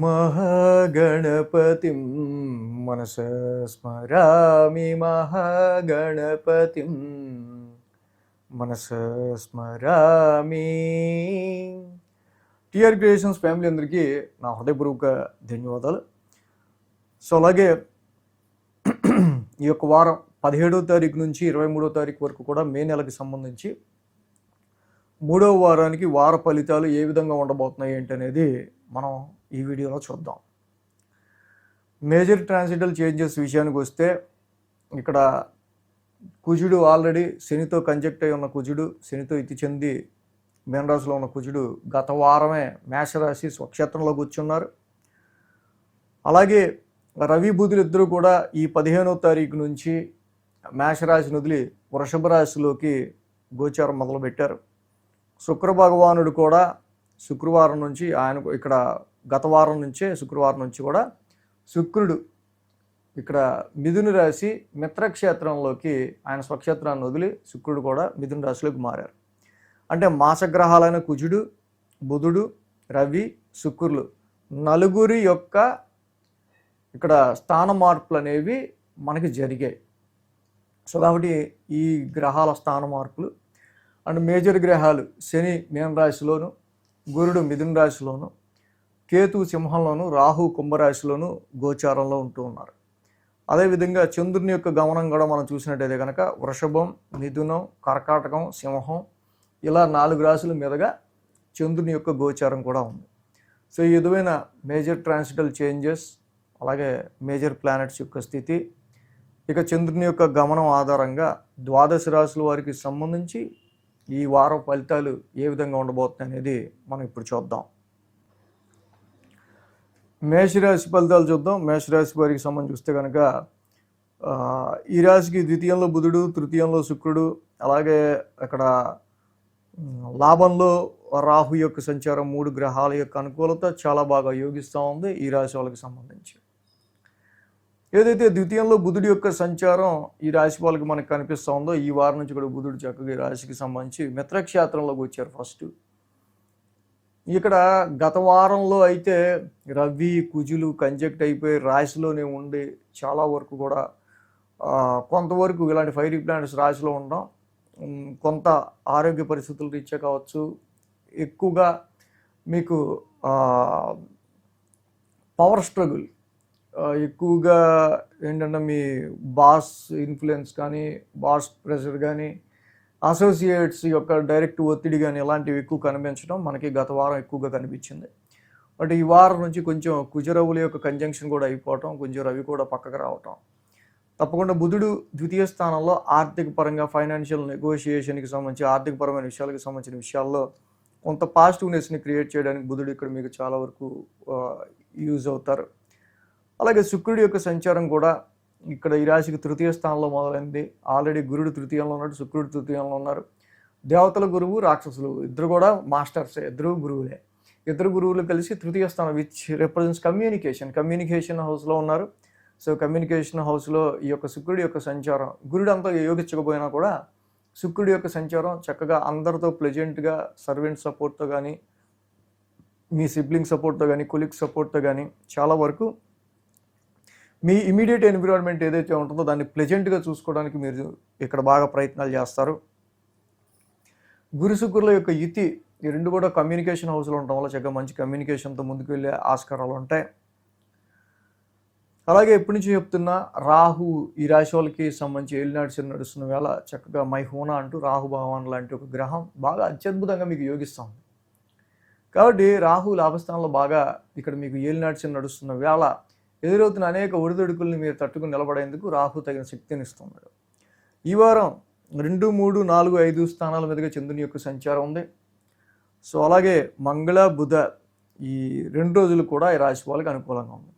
महागणपतिं मनसा स्मरामि महागणपतिं మనసా స్మరామి. TR creations family అందరికీ నా హృదయపూర్వక ధన్యవాదాలు. సో అలాగే ఈ యొక్క వారం 17వ తారీఖు నుంచి 23వ తారీఖు వరకు కూడా మే నెలకి సంబంధించి 3వ వారానికి వార ఫలితాలు ఏ విధంగా ఉండబోతున్నాయి ఏంటనేది మనం ఈ వీడియోలో చూద్దాం. మేజర్ ట్రాన్సిటల్ చేంజెస్ విషయానికి వస్తే ఇక్కడ కుజుడు ఆల్రెడీ శనితో కంజెక్ట్ అయి ఉన్న కుజుడు, శనితో ఇతి చెంది మీనరాశిలో ఉన్న కుజుడు గత వారమే మేషరాశి స్వక్షేత్రంలో కూర్చున్నారు. అలాగే రవి బుధులు ఇద్దరు కూడా ఈ 15వ తారీఖు నుంచి మేషరాశిని వదిలి వృషభ రాశిలోకి గోచారం మొదలుపెట్టారు. శుక్ర భగవానుడు కూడా శుక్రవారం నుంచి ఆయన ఇక్కడ గత వారం నుంచే శుక్రవారం నుంచి కూడా శుక్రుడు ఇక్కడ మిథున రాశి మిత్రక్షేత్రంలోకి ఆయన స్వక్షేత్రాన్ని వదిలి శుక్రుడు కూడా మిథున రాశిలోకి మారారు. అంటే మాసగ్రహాలైన కుజుడు, బుధుడు, రవి, శుక్రులు నలుగురి యొక్క ఇక్కడ స్థాన మార్పులు అనేవి మనకి జరిగాయి. సో కాబట్టి ఈ గ్రహాల స్థాన మార్పులు అండ్ మేజర్ గ్రహాలు శని మీనరాశిలోను, గురుడు మిథున రాశిలోను, కేతు సింహంలోను, రాహు కుంభరాశిలోను గోచారంలో ఉంటూ ఉన్నారు. అదేవిధంగా చంద్రుని యొక్క గమనం కూడా మనం చూసినట్టయితే కనుక వృషభం, మిథునం, కర్కాటకం, సింహం ఇలా 4 రాశుల మీదుగా చంద్రుని యొక్క గోచారం కూడా ఉంది. సో ఈ విధమైన మేజర్ ట్రాన్సిటల్ చేంజెస్ అలాగే మేజర్ ప్లానెట్స్ యొక్క స్థితి, ఇక చంద్రుని యొక్క గమనం ఆధారంగా ద్వాదశ రాశుల వారికి సంబంధించి ఈ వారం ఫలితాలు ఏ విధంగా ఉండబోతున్నాయి అనేది మనం ఇప్పుడు చూద్దాం. మేషరాశి ఫలితాలు చూద్దాం. మేషరాశి వారికి సంబంధించి చూస్తే కనుక ఈ రాశికి ద్వితీయంలో బుధుడు, తృతీయంలో శుక్రుడు, అలాగే అక్కడ లాభంలో రాహు యొక్క సంచారం 3 గ్రహాల యొక్క అనుకూలత చాలా బాగా యోగిస్తూ ఉంది ఈ రాశి వాళ్ళకి సంబంధించి. ఏదైతే ద్వితీయంలో బుధుడి యొక్క సంచారం ఈ రాశి వాళ్ళకి మనకు కనిపిస్తూ ఉందో ఈ వారం నుంచి కూడా బుధుడు చక్కగా ఈ రాశికి సంబంధించి మిత్రక్షేత్రంలోకి వచ్చారు. ఫస్ట్ ఇక్కడ గత వారంలో అయితే రవి కుజులు కంజెక్ట్ అయిపోయి రాశిలోనే ఉండి చాలా వరకు కూడా కొంతవరకు ఇలాంటి ఫైరీ ప్లానెట్స్ రాశిలో ఉండడం, కొంత ఆరోగ్య పరిస్థితులు రీత్యా కావచ్చు, ఎక్కువగా మీకు పవర్ స్ట్రగుల్ ఎక్కువగా ఏంటంటే మీ బాస్ ఇన్ఫ్లుయెన్స్ కానీ, బాస్ ప్రెషర్ కానీ, అసోసియేట్స్ యొక్క డైరెక్ట్ ఒత్తిడి కానీ ఇలాంటివి ఎక్కువ కనిపించడం మనకి గత వారం ఎక్కువగా కనిపించింది. బట్ ఈ వారం నుంచి కొంచెం కుజరవుల యొక్క కంజంక్షన్ కూడా అయిపోవటం, కొంచెం రవి కూడా పక్కకు రావటం, తప్పకుండా బుధుడు ద్వితీయ స్థానంలో ఆర్థిక పరంగా ఫైనాన్షియల్ నెగోషియేషన్కి సంబంధించి ఆర్థికపరమైన విషయాలకు సంబంధించిన విషయాల్లో కొంత పాజిటివ్నెస్ని క్రియేట్ చేయడానికి బుధుడు ఇక్కడ మీకు చాలా వరకు యూజ్ అవుతారు. అలాగే శుక్రుడి యొక్క సంచారం కూడా ఇక్కడ ఈ రాశికి తృతీయ స్థానంలో మొదలైంది. ఆల్రెడీ గురుడు తృతీయంలో ఉన్నాడు, శుక్రుడు తృతీయంలో ఉన్నారు. దేవతల గురువు, రాక్షసులు ఇద్దరు కూడా మాస్టర్సే, ఇద్దరు గురువులే. ఇద్దరు గురువులు కలిసి తృతీయ స్థానం విచ్ రిప్రజెంట్స్ కమ్యూనికేషన్ హౌస్లో ఉన్నారు. సో కమ్యూనికేషన్ హౌస్లో ఈ యొక్క శుక్రుడి యొక్క సంచారం, గురుడు అంతా యోగించకపోయినా కూడా శుక్రుడి యొక్క సంచారం చక్కగా అందరితో ప్లెజెంట్గా సర్వెంట్ సపోర్ట్తో కానీ, మీ సిబ్లింగ్ సపోర్ట్తో కానీ, కొలీగ్ సపోర్ట్తో కానీ చాలా వరకు మీ ఇమీడియట్ ఎన్విరాన్మెంట్ ఏదైతే ఉంటుందో దాన్ని ప్లెజెంట్గా చూసుకోవడానికి మీరు ఇక్కడ బాగా ప్రయత్నాలు చేస్తారు. గురు శుక్రుల యొక్క యుతి ఈ రెండు కూడా కమ్యూనికేషన్ హౌస్లో ఉండటం వల్ల చక్కగా మంచి కమ్యూనికేషన్తో ముందుకు వెళ్ళే ఆస్కారాలు ఉంటాయి. అలాగే ఎప్పటి నుంచి చెప్తున్నా రాహు ఈ రాశి వాళ్ళకి సంబంధించి ఏలినాటి నడుస్తున్న వేళ చక్కగా మైహూనా అంటూ రాహు భగవాన్ లాంటి ఒక గ్రహం బాగా అత్యద్భుతంగా మీకు యోగిస్తాం. కాబట్టి రాహు లాభస్థానంలో బాగా ఇక్కడ మీకు ఏలినాటి నడుస్తున్న వేళ ఎదురవుతున్న అనేక ఒడిదొడుకుల్ని మీరు తట్టుకుని నిలబడేందుకు రాహు తగిన శక్తిని ఇస్తున్నాడు. ఈ వారం 2, 3, 4, 5 స్థానాల మీదుగా చంద్రుని యొక్క సంచారం ఉంది. సో అలాగే మంగళ బుధ ఈ 2 రోజులు కూడా ఈ రాశి వాళ్ళకి అనుకూలంగా ఉంది.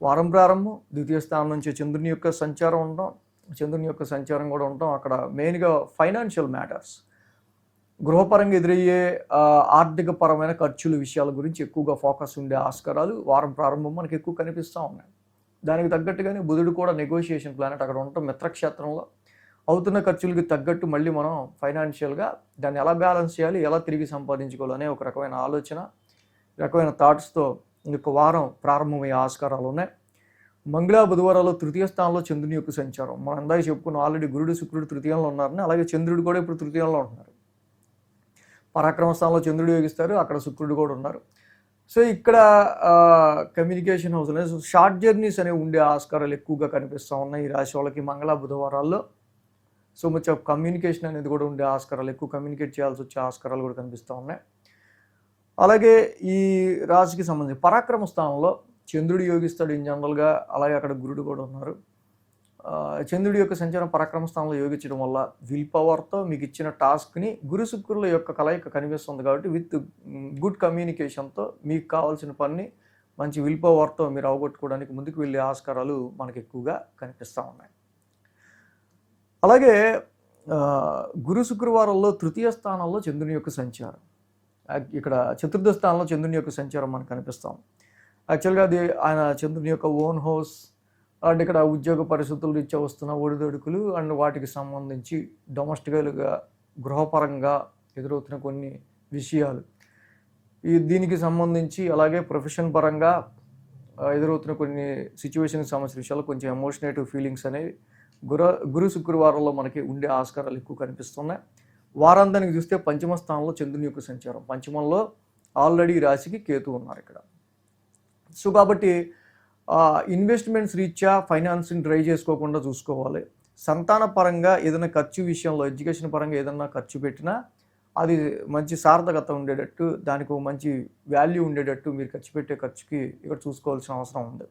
వారం ప్రారంభం ద్వితీయ స్థానం నుంచి చంద్రుని యొక్క సంచారం ఉండడం, చంద్రుని యొక్క సంచారం కూడా ఉండడం అక్కడ మెయిన్గా ఫైనాన్షియల్ మ్యాటర్స్, గృహపరంగా ఎదురయ్యే ఆర్థిక పరమైన ఖర్చుల విషయాల గురించి ఎక్కువగా ఫోకస్ ఉండే ఆస్కారాలు వారం ప్రారంభం మనకి ఎక్కువ కనిపిస్తూ ఉన్నాయి. దానికి తగ్గట్టుగానే బుధుడు కూడా నెగోషియేషన్ ప్లానెట్ అక్కడ ఉండటం మిత్రక్షేత్రంలో అవుతున్న ఖర్చులకి తగ్గట్టు మళ్ళీ మనం ఫైనాన్షియల్గా దాన్ని ఎలా బ్యాలెన్స్ చేయాలి, ఎలా తిరిగి సంపాదించుకోవాలనే ఒక రకమైన ఆలోచన, రకమైన థాట్స్తో ఈ యొక్క వారం ప్రారంభమయ్యే ఆస్కారాలు ఉన్నాయి. మంగళ బుధవారాల్లో తృతీయ స్థానంలో చంద్రుని యొక్క సంచారం. మనం ఇందాక చెప్పుకున్నాం ఆల్రెడీ గురుడు శుక్రుడు తృతీయంలో ఉన్నారని, అలాగే చంద్రుడు కూడా ఇప్పుడు తృతీయంలో ఉంటున్నారు. పరాక్రమ స్థానంలో చంద్రుడు యోగిస్తారు, అక్కడ శుక్రుడు కూడా ఉన్నారు. సో ఇక్కడ కమ్యూనికేషన్ హౌస్ అనేది షార్ట్ జర్నీస్ అనేవి ఉండే ఆస్కారాలు ఎక్కువగా కనిపిస్తూ ఉన్నాయి ఈ రాశి వాళ్ళకి మంగళ బుధవారాల్లో. సో మచ్ ఆఫ్ కమ్యూనికేషన్ అనేది కూడా ఉండే ఆస్కారాలు, ఎక్కువ కమ్యూనికేట్ చేయాల్సి వచ్చే ఆస్కారాలు కూడా కనిపిస్తూ ఉన్నాయి. అలాగే ఈ రాశికి సంబంధించి పరాక్రమ స్థానంలో చంద్రుడు యోగిస్తాడు ఇన్ జనరల్గా, అలాగే అక్కడ గురుడు కూడా ఉన్నారు. చంద్రుడి యొక్క సంచారం పరాక్రమ స్థానంలో యోగించడం వల్ల విల్ పవర్తో మీకు ఇచ్చిన టాస్క్ని గురు శుక్రుల యొక్క కలయిక కనిపిస్తుంది కాబట్టి విత్ గుడ్ కమ్యూనికేషన్తో మీకు కావాల్సిన పని మంచి విల్ పవర్తో మీరు అవగొట్టుకోవడానికి ముందుకు వెళ్ళే ఆస్కారాలు మనకు ఎక్కువగా కనిపిస్తూ ఉన్నాయి. అలాగే గురు శుక్రవారంలో తృతీయ స్థానంలో చంద్రుని యొక్క సంచారం, ఇక్కడ చతుర్థ స్థానంలో చంద్రుని యొక్క సంచారం మనకు కనిపిస్తాం. యాక్చువల్గా అది ఆయన చంద్రుని యొక్క ఓన్ హౌస్ అండ్ ఇక్కడ ఉద్యోగ పరిస్థితులు రీత్యా వస్తున్న ఒడిదొడుకులు అండ్ వాటికి సంబంధించి డొమెస్టికల్గా గృహపరంగా ఎదురవుతున్న కొన్ని విషయాలు, దీనికి సంబంధించి అలాగే ప్రొఫెషన్ పరంగా ఎదురవుతున్న కొన్ని సిచ్యువేషన్కి సంబంధించిన విషయాలు కొంచెం ఎమోషనేటివ్ ఫీలింగ్స్ అనేవి గురు శుక్రవారంలో మనకి ఉండే ఆస్కారాలు ఎక్కువ కనిపిస్తున్నాయి. వారాంతానికి చూస్తే పంచమ స్థానంలో చంద్రుని యొక్క సంచారం, పంచమంలో ఆల్రెడీ రాశికి కేతు ఉన్నారు ఇక్కడ. సో కాబట్టి ఇన్వెస్ట్మెంట్స్ రీత్యా ఫైనాన్స్ని డ్రై చేసుకోకుండా చూసుకోవాలి. సంతాన పరంగా ఏదైనా ఖర్చు విషయంలో ఎడ్యుకేషన్ పరంగా ఏదైనా ఖర్చు పెట్టినా అది మంచి సార్థకత ఉండేటట్టు, దానికి ఒక మంచి వాల్యూ ఉండేటట్టు మీరు ఖర్చు పెట్టే ఖర్చుకి ఇక్కడ చూసుకోవాల్సిన అవసరం ఉంది.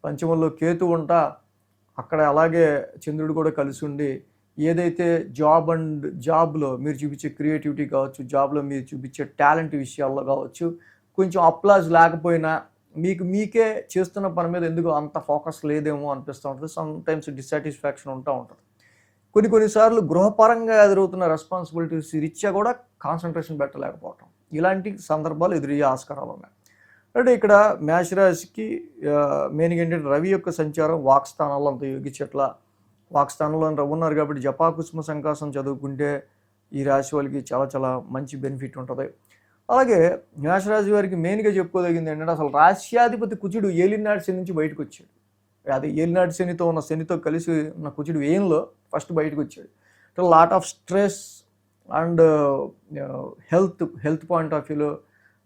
పంచమంలో కేతు ఉంటా, అక్కడ అలాగే చంద్రుడు కూడా కలిసి ఉండి ఏదైతే జాబ్లో మీరు చూపించే క్రియేటివిటీ కావచ్చు, జాబ్లో మీరు చూపించే టాలెంట్ విషయాల్లో కావచ్చు, కొంచెం అప్లాజ్ లేకపోయినా మీకే చేస్తున్న పని మీద ఎందుకు అంత ఫోకస్ లేదేమో అనిపిస్తూ ఉంటుంది. సమ్టైమ్స్ డిస్సాటిస్ఫాక్షన్ ఉంటూ ఉంటుంది. కొన్నిసార్లు గృహపరంగా ఎదురవుతున్న రెస్పాన్సిబిలిటీస్ రీత్యా కూడా కాన్సన్ట్రేషన్ పెట్టలేకపోవటం, ఇలాంటి సందర్భాలు ఎదురయ్యే ఆస్కారాలు ఉన్నాయి. అంటే ఇక్కడ మేషరాశికి మెయిన్గా ఏంటంటే రవి యొక్క సంచారం వాక్స్థానాల్లో అంత యోగించట్ల, వాక్స్థానంలో రవి ఉన్నారు కాబట్టి జపాకుసుమ సంకాసం చదువుకుంటే ఈ రాశి వాళ్ళకి చాలా చాలా మంచి బెనిఫిట్ ఉంటుంది. అలాగే మేషరాశి వారికి మెయిన్గా చెప్పుకోదగింది ఏంటంటే అసలు రాశ్యాధిపతి కుజుడు ఏలినాటి శని నుంచి బయటకు వచ్చాడు. అది ఏలినాటి శనితో కలిసి ఉన్న కుజుడు వేయంలో ఫస్ట్ బయటకు వచ్చాడు. Lot of stress and health point of వ్యూలో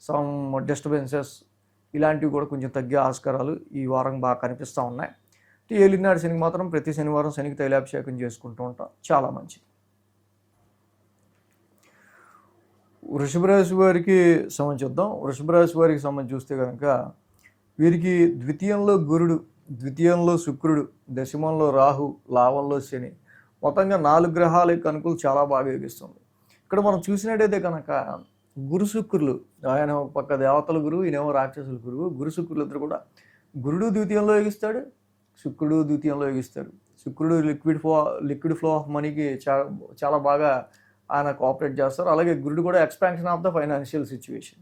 సమ్ డిస్టర్బెన్సెస్ ఇలాంటివి కూడా కొంచెం తగ్గే ఆస్కారాలు ఈ వారం బాగా కనిపిస్తూ ఉన్నాయి. ఏలినాటి శనికి మాత్రం ప్రతి శనివారం శనికి తైలాభిషేకం చేసుకుంటూ ఉంటాం, చాలా మంచిది. వృషభ రాశి వారికి సంబంధించుద్దాం. వృషభ రాశి వారికి సంబంధించి చూస్తే కనుక వీరికి ద్వితీయంలో గురుడు, ద్వితీయంలో శుక్రుడు, దశమంలో రాహు, లాభంలో శని, మొత్తంగా 4 గ్రహాల యొక్క అనుకూలు చాలా బాగా యోగిస్తుంది. ఇక్కడ మనం చూసినట్టయితే కనుక గురు శుక్రులు, ఆయన పక్క దేవతల గురువు, ఈయనేమో రాక్షసుల గురువు. గురు శుక్రులు ఇద్దరు కూడా, గురుడు ద్వితీయంలో యోగిస్తాడు, శుక్రుడు ద్వితీయంలో యోగిస్తాడు. శుక్రుడు లిక్విడ్ ఫ్లో ఆఫ్ మనీకి చాలా బాగా ఆయన కోఆపరేట్ చేస్తారు. అలాగే గురుడు కూడా expansion of the financial situation.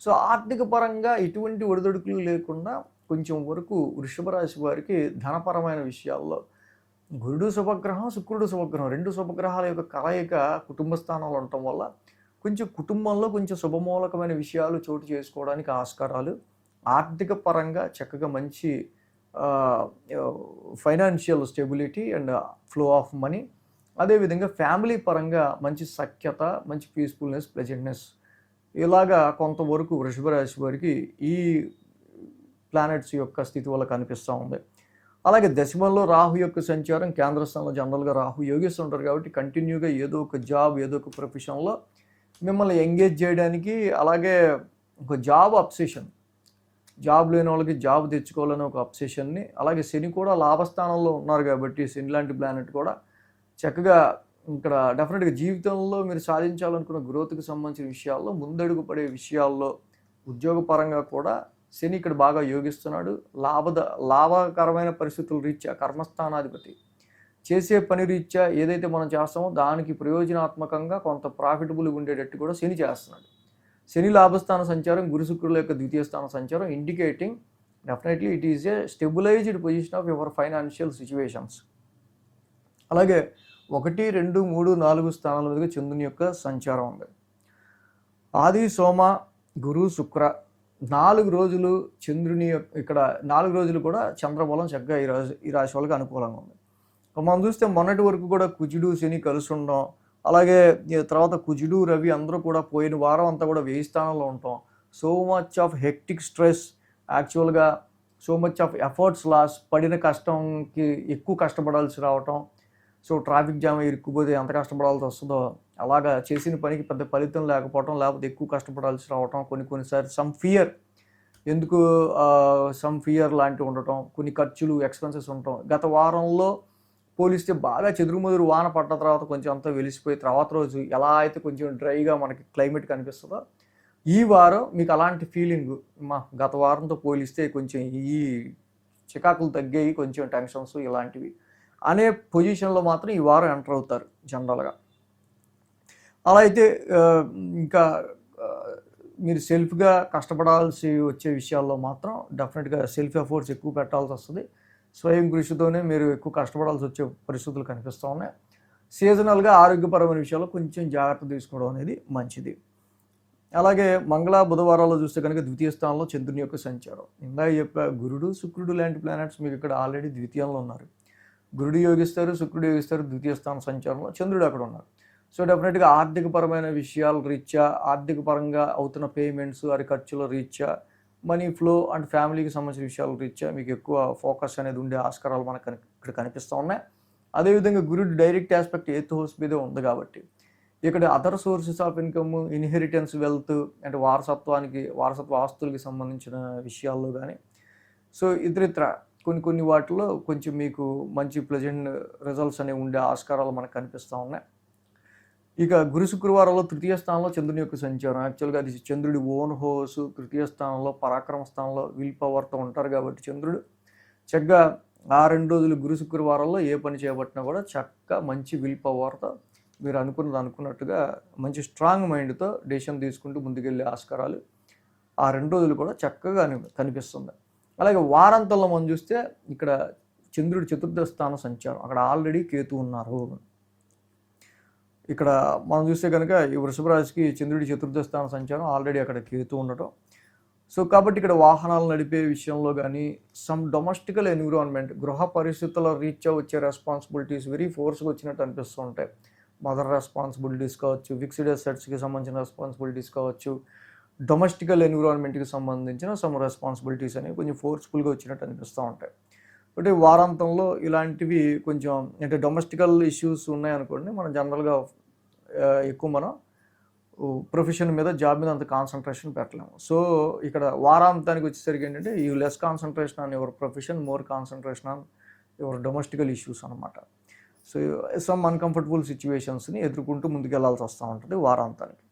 So ఆర్థిక పరంగా ఎటువంటి ఒడిదొడుకులు లేకుండా కొంచెం వరకు వృషభ రాశి వారికి ధనపరమైన విషయాల్లో గురుడు శుభగ్రహం, శుక్రుడు శుభగ్రహం, 2 శుభగ్రహాల యొక్క కలయిక కుటుంబ స్థానాలు ఉండటం వల్ల కొంచెం కుటుంబంలో కొంచెం శుభమూలకమైన విషయాలు చోటు చేసుకోవడానికి ఆస్కారాలు, ఆర్థిక పరంగా చక్కగా మంచి financial stability and flow of money, అదేవిధంగా ఫ్యామిలీ పరంగా మంచి సఖ్యత, మంచి పీస్ఫుల్నెస్, ప్లెజెంట్నెస్, ఇలాగా కొంతవరకు వృషభ రాశి వారికి ఈ ప్లానెట్స్ యొక్క స్థితి వల్ల కనిపిస్తూ ఉంది. అలాగే దశమంలో రాహు యొక్క సంచారం, కేంద్ర స్థానంలో జనరల్గా రాహు యోగిస్తుంటారు కాబట్టి కంటిన్యూగా ఏదో ఒక జాబ్, ఏదో ఒక ప్రొఫెషన్లో మిమ్మల్ని ఎంగేజ్ చేయడానికి, అలాగే ఒక జాబ్ అబ్సెషన్, జాబ్ లేని వాళ్ళకి జాబ్ తెచ్చుకోవాలని ఒక అబ్సెషన్ని, అలాగే శని కూడా లాభస్థానంలో ఉన్నారు కాబట్టి శని లాంటి ప్లానెట్ కూడా చక్కగా ఇక్కడ డెఫినెట్గా జీవితంలో మీరు సాధించాలనుకున్న గ్రోత్కి సంబంధించిన విషయాల్లో, ముందడుగు పడే విషయాల్లో, ఉద్యోగపరంగా కూడా శని ఇక్కడ బాగా యోగిస్తున్నాడు. లాభకరమైన పరిస్థితుల రీత్యా కర్మస్థానాధిపతి చేసే పని రీత్యా ఏదైతే మనం చేస్తామో దానికి ప్రయోజనాత్మకంగా కొంత ప్రాఫిటబుల్ ఉండేటట్టు కూడా శని చేస్తున్నాడు. శని లాభస్థాన సంచారం, గురు శుక్రుల యొక్క ద్వితీయ స్థాన సంచారం indicating definitely it is a stabilised position of your financial situations. అలాగే 1, 2, 3, 4 స్థానాల మీదుగా చంద్రుని యొక్క సంచారం ఉంది. ఆది, సోమ, గురు, శుక్ర 4 రోజులు చంద్రుని ఇక్కడ 4 రోజులు కూడా చంద్రబలం చక్కగా ఈ రాశి వాళ్ళకి అనుకూలంగా ఉంది. మనం చూస్తే మొన్నటి వరకు కూడా కుజుడు శని కలిసి ఉండడం, అలాగే తర్వాత కుజుడు రవి అందరూ కూడా పోయిన వారం అంతా కూడా 1000 స్థానంలో ఉంటాం. So much of hectic stress, యాక్చువల్గా so much of efforts loss, పడిన కష్టంకి ఎక్కువ కష్టపడాల్సి రావటం. సో ట్రాఫిక్ జామ్ ఇరుక్కుపోతే ఎంత కష్టపడాల్సి వస్తుందో అలాగా చేసిన పనికి పెద్ద ఫలితం లేకపోవటం, లేకపోతే ఎక్కువ కష్టపడాల్సి రావటం, కొన్నిసార్లు సమ్ ఫియర్ లాంటివి ఉండటం, కొన్ని ఖర్చులు ఎక్స్పెన్సెస్ ఉండటం. గత వారంలో పోలిస్తే బాగా చెదురుమదురు వాన పడ్డ తర్వాత కొంచెం అంతా వెలిసిపోయి తర్వాత రోజు ఎలా అయితే కొంచెం డ్రైగా మనకి క్లైమేట్ కనిపిస్తుందో ఈ వారం మీకు అలాంటి ఫీలింగ్ గత వారంతో పోలిస్తే కొంచెం ఈ చికాకులు తగ్గాయి, కొంచెం టెన్షన్స్ ఇలాంటివి అనే పొజిషన్లో మాత్రం ఈ వారం ఎంటర్ అవుతారు జనరల్గా. అలా అయితే ఇంకా మీరు సెల్ఫ్గా కష్టపడాల్సి వచ్చే విషయాల్లో మాత్రం డెఫినెట్గా సెల్ఫ్ ఎఫర్ట్స్ ఎక్కువ పెట్టాల్సి వస్తుంది. స్వయం కృషితోనే మీరు ఎక్కువ కష్టపడాల్సి వచ్చే పరిస్థితులు కనిపిస్తూ ఉన్నాయి. సీజనల్గా ఆరోగ్యపరమైన విషయాల్లో కొంచెం జాగ్రత్త తీసుకోవడం అనేది మంచిది. అలాగే మంగళ బుధవారాల్లో చూస్తే కనుక ద్వితీయ స్థానంలో చంద్రుని యొక్క సంచారం. ఇందాక చెప్పా, గురుడు శుక్రుడు లాంటి ప్లానెట్స్ మీకు ఇక్కడ ఆల్రెడీ ద్వితీయంలో ఉన్నారు. గురుడు యోగిస్తారు, శుక్రుడు యోగిస్తారు, ద్వితీయ స్థానం సంచారంలో చంద్రుడు అక్కడ ఉన్నారు. సో డెఫినెట్గా ఆర్థికపరమైన విషయాల రీత్యా, ఆర్థిక పరంగా అవుతున్న పేమెంట్స్, వారి ఖర్చుల రీత్యా, మనీ ఫ్లో అండ్ ఫ్యామిలీకి సంబంధించిన విషయాల రీత్యా మీకు ఎక్కువ ఫోకస్ అనేది ఉండే ఆస్కారాలు మనకు ఇక్కడ కనిపిస్తూ ఉన్నాయి. అదేవిధంగా గురుడు డైరెక్ట్ ఆస్పెక్ట్ ఎయిత్ హౌస్ మీదే ఉంది కాబట్టి ఇక్కడ other sources of income, inheritance wealth అంటే వారసత్వ ఆస్తులకి సంబంధించిన విషయాల్లో కానీ, సో ఇతరితర కొన్ని వాటిలో కొంచెం మీకు మంచి ప్లెజెంట్ రిజల్ట్స్ అనేవి ఉండే ఆస్కారాలు మనకు కనిపిస్తూ ఉన్నాయి. ఇక గురు శుక్రవారంలో తృతీయ స్థానంలో చంద్రుని యొక్క సంచారం. యాక్చువల్గా అది చంద్రుడి ఓన్ హౌస్, తృతీయ స్థానంలో పరాక్రమ స్థానంలో విల్ పవర్తో ఉంటారు కాబట్టి చంద్రుడు చక్కగా ఆ 2 రోజులు గురు శుక్రవారంలో ఏ పని చేపట్టినా కూడా చక్కగా మంచి విల్ పవర్తో మీరు అనుకున్నట్టుగా మంచి స్ట్రాంగ్ మైండ్తో డెసిషన్ తీసుకుంటూ ముందుకెళ్ళే ఆస్కారాలు ఆ 2 రోజులు కూడా చక్కగా కనిపిస్తుంది. అలాగే వారాంతంలో మనం చూస్తే ఇక్కడ చంద్రుడి చతుర్థ స్థానం సంచారం, అక్కడ ఆల్రెడీ కేతు ఉన్నారు. ఇక్కడ మనం చూస్తే కనుక ఈ వృషభ రాశికి చంద్రుడి చతుర్థ స్థానం సంచారం, ఆల్రెడీ అక్కడ కేతు ఉండటం. సో కాబట్టి ఇక్కడ వాహనాలు నడిపే విషయంలో కానీ, సమ్ డొమెస్టికల్ ఎన్విరాన్మెంట్, గృహ పరిస్థితుల రీత్యా వచ్చే రెస్పాన్సిబిలిటీస్ వెరీ ఫోర్స్గా వచ్చినట్టు అనిపిస్తూ ఉంటాయి. మదర్ రెస్పాన్సిబిలిటీస్ కావచ్చు, ఫిక్స్డ్ అసెట్స్కి సంబంధించిన రెస్పాన్సిబిలిటీస్ కావచ్చు, డొమెస్టికల్ ఎన్విరాన్మెంట్కి సంబంధించిన సమ్ రెస్పాన్సిబిలిటీస్ అనేవి కొంచెం ఫోర్స్ఫుల్గా వచ్చినట్టు అనిపిస్తూ ఉంటాయి. అంటే వారాంతంలో ఇలాంటివి కొంచెం అంటే డొమెస్టికల్ ఇష్యూస్ ఉన్నాయనుకోండి, మనం జనరల్గా ఎక్కువ మనం ప్రొఫెషన్ మీద, జాబ్ మీద అంత కాన్సన్ట్రేషన్ పెట్టలేము. సో ఇక్కడ వారాంతానికి వచ్చేసరికి ఏంటంటే you less concentration on your profession, more concentration on your domestical issues అనమాట. సో సమ్ అన్కంఫర్టబుల్ సిచ్యువేషన్స్ని ఎదుర్కొంటూ ముందుకెళ్లాల్సి వస్తూ ఉంటుంది వారాంతానికి.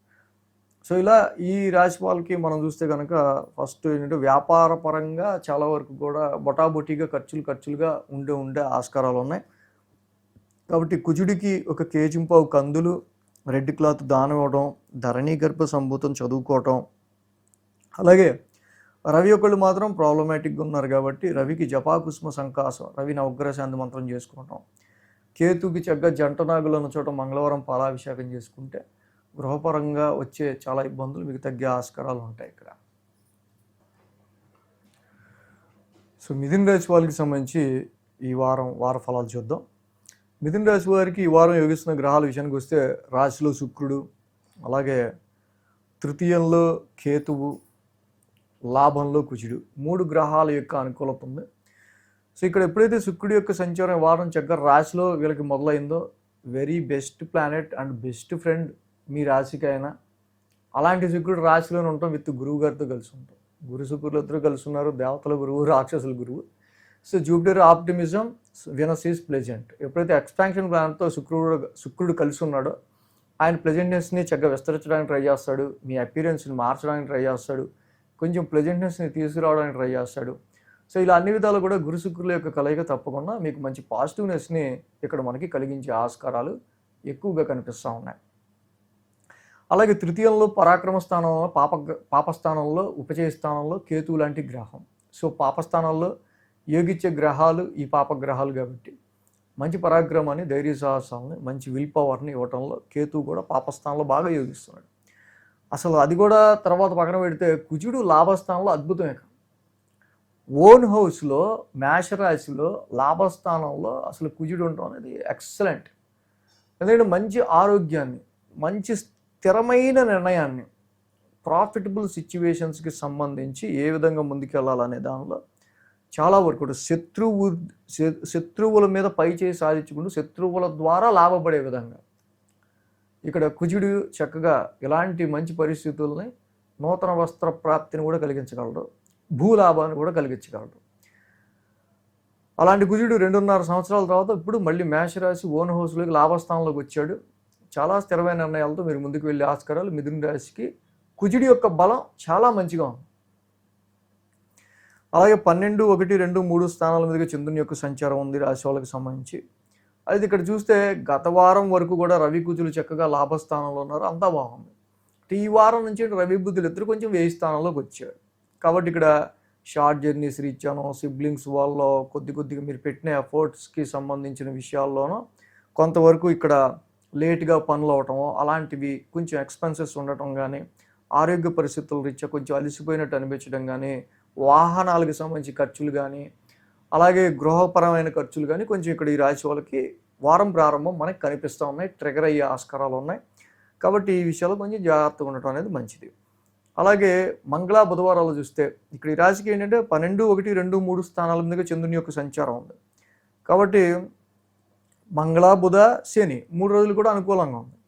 సో ఇలా ఈ రాశి వాళ్ళకి మనం చూస్తే కనుక ఫస్ట్ ఏంటంటే వ్యాపార పరంగా చాలా వరకు కూడా బొటాబొటీగా ఖర్చులుగా ఉండే ఆస్కారాలు ఉన్నాయి. కాబట్టి కుజుడికి 1 కేజీ కందులు, రెడ్ క్లాత్ దానం ఇవ్వడం, ధరణి గర్భ సంభూతం చదువుకోవటం. అలాగే రవి ఒకళ్ళు మాత్రం ప్రాబ్లమాటిక్గా ఉన్నారు కాబట్టి రవికి జపాకుస్మ సంకాసం, రవి నవగ్రహ శాంతి మంత్రం చేసుకోవటం. కేతుకి చక్కగా జంట నాగులు ఉన్న చోట మంగళవారం పాలాభిషేకం చేసుకుంటే గృహపరంగా వచ్చే చాలా ఇబ్బందులు మీకు తగ్గే ఆస్కారాలు ఉంటాయి ఇక్కడ. సో మిథున రాశి వాళ్ళకి సంబంధించి ఈ వార ఫలాలు చూద్దాం. మిథున రాశి వారికి ఈ వారం యోగిస్తున్న గ్రహాల విషయానికి వస్తే రాశిలో శుక్రుడు, అలాగే తృతీయంలో కేతువు, లాభంలో కుజుడు, 3 గ్రహాల యొక్క అనుకూలత ఉంది. సో ఇక్కడ ఎప్పుడైతే శుక్రుడి యొక్క సంచారం వారం చక్కగా రాశిలో వీళ్ళకి మొదలైందో, very best planet and best friend మీ రాశికి అయినా. అలాంటి శుక్రుడు రాశిలోనే ఉంటాం విత్ గురువు గారితో కలిసి ఉంటాం. గురు శుక్రులు ఇద్దరు కలిసి ఉన్నారు, దేవతల గురువు, రాక్షసుల గురువు. So Jupiter optimism, Venus is pleasant. ఎప్పుడైతే ఎక్స్పాన్షన్ ప్లాన్తో శుక్రుడు కలిసి ఉన్నాడో ఆయన ప్లెజెంట్నెస్ని చక్కగా విస్తరించడానికి ట్రై చేస్తాడు, మీ అపీరెన్స్ని మార్చడానికి ట్రై చేస్తాడు, కొంచెం ప్లెజెంట్నెస్ని తీసుకురావడానికి ట్రై చేస్తాడు. సో ఇలా అన్ని విధాలు కూడా గురు శుక్రుల యొక్క కలయిక తప్పకుండా మీకు మంచి పాజిటివ్నెస్ని ఇక్కడ మనకి కలిగించే ఆస్కారాలు ఎక్కువగా కనిపిస్తూ ఉన్నాయి. అలాగే తృతీయంలో పరాక్రమ స్థానంలో పాపస్థానంలో ఉపచయ స్థానంలో కేతువు లాంటి గ్రహం. సో పాపస్థానంలో యోగిచ్చే గ్రహాలు ఈ పాపగ్రహాలు కాబట్టి మంచి పరాక్రమాన్ని, ధైర్య సాహసాలని, మంచి విల్ పవర్ని ఇవ్వటంలో కేతువు కూడా పాపస్థానంలో బాగా యోగిస్తున్నాడు. అసలు అది కూడా తర్వాత పక్కన పెడితే కుజుడు లాభస్థానంలో అద్భుతమే. ఓన్ హౌస్లో మేషరాశిలో లాభస్థానంలో అసలు కుజుడు ఉండటం అనేది ఎక్సలెంట్. ఎందుకంటే మంచి ఆరోగ్యాన్ని, మంచి స్థిరమైన నిర్ణయాన్ని, ప్రాఫిటబుల్ సిచ్యువేషన్స్కి సంబంధించి ఏ విధంగా ముందుకెళ్ళాలనే దానిలో చాలా వరకు శత్రువుల మీద పై చేయి సాధించుకుంటూ శత్రువుల ద్వారా లాభపడే విధంగా ఇక్కడ కుజుడు చక్కగా ఇలాంటి మంచి పరిస్థితుల్ని, నూతన వస్త్ర ప్రాప్తిని కూడా కలిగించగలడు, భూలాభాన్ని కూడా కలిగించగలడు. అలాంటి కుజుడు 2.5 సంవత్సరాల తర్వాత ఇప్పుడు మళ్ళీ మేషరాశి ఓన్ హౌస్లోకి లాభస్థానంలోకి వచ్చాడు. చాలా స్థిరమైన నిర్ణయాలతో మీరు ముందుకు వెళ్ళే ఆస్కారాలు మిథున రాశికి. కుజుడి యొక్క బలం చాలా మంచిగా ఉంది. అలాగే 12, 1, 2, 3 స్థానాల మీదుగా చంద్రుని యొక్క సంచారం ఉంది రాశి వాళ్ళకి సంబంధించి. అయితే ఇక్కడ చూస్తే గత వారం వరకు కూడా రవి కుజులు చక్కగా లాభస్థానంలో ఉన్నారు, అంతా బాగుంది. ఈ వారం నుంచి రవి బుద్ధులు ఇద్దరు కొంచెం వ్యయ స్థానంలోకి వచ్చారు. కాబట్టి ఇక్కడ షార్ట్ జర్నీస్ రీచ్చాను, సిబ్లింగ్స్ వాళ్ళలో కొద్దిగా మీరు పెట్టిన ఎఫర్ట్స్కి సంబంధించిన విషయాల్లోనూ కొంతవరకు ఇక్కడ లేట్గా పనులు అవటము, అలాంటివి కొంచెం ఎక్స్పెన్సెస్ ఉండటం కానీ, ఆరోగ్య పరిస్థితుల రీత్యా కొంచెం అలసిపోయినట్టు అనిపించడం కానీ, వాహనాలకు సంబంధించి ఖర్చులు కానీ, అలాగే గృహపరమైన ఖర్చులు కానీ కొంచెం ఇక్కడ ఈ రాశి వాళ్ళకి వారం ప్రారంభం మనకి కనిపిస్తూ ఉన్నాయి, ట్రిగర్ అయ్యే ఆస్కారాలు ఉన్నాయి. కాబట్టి ఈ విషయాల్లో కొంచెం జాగ్రత్తగా ఉండటం అనేది మంచిది. అలాగే మంగళ బుధవారాలు చూస్తే ఇక్కడ ఈ రాశికి ఏంటంటే 12, 1, 2, 3 స్థానాల మీదుగా చంద్రుని యొక్క సంచారం ఉంది. కాబట్టి మంగళ, బుధ, శని 3 రోజులు కూడా అనుకూలంగా ఉంది.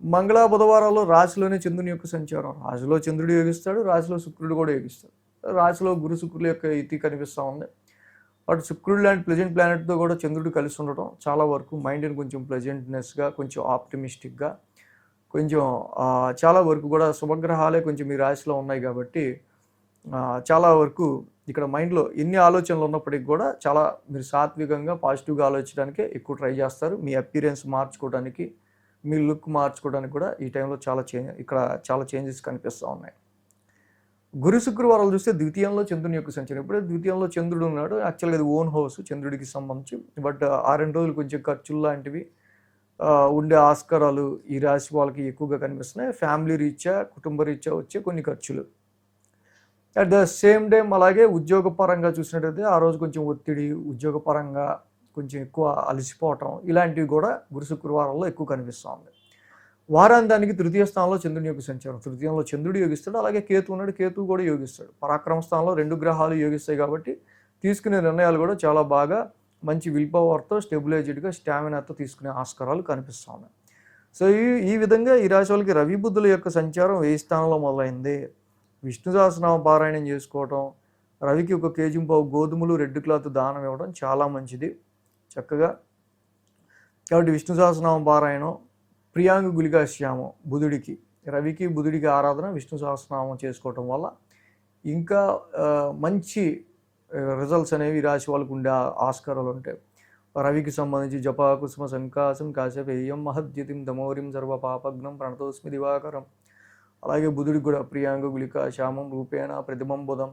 మంగళ బుధవారాల్లో రాశిలోనే చంద్రుని యొక్క సంచారం, రాశిలో చంద్రుడు యోగిస్తాడు, రాశిలో శుక్రుడు కూడా యోగిస్తాడు, రాశిలో గురు శుక్రుల యొక్క ఇతి కనిపిస్తూ ఉంది. అటు శుక్రుడు లాంటి ప్లెజెంట్ ప్లానెట్తో కూడా చంద్రుడు కలిసి ఉండటం చాలా వరకు మైండ్ని కొంచెం ప్లెజెంట్నెస్గా, కొంచెం ఆప్టిమిస్టిక్గా, కొంచెం చాలా వరకు కూడా శుభగ్రహాలే కొంచెం మీ రాశిలో ఉన్నాయి. కాబట్టి చాలా వరకు ఇక్కడ మైండ్లో ఎన్ని ఆలోచనలు ఉన్నప్పటికీ కూడా చాలా మీరు సాత్వికంగా పాజిటివ్గా ఆలోచించడానికే ఎక్కువ ట్రై చేస్తారు. మీ అపీరెన్స్ మార్చుకోవడానికి, మీ లుక్ మార్చుకోవడానికి కూడా ఈ టైంలో ఇక్కడ చాలా చేంజెస్ కనిపిస్తూ ఉన్నాయి. గురు శుక్రవారాలు చూస్తే ద్వితీయంలో చంద్రుని యొక్క సంచారం. ఇప్పుడే ద్వితీయంలో చంద్రుడు ఉన్నాడు, యాక్చువల్గా ఇది ఓన్ హౌస్ చంద్రుడికి సంబంధించి. బట్ ఆ 2 రోజులు కొంచెం ఖర్చులు లాంటివి ఉండే ఆస్కారాలు ఈ రాశి వాళ్ళకి ఎక్కువగా కనిపిస్తున్నాయి. ఫ్యామిలీ రీత్యా, కుటుంబ రీత్యా వచ్చే కొన్ని ఖర్చులు. అట్ ద సేమ్ టైం అలాగే ఉద్యోగపరంగా చూసినట్టయితే ఆ రోజు కొంచెం ఒత్తిడి, ఉద్యోగపరంగా కొంచెం ఎక్కువ అలసిపోవటం, ఇలాంటివి కూడా గురు శుక్రవారాల్లో ఎక్కువ కనిపిస్తూ ఉంది. వారాంతానికి తృతీయ స్థానంలో చంద్రుని యొక్క సంచారం. తృతీయంలో చంద్రుడు యోగిస్తాడు, అలాగే కేతు ఉన్నాడు, కేతు కూడా యోగిస్తాడు. పరాక్రమ స్థానంలో 2 గ్రహాలు యోగిస్తాయి కాబట్టి తీసుకునే నిర్ణయాలు కూడా చాలా బాగా మంచి విల్ పవర్తో, స్టెబిలైజ్డ్గా, స్టామినాతో తీసుకునే ఆస్కారాలు కనిపిస్తూ ఉన్నాయి. సో ఈ విధంగా ఈ రాశి వాళ్ళకి రవి బుద్ధుల యొక్క సంచారం 1000 స్థానంలో మొదలైంది. విష్ణు సహస్రనామ పారాయణం చేసుకోవటం, రవికి 1 కేజీ గోధుమలు, రెడ్ క్లాత్ దానం ఇవ్వడం చాలా మంచిది చక్కగా. కాబట్టి విష్ణు సహస్రనామ పారాయణం, ప్రియాంగు గులిగా శ్యామం, బుధుడికి, రవికి బుధుడికి ఆరాధన, విష్ణు సహస్రనామం చేసుకోవటం వల్ల ఇంకా మంచి రిజల్ట్స్ అనేవి రాశి వాళ్ళకు ఉండే ఆస్కారాలు ఉంటాయి. రవికి సంబంధించి జప కుసుమ సంకాసం కాశపేయం మహద్యుతిం తమోరిం సర్వ పాపగ్నం ప్రణతోస్మి దివాకరం. అలాగే బుధుడికి కూడా ప్రియాంగు గులిక శ్యామం రూపేణ ప్రతిమం బుధం.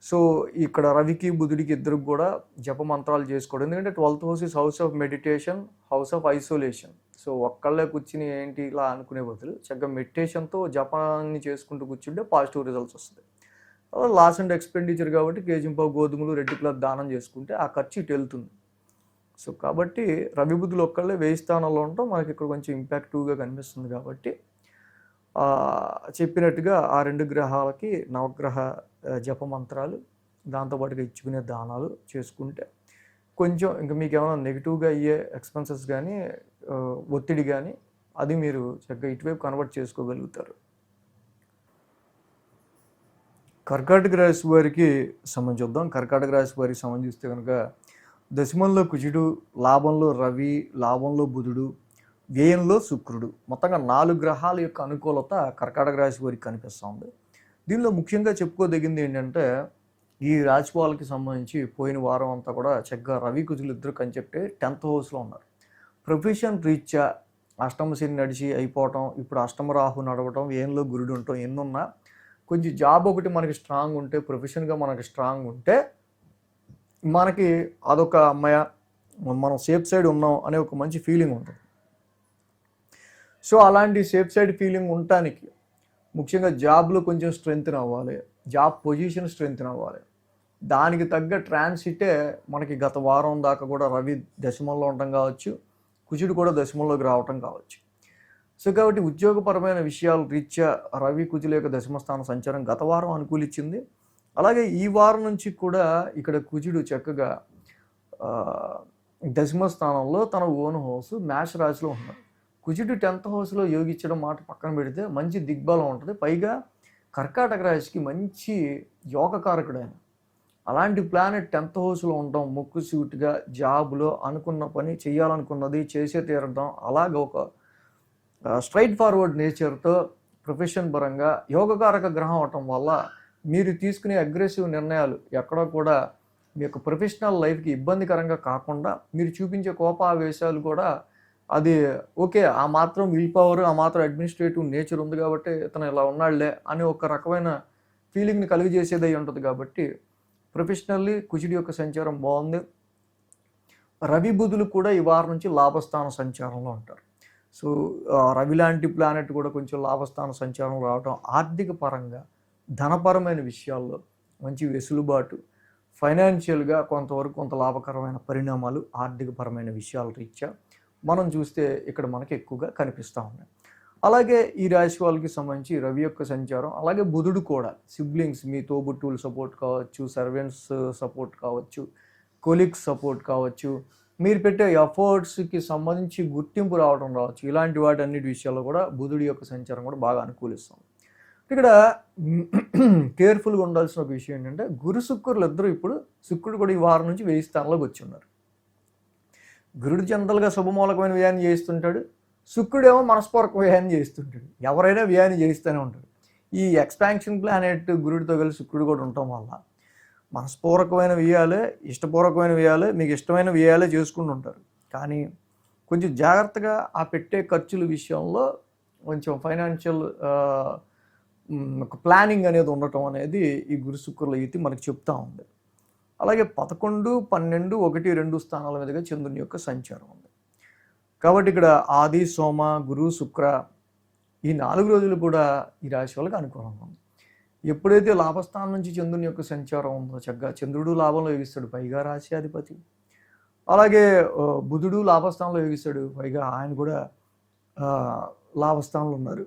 సో ఇక్కడ రవికి బుధుడికి ఇద్దరికి కూడా జప మంత్రాలు చేసుకోవడం. ఎందుకంటే 12th house is house of meditation, house of isolation. So ఒక్కళ్ళే కూర్చుని ఏంటి ఇలా అనుకునే బదులు చక్కగా మెడిటేషన్తో జపాన్ని చేసుకుంటూ కూర్చుంటే పాజిటివ్ రిజల్ట్స్ వస్తుంది. లాస్ అండ్ ఎక్స్పెండిచర్ కాబట్టి కేజీంపావు గోధుమలు, రెడ్ క్లాత్ దానం చేసుకుంటే ఆ ఖర్చు ఇటు వెళ్తుంది. సో కాబట్టి రవి బుద్ధులు ఒక్కళ్ళే 1000 స్థానాల్లో ఉండటం మనకి ఇక్కడ కొంచెం ఇంపాక్టివ్గా కనిపిస్తుంది. కాబట్టి చెప్పినట్టుగా ఆ 2 గ్రహాలకి నవగ్రహ జప మంత్రాలు, దాంతోపాటుగా ఇచ్చుకునే దానాలు చేసుకుంటే కొంచెం ఇంకా మీకు ఏమైనా నెగిటివ్గా అయ్యే ఎక్స్పెన్సెస్ కానీ, ఒత్తిడి కానీ, అది మీరు చక్కగా ఇటువైపు కన్వర్ట్ చేసుకోగలుగుతారు. కర్కాటక రాశి వారికి సంబంధించి చూద్దాం. కర్కాటక రాశి వారికి సంబంధిస్తే కనుక దశమంలో కుజుడు, లాభంలో రవి, లాభంలో బుధుడు, వ్యయంలో శుక్రుడు, మొత్తంగా 4 గ్రహాల యొక్క అనుకూలత కర్కాటక రాశి వారికి కనిపిస్తూ ఉంది. దీనిలో ముఖ్యంగా చెప్పుకోదగింది ఏంటంటే ఈ రాశి వాళ్ళకి సంబంధించి పోయిన వారం అంతా కూడా చక్కగా రవి కుజులు ఇద్దరు కనిచెప్తే 10th హౌస్లో ఉన్నారు. ప్రొఫెషన్ రీత్యా అష్టమ శని నడిచి అయిపోవటం, ఇప్పుడు అష్టమ రాహు నడవటం, వ్యయంలో గురుడు ఉండటం, ఎన్నున్నా కొంచెం జాబ్ ఒకటి మనకి స్ట్రాంగ్ ఉంటే, ప్రొఫెషన్గా మనకి స్ట్రాంగ్ ఉంటే మనకి అదొక అమ్మాయ మనం సేఫ్ సైడ్ ఉన్నాం అనే ఒక మంచి ఫీలింగ్ ఉంటుంది. సో అలాంటి సేఫ్ సైడ్ ఫీలింగ్ ఉండటానికి ముఖ్యంగా జాబ్లో కొంచెం స్ట్రెంగ్త్ అవ్వాలి, జాబ్ పొజిషన్ స్ట్రెంగ్త్ అవ్వాలి. దానికి తగ్గ ట్రాన్సిటే మనకి గత వారం దాకా కూడా రవి దశమంలో ఉండటం కావచ్చు, కుజుడు కూడా దశమంలోకి రావటం కావచ్చు. సో కాబట్టి ఉద్యోగపరమైన విషయాల రీత్యా రవి కుజుల యొక్క దశమ స్థాన సంచారం గత వారం అనుకూలించింది. అలాగే ఈ వారం నుంచి కూడా ఇక్కడ కుజుడు చక్కగా దశమ స్థానంలో తన ఓన్ హౌస్ మేష రాశిలో ఉన్నాడు. కుజుడు 10th హౌస్లో యోగించడం మాట పక్కన పెడితే మంచి దిగ్బలం ఉంటుంది. పైగా కర్కాటక రాశికి మంచి యోగకారకుడు ఆయన. అలాంటి ప్లానెట్ 10th హౌస్లో ఉండడం, ముక్కు సూటిగా జాబ్లో అనుకున్న పని చేయాలనుకున్నది చేసే తీరడం, అలాగే ఒక స్ట్రైట్ ఫార్వర్డ్ నేచర్తో ప్రొఫెషన్ పరంగా యోగకారక గ్రహం అవటం వల్ల మీరు తీసుకునే అగ్రెసివ్ నిర్ణయాలు ఎక్కడో కూడా మీ యొక్క ప్రొఫెషనల్ లైఫ్కి ఇబ్బందికరంగా కాకుండా, మీరు చూపించే కోపావేశాలు కూడా అది ఓకే, ఆ మాత్రం విల్ పవర్, ఆ మాత్రం అడ్మినిస్ట్రేటివ్ నేచర్ ఉంది కాబట్టి ఇతను ఇలా ఉన్నాడులే అని ఒక రకమైన ఫీలింగ్ని కలిగజేసేదై ఉంటుంది. కాబట్టి ప్రొఫెషనల్లీ కుజుడి యొక్క సంచారం బాగుంది. రవి బుధులు కూడా ఈ వారం నుంచి లాభస్థాన సంచారంలో ఉంటారు. సో రవి లాంటి ప్లానెట్ కూడా కొంచెం లాభస్థాన సంచారం రావడం ఆర్థిక పరంగా ధనపరమైన విషయాల్లో మంచి వెసులుబాటు, ఫైనాన్షియల్గా కొంతవరకు కొంత లాభకరమైన పరిణామాలు ఆర్థికపరమైన విషయాల రీత్యా మనం చూస్తే ఇక్కడ మనకి ఎక్కువగా కనిపిస్తూ ఉన్నాయి. అలాగే ఈ రాశి వాళ్ళకి సంబంధించి రవి యొక్క సంచారం, అలాగే బుధుడు కూడా సిబ్లింగ్స్, మీ తోబుట్టువుల సపోర్ట్ కావచ్చు, సర్వెంట్స్ సపోర్ట్ కావచ్చు, కొలీగ్స్ సపోర్ట్ కావచ్చు, మీరు పెట్టే ఎఫర్ట్స్కి సంబంధించి గుర్తింపు రావడం రావచ్చు. ఇలాంటి వాటి అన్నిటి విషయాల్లో కూడా బుధుడి యొక్క సంచారం కూడా బాగా అనుకూలిస్తాం. ఇక్కడ కేర్ఫుల్గా ఉండాల్సిన ఒక విషయం ఏంటంటే, గురు శుక్రులు ఇద్దరు ఇప్పుడు, శుక్రుడు కూడా ఈ వారం నుంచి 1000 స్థానంలోకి వచ్చి ఉన్నారు. గురుడు జనరల్గా శుభమూలకమైన వ్యయాన్ని చేస్తుంటాడు, శుక్రుడేమో మనస్పూర్వక వ్యయాన్ని చేస్తుంటాడు. ఎవరైనా వ్యయాన్ని చేస్తూనే ఉంటాడు. ఈ ఎక్స్పాన్షన్ ప్లానెట్ గురుడితో కలిసి శుక్రుడు కూడా ఉండటం వల్ల మనస్పూర్వకమైన వ్యయాలే, ఇష్టపూర్వకమైన వ్యయాలే, మీకు ఇష్టమైన వ్యయాలే చేసుకుంటూ ఉంటారు. కానీ కొంచెం జాగ్రత్తగా ఆ పెట్టే ఖర్చుల విషయంలో కొంచెం ఫైనాన్షియల్ ఒక ప్లానింగ్ అనేది ఉండటం అనేది ఈ గురు శుక్రుల యుతి మనకు చెప్తా ఉంది. అలాగే 11, 12, 1, 2 స్థానాల మీదుగా చంద్రుని యొక్క సంచారం ఉంది. కాబట్టి ఇక్కడ ఆది, సోమ, గురు, శుక్ర ఈ 4 రోజులు కూడా ఈ రాశి వాళ్ళకి అనుకూలంగా ఉంది. ఎప్పుడైతే లాభస్థానం నుంచి చంద్రుని యొక్క సంచారం ఉందో, చక్కగా చంద్రుడు లాభంలో యోగిస్తాడు, పైగా రాశి అధిపతి. అలాగే బుధుడు లాభస్థానంలో యోగిస్తాడు, పైగా ఆయన కూడా లాభస్థానంలో ఉన్నారు.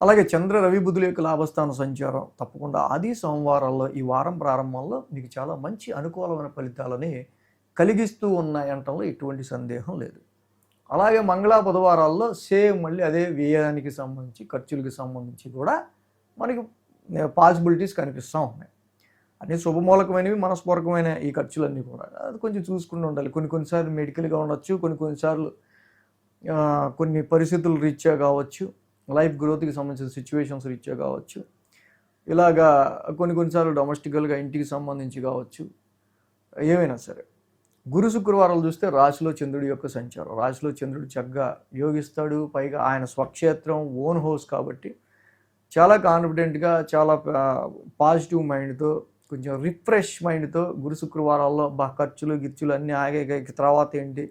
అలాగే చంద్ర రవి బుధుల యొక్క లాభస్థాన సంచారం తప్పకుండా ఆది సోమవారాల్లో ఈ వారం ప్రారంభంలో మీకు చాలా మంచి అనుకూలమైన ఫలితాలని కలిగిస్తూ ఉన్నాయంటంలో ఎటువంటి సందేహం లేదు. అలాగే మంగళ బుధవారాల్లో సేమ్ మళ్ళీ అదే వ్యయానికి సంబంధించి, ఖర్చులకి సంబంధించి కూడా మనకి పాసిబిలిటీస్ కనిపిస్తూ ఉన్నాయి. అన్నీ శుభమూలకమైనవి, మనస్పూర్వకమైన ఈ ఖర్చులన్నీ కూడా అది కొంచెం చూసుకుంటూ ఉండాలి. కొన్నిసార్లు మెడికల్గా ఉండొచ్చు, కొన్నిసార్లు కొన్ని పరిస్థితుల రీత్యా కావచ్చు, లైఫ్ గ్రోత్కి సంబంధించిన సిచ్యువేషన్స్ రీత్యా కావచ్చు, ఇలాగా కొన్నిసార్లు డొమెస్టికల్గా ఇంటికి సంబంధించి కావచ్చు, ఏమైనా సరే. గురు శుక్రవారాలు చూస్తే రాశిలో చంద్రుడి యొక్క సంచారం, రాశిలో చంద్రుడు చక్కగా యోగిస్తాడు, పైగా ఆయన స్వక్షేత్రం ఓన్ హౌస్ కాబట్టి చాలా కాన్ఫిడెంట్గా, చాలా పాజిటివ్ మైండ్తో, కొంచెం రిఫ్రెష్ మైండ్తో గురు శుక్రవారాల్లో ఖర్చులు గిర్చులు అన్నీ ఆగే తర్వాత ఏంటి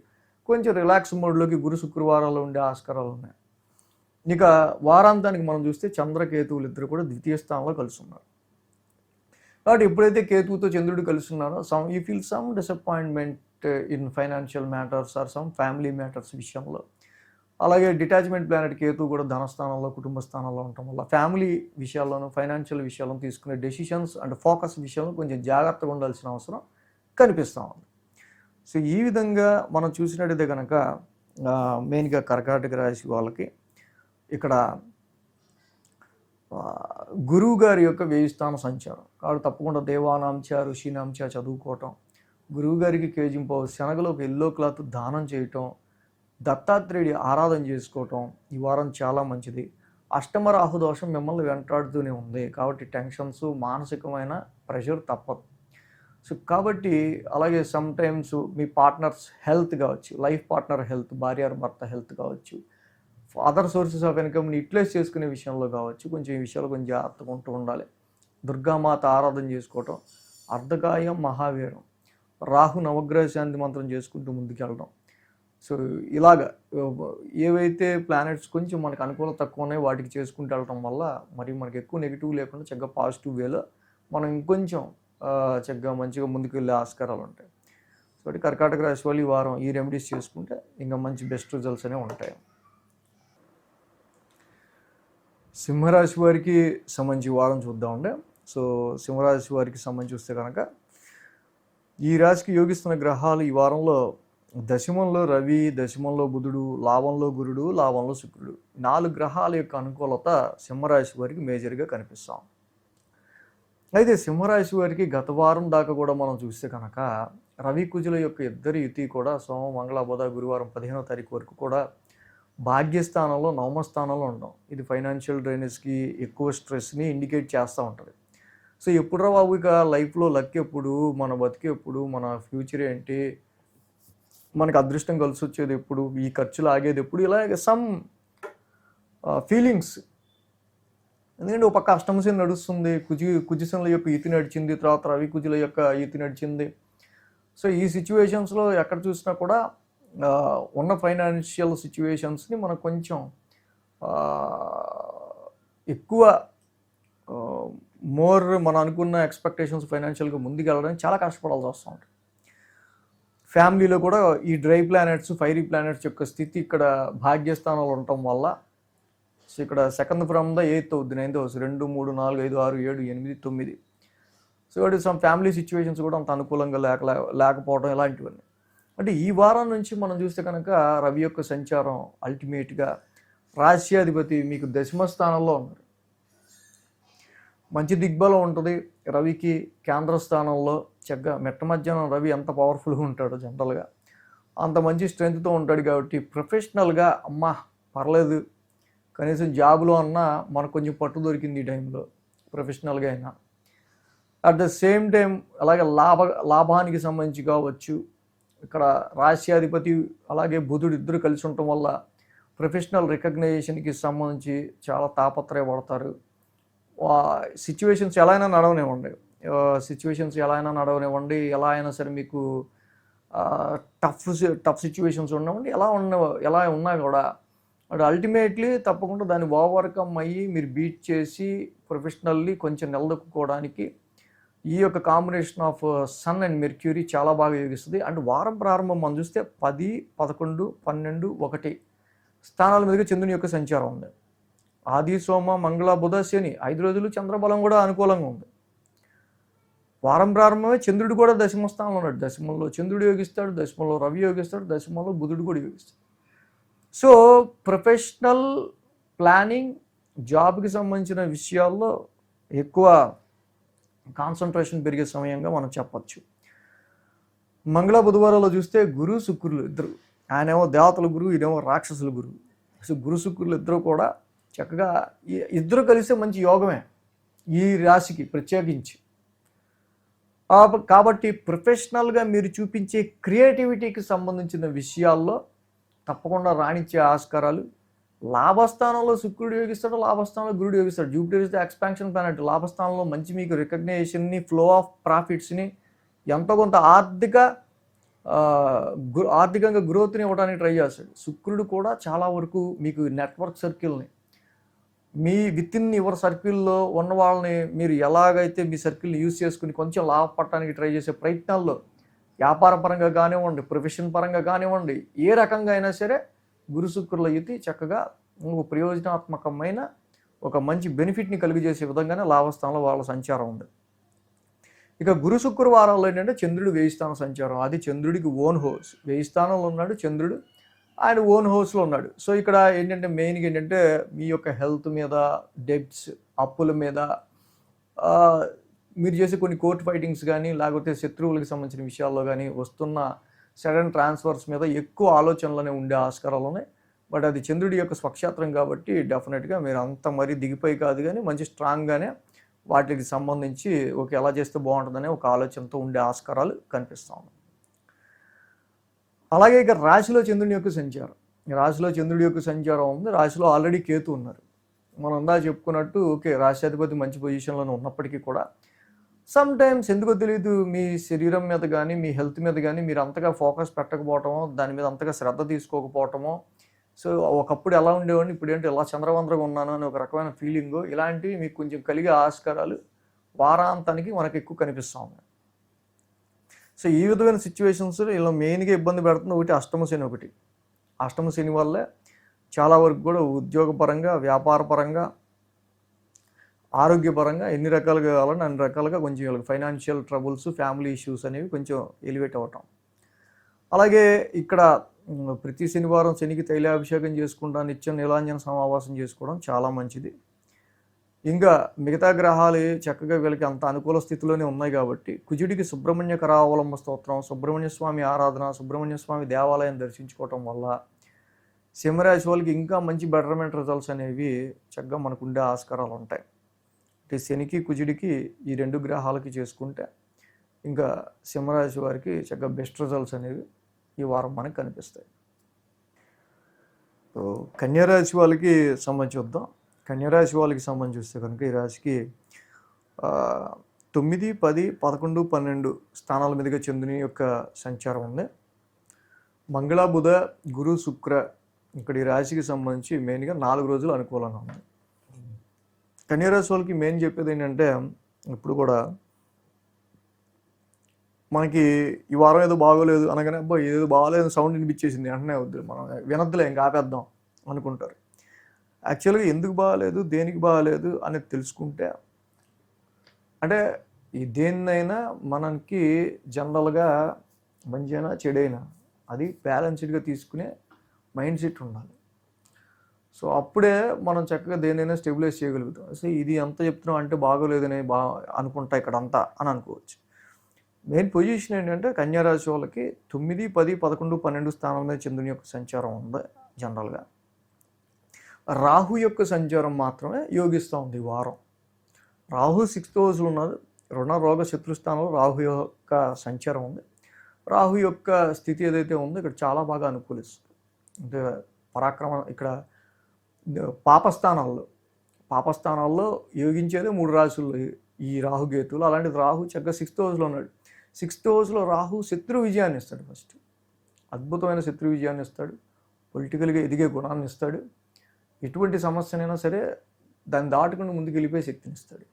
కొంచెం రిలాక్స్ మోడ్లోకి గురు శుక్రవారాల్లో ఉండే ఆస్కారాలు ఉన్నాయి. ఇక వారాంతానికి మనం చూస్తే చంద్రకేతువులు ఇద్దరు కూడా ద్వితీయ స్థానంలో కలిసి ఉన్నారు. కాబట్టి ఎప్పుడైతే కేతువుతో చంద్రుడు కలిసి ఉన్నారో you feel some disappointment in financial matters or some family matters విషయంలో. అలాగే డిటాచ్మెంట్ ప్లానెట్ కేతువు కూడా ధనస్థానంలో, కుటుంబ స్థానంలో ఉండటం వల్ల ఫ్యామిలీ విషయాల్లోనూ, ఫైనాన్షియల్ విషయాలను తీసుకునే డెసిషన్స్ అండ్ ఫోకస్ విషయంలో కొంచెం జాగ్రత్తగా ఉండాల్సిన అవసరం కనిపిస్తూ ఉంది. సో ఈ విధంగా మనం చూసినట్టయితే కనుక మెయిన్గా కర్కాటక రాశి వాళ్ళకి ఇక్కడ గురువు గారి యొక్క 1000 స్థాన సంచారం కాబట్టి తప్పకుండా దేవానాంచ, ఋషినాంచ చదువుకోవటం, గురువు గారికి కేజింపావు శనగలో ఒక ఎల్లో క్లాత్ దానం చేయటం, దత్తాత్రేయుడి ఆరాధన చేసుకోవటం ఈ వారం చాలా మంచిది. అష్టమ రాహు దోషం మిమ్మల్ని వెంటాడుతూనే ఉంది కాబట్టి టెన్షన్స్, మానసికమైన ప్రెషర్ తప్పదు. సో కాబట్టి అలాగే సమ్టైమ్స్ మీ పార్ట్నర్స్ హెల్త్ కావచ్చు, లైఫ్ పార్ట్నర్ హెల్త్, భార్య భర్త హెల్త్ కావచ్చు, అదర్ సోర్సెస్ ఆఫ్ ఇన్కమ్ని యూటిలైజ్ చేసుకునే విషయంలో కావచ్చు, కొంచెం ఈ విషయాలు కొంచెం జాగ్రత్తగా ఉంటూ ఉండాలి. దుర్గామాత ఆరాధన చేసుకోవటం, అర్ధకాయం మహావీరం, రాహు నవగ్రహ శాంతి మంత్రం చేసుకుంటూ ముందుకెళ్ళడం, సో ఇలాగ ఏవైతే ప్లానెట్స్ కొంచెం మనకు అనుకూలత తక్కువ ఉన్నాయో వాటికి చేసుకుంటూ వెళ్ళటం వల్ల మరి మనకి ఎక్కువ నెగిటివ్ లేకుండా చక్కగా పాజిటివ్ వేలో మనం ఇంకొంచెం చక్కగా మంచిగా ముందుకు వెళ్ళే ఆస్కారాలు ఉంటాయి. సో కర్కాటక రాశి వాళ్ళు ఈ వారం ఈ రెమెడీస్ చేసుకుంటే ఇంకా మంచి బెస్ట్ రిజల్ట్స్ అనేవి ఉంటాయి. సింహరాశి వారికి సంబంధించి వారం చూద్దామండి. సో సింహరాశి వారికి సంబంధించి చూస్తే కనుక ఈ రాశికి యోగిస్తున్న గ్రహాలు ఈ వారంలో దశమంలో రవి, దశమంలో బుధుడు, లాభంలో గురుడు, లాభంలో శుక్రుడు, 4 గ్రహాల యొక్క అనుకూలత సింహరాశి వారికి మేజర్గా కనిపిస్తాం. అయితే సింహరాశి వారికి గత వారం దాకా కూడా మనం చూస్తే కనుక రవి కుజుల యొక్క ఇద్దరి యుతి కూడా సోమ మంగళ బుధ గురువారం 15వ తారీఖు వరకు కూడా భాగ్యస్థానంలో నవమ స్థానంలో ఉండడం. ఇది ఫైనాన్షియల్ డ్రైనేజ్కి ఎక్కువ స్ట్రెస్ని ఇండికేట్ చేస్తూ ఉంటుంది. సో ఎప్పుడురా బాబు ఇక లైఫ్లో లక్ ఎప్పుడు, మన బతికి ఎప్పుడు, మన ఫ్యూచర్ ఏంటి, మనకు అదృష్టం కలిసి వచ్చేది ఎప్పుడు, ఈ ఖర్చులు ఆగేది ఎప్పుడు, ఇలాగ సమ్ ఫీలింగ్స్. ఎందుకంటే ఒక పక్క అష్టమశని నడుస్తుంది, కుజశనుల యొక్క ఈతి నడిచింది, తర్వాత రవి కుజుల యొక్క ఈతి నడిచింది. సో ఈ సిచ్యువేషన్స్లో ఎక్కడ చూసినా కూడా ఉన్న ఫైనాన్షియల్ సిచ్యువేషన్స్ని మనం కొంచెం ఎక్కువ మనం అనుకున్న ఎక్స్పెక్టేషన్స్ ఫైనాన్షియల్గా ముందుకు వెళ్ళడానికి చాలా కష్టపడాల్సి వస్తూ ఉంటుంది. ఫ్యామిలీలో కూడా ఈ డ్రై ప్లానెట్స్, ఫైరీ ప్లానెట్స్ యొక్క స్థితి ఇక్కడ భాగ్యస్థానంలో ఉండటం వల్ల సో ఇక్కడ 2nd ఫ్రమ్ ద 8th అవుద్ది, 9th house, 2, 3, 4, 5, 6, 7, 8, 9. So it some family situations కూడా అంత అనుకూలంగా లేకపోవడం ఇలాంటివన్నీ. అంటే ఈ వారం నుంచి మనం చూస్తే కనుక రవి యొక్క సంచారం అల్టిమేట్గా రాశ్యాధిపతి మీకు దశమ స్థానంలో ఉన్నారు. మంచి దిగ్బలం ఉంటుంది రవికి. కేంద్ర స్థానంలో చక్కగా మెట్ట మధ్యాహ్నం రవి ఎంత పవర్ఫుల్గా ఉంటాడో జనరల్గా అంత మంచి స్ట్రెంగ్త్తో ఉంటాడు. కాబట్టి ప్రొఫెషనల్గా అమ్మా పర్లేదు, కనీసం జాబ్లో అన్నా మనకు కొంచెం పట్టు దొరికింది ఈ టైంలో, ప్రొఫెషనల్గా అయినా. అట్ ద సేమ్ టైం అలాగే లాభానికి సంబంధించి కావచ్చు, ఇక్కడ రాశ్యాధిపతి అలాగే బుధుడు ఇద్దరు కలిసి ఉండటం వల్ల ప్రొఫెషనల్ రికగ్నైజేషన్కి సంబంధించి చాలా తాపత్రయపడతారు. సిచ్యువేషన్స్ ఎలా అయినా నడవనివ్వండి, ఎలా అయినా సరే మీకు టఫ్ సిచ్యువేషన్స్ ఉండవండి, ఎలా ఉన్నా కూడా అది అల్టిమేట్లీ తప్పకుండా దాన్ని ఓవర్కమ్ అయ్యి మీరు బీట్ చేసి ప్రొఫెషనల్లీ కొంచెం నిలదొక్కుకోవడానికి ఈ యొక్క combination of sun and Mercury చాలా బాగా యోగిస్తుంది. అండ్ వారం ప్రారంభం మనం చూస్తే 10, 11, 12, 1 స్థానాల మీదుగా చంద్రుని యొక్క సంచారం ఉంది. ఆది, సోమ, మంగళ, బుధ, శని 5 రోజులు చంద్రబలం కూడా అనుకూలంగా ఉంది. వారం ప్రారంభమే చంద్రుడు కూడా దశమ స్థానంలో ఉన్నాడు. దశమంలో చంద్రుడు యోగిస్తాడు, దశమంలో రవి యోగిస్తాడు, దశమంలో బుధుడు కూడా యోగిస్తాడు. సో ప్రొఫెషనల్ ప్లానింగ్, జాబ్కి సంబంధించిన విషయాల్లో ఎక్కువ కాన్సన్ట్రేషన్ పెరిగే సమయంగా మనం చెప్పచ్చు. మంగళ బుధవారాల్లో చూస్తే గురు శుక్రులు ఇద్దరు, ఆయనేమో దేవతల గురువు, ఈయనేమో రాక్షసుల గురువు. సో గురు శుక్రులు ఇద్దరు కూడా చక్కగా ఇద్దరు కలిస్తే మంచి యోగమే ఈ రాశికి ప్రత్యేకించి. కాబట్టి ప్రొఫెషనల్గా మీరు చూపించే క్రియేటివిటీకి సంబంధించిన విషయాల్లో తప్పకుండా రాణించే ఆస్కారాలు. లాభస్థానంలో శుక్రుడు యోగిస్తాడు, లాభస్థానంలో గురుడు యోగిస్తాడు. Jupiter is the expansion planet. లాభస్థానంలో మంచి మీకు రికగ్నైజేషన్ని, ఫ్లో ఆఫ్ ప్రాఫిట్స్ని, ఎంతో కొంత ఆర్థికంగా గ్రోత్ని ఇవ్వడానికి ట్రై చేస్తాడు. శుక్రుడు కూడా చాలా వరకు మీకు నెట్వర్క్ సర్కిల్ని, మీ విత్ ఇన్ యువర్ సర్కిల్లో ఉన్న వాళ్ళని మీరు ఎలాగైతే మీ సర్కిల్ని యూజ్ చేసుకుని కొంచెం లాభపడటానికి ట్రై చేసే ప్రయత్నాల్లో వ్యాపార పరంగా కానివ్వండి, ప్రొఫెషన్ పరంగా కానివ్వండి, ఏ రకంగా అయినా సరే గురు శుక్రుల యుతి చక్కగా ప్రయోజనాత్మకమైన ఒక మంచి బెనిఫిట్ని కలిగజేసే విధంగానే లాభస్థానంలో వాళ్ళ సంచారం ఉంది. ఇక గురు శుక్రవారాల్లో ఏంటంటే చంద్రుడు 1000 స్థానం సంచారం. అది చంద్రుడికి ఓన్ హౌస్. 1000 స్థానంలో ఉన్నాడు చంద్రుడు, ఆయన ఓన్ హౌస్లో ఉన్నాడు. సో ఇక్కడ ఏంటంటే మెయిన్గా ఏంటంటే మీ యొక్క హెల్త్ మీద, డెబ్ట్స్, అప్పుల మీద, మీరు చేసే కొన్ని కోర్టు ఫైటింగ్స్ కానీ, లేకపోతే శత్రువులకు సంబంధించిన విషయాల్లో కానీ వస్తున్న సడన్ ట్రాన్స్ఫర్స్ మీద ఎక్కువ ఆలోచనలోనే ఉండే ఆస్కారాలు ఉన్నాయి. బట్ అది చంద్రుడి యొక్క స్వక్షేత్రం కాబట్టి డెఫినెట్గా మీరు అంత మరీ దిగిపోయి కాదు, కానీ మంచి స్ట్రాంగ్గానే వాటికి సంబంధించి ఎలా చేస్తే బాగుంటుందనే ఒక ఆలోచనతో ఉండే ఆస్కారాలు కనిపిస్తూ ఉన్నాయి. అలాగే ఇక రాశిలో చంద్రుని యొక్క సంచారం ఉంది. రాశిలో ఆల్రెడీ కేతు ఉన్నారు. మనం అందా చెప్పుకున్నట్టు రాశ్యాధిపతి మంచి పొజిషన్లో ఉన్నప్పటికీ కూడా సమ్ టైమ్స్ ఎందుకో తెలీదు మీ శరీరం మీద గానీ, మీ హెల్త్ మీద గానీ మీరు అంతగా ఫోకస్ పెట్టకపోవటమో, దాని మీద అంతగా శ్రద్ధ తీసుకోకపోవటమో, సో ఒకప్పుడు ఎలా ఉండేవాడిని ఇప్పుడేంటి ఇలా చంద్రవందరగా ఉన్నాను అని ఒక రకమైన ఫీలింగు, ఇలాంటివి మీకు కొంచెం కలిగే ఆస్కారాలు వారాంతానికి మనకు ఎక్కువ కనిపిస్తా ఉన్నాయి. సో ఈ విధమైన సిచ్యువేషన్స్ ఇలా మెయిన్గా ఇబ్బంది పెడుతుంది ఒకటి అష్టమ శని ఒకటి. అష్టమ శని వల్లే చాలా వరకు కూడా ఉద్యోగపరంగా, వ్యాపారపరంగా, ఆరోగ్యపరంగా ఎన్ని రకాలుగా కావాలని అన్ని రకాలుగా కొంచెం వీళ్ళకి ఫైనాన్షియల్ ట్రబుల్స్, ఫ్యామిలీ ఇష్యూస్ అనేవి కొంచెం ఎలివేట్ అవ్వటం. అలాగే ఇక్కడ ప్రతి శనివారం శనికి తైలాభిషేకం చేసుకుంటా, నిత్యం నీలాంజన సమావాసం చేసుకోవడం చాలా మంచిది. ఇంకా మిగతా గ్రహాలు చక్కగా వీళ్ళకి అంత అనుకూల స్థితిలోనే ఉన్నాయి కాబట్టి కుజుడికి సుబ్రహ్మణ్య కరావలంబ స్తోత్రం, సుబ్రహ్మణ్య స్వామి ఆరాధన, సుబ్రహ్మణ్య స్వామి దేవాలయం దర్శించుకోవటం వల్ల సింహరాశి వాళ్ళకి ఇంకా మంచి బెటర్మెంట్ రిజల్ట్స్ అనేవి చక్కగా మనకు ఉండే ఆస్కారాలు ఉంటాయి. అంటే శనికి కుజుడికి ఈ రెండు గ్రహాలకి చేసుకుంటే ఇంకా సింహరాశి వారికి చక్కగా బెస్ట్ రిజల్ట్స్ అనేవి ఈ వారం మనకు కనిపిస్తాయి. సో కన్యారాశి వాళ్ళకి సంబంధించి వద్దాం. కన్యారాశి వాళ్ళకి సంబంధించి వస్తే కనుక ఈ రాశికి 9, 10, 11, 12 స్థానాల మీదుగా చంద్రుని యొక్క సంచారం ఉంది. మంగళ, బుధ, గురు, శుక్ర ఇక్కడ ఈ రాశికి సంబంధించి మెయిన్గా 4 రోజులు అనుకూలంగా ఉంది. కన్యారాశి వాళ్ళకి మెయిన్ చెప్పేది ఏంటంటే ఇప్పుడు కూడా మనకి ఈ వారం ఏదో బాగోలేదు అనగానే అబ్బా ఏదో బాగోలేదు సౌండ్ వినిపించేసింది వెంటనే వద్దు మనం వినద్దులే ఇంకా ఆపేద్దాం అనుకుంటారు. యాక్చువల్గా ఎందుకు బాగాలేదు, దేనికి బాగాలేదు అనేది తెలుసుకుంటే అంటే ఈ దేన్నైనా మనకి జనరల్గా మంచైనా చెడైనా అది బ్యాలెన్స్డ్గా తీసుకునే మైండ్ సెట్ ఉండాలి. సో అప్పుడే మనం చక్కగా దేనైనా స్టెబిలైజ్ చేయగలుగుతాం. సో ఇది ఎంత చెప్తున్నాం అంటే బాగోలేదని అనుకుంటా ఇక్కడ అంతా అని అనుకోవచ్చు. మెయిన్ పొజిషన్ ఏంటంటే కన్యారాశి వాళ్ళకి 9, 10, 11, 12 స్థానం మీద చంద్రుని యొక్క సంచారం ఉంది. జనరల్గా రాహు యొక్క సంచారం మాత్రమే యోగిస్తూ ఉంది ఈ వారం. రాహు 6th హౌస్లో ఉన్నారు. రుణ రోగ శత్రుస్థానంలో రాహు యొక్క సంచారం ఉంది. రాహు యొక్క స్థితి ఏదైతే ఉందో ఇక్కడ చాలా బాగా అనుకూలిస్తుంది. అంటే పరాక్రమం ఇక్కడ పాపస్థానాల్లో యోగించేదే 3 రాశుల్లో ఈ రాహుకేతువులు. అలాంటిది రాహు చక్కగా 6th హౌస్లో ఉన్నాడు. 6th హౌస్లో రాహు శత్రు విజయాన్ని ఇస్తాడు. ఫస్ట్ అద్భుతమైన శత్రు విజయాన్ని ఇస్తాడు. పొలిటికల్గా ఎదిగే గుణాన్ని ఇస్తాడు. ఎటువంటి సమస్యనైనా సరే దాన్ని దాటుకుని ముందుకు వెళ్ళిపోయే శక్తిని ఇస్తాడు.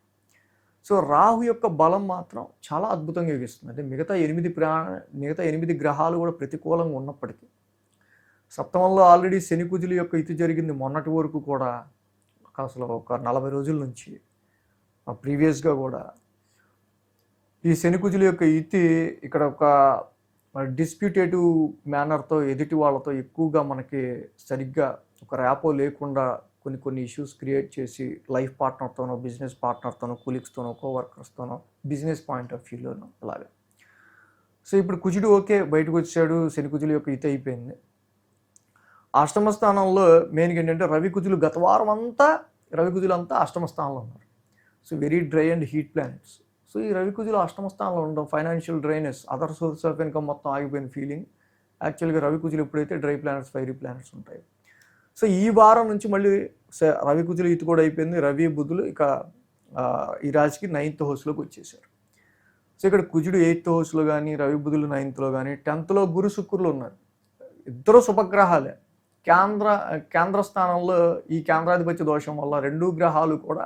సో రాహు యొక్క బలం మాత్రం చాలా అద్భుతంగా యోగిస్తుంది. అంటే మిగతా 8 గ్రహాలు కూడా ప్రతికూలంగా ఉన్నప్పటికీ సప్తమంలో ఆల్రెడీ శని కుజుల యొక్క ఇతి జరిగింది మొన్నటి వరకు కూడా. అసలు ఒక 40 రోజుల నుంచి ప్రీవియస్గా కూడా ఈ శని కుజుల యొక్క ఇతి ఇక్కడ ఒక డిస్ప్యూటేటివ్ మేనర్తో ఎదుటి వాళ్ళతో ఎక్కువగా మనకి సరిగ్గా ఒక ర్యాపో లేకుండా కొన్ని ఇష్యూస్ క్రియేట్ చేసి లైఫ్ పార్ట్నర్తోనో, బిజినెస్ పార్ట్నర్తోనో, కొలీగ్స్తోనో, కోవర్కర్స్తోనో, బిజినెస్ పాయింట్ ఆఫ్ వ్యూలోనో అలాగే. సో ఇప్పుడు కుజుడు ఓకే బయటకు వచ్చాడు, శని కుజుల యొక్క ఇతి అయిపోయింది. అష్టమ స్థానంలో మెయిన్గా ఏంటంటే రవి కుజులు గత వారం అంతా అష్టమ స్థానంలో ఉన్నారు. So very dry and heat planets. So ఈ రవి కుజులు అష్టమ స్థానంలో ఉండడం financial dryness, other source of income మొత్తం ఆగిపోయిన ఫీలింగ్. యాక్చువల్గా రవి కుజులు ఎప్పుడైతే డ్రై ప్లానెట్స్, ఫైరీ ప్లానెట్స్ ఉంటాయి. సో ఈ వారం నుంచి మళ్ళీ రవి కుజులు ఇతి కూడా అయిపోయింది. రవి బుధులు ఇక ఈ రాశికి 9th హౌస్లోకి వచ్చేసారు. సో ఇక్కడ కుజుడు 8th హౌస్లో కానీ, రవి బుధులు 9thలో కానీ, 10thలో గురు శుక్రులు ఉన్నారు. ఇద్దరు శుభగ్రహాలే. కేంద్ర స్థానంలో ఈ కేంద్రాధిపత్య దోషం వల్ల 2 గ్రహాలు కూడా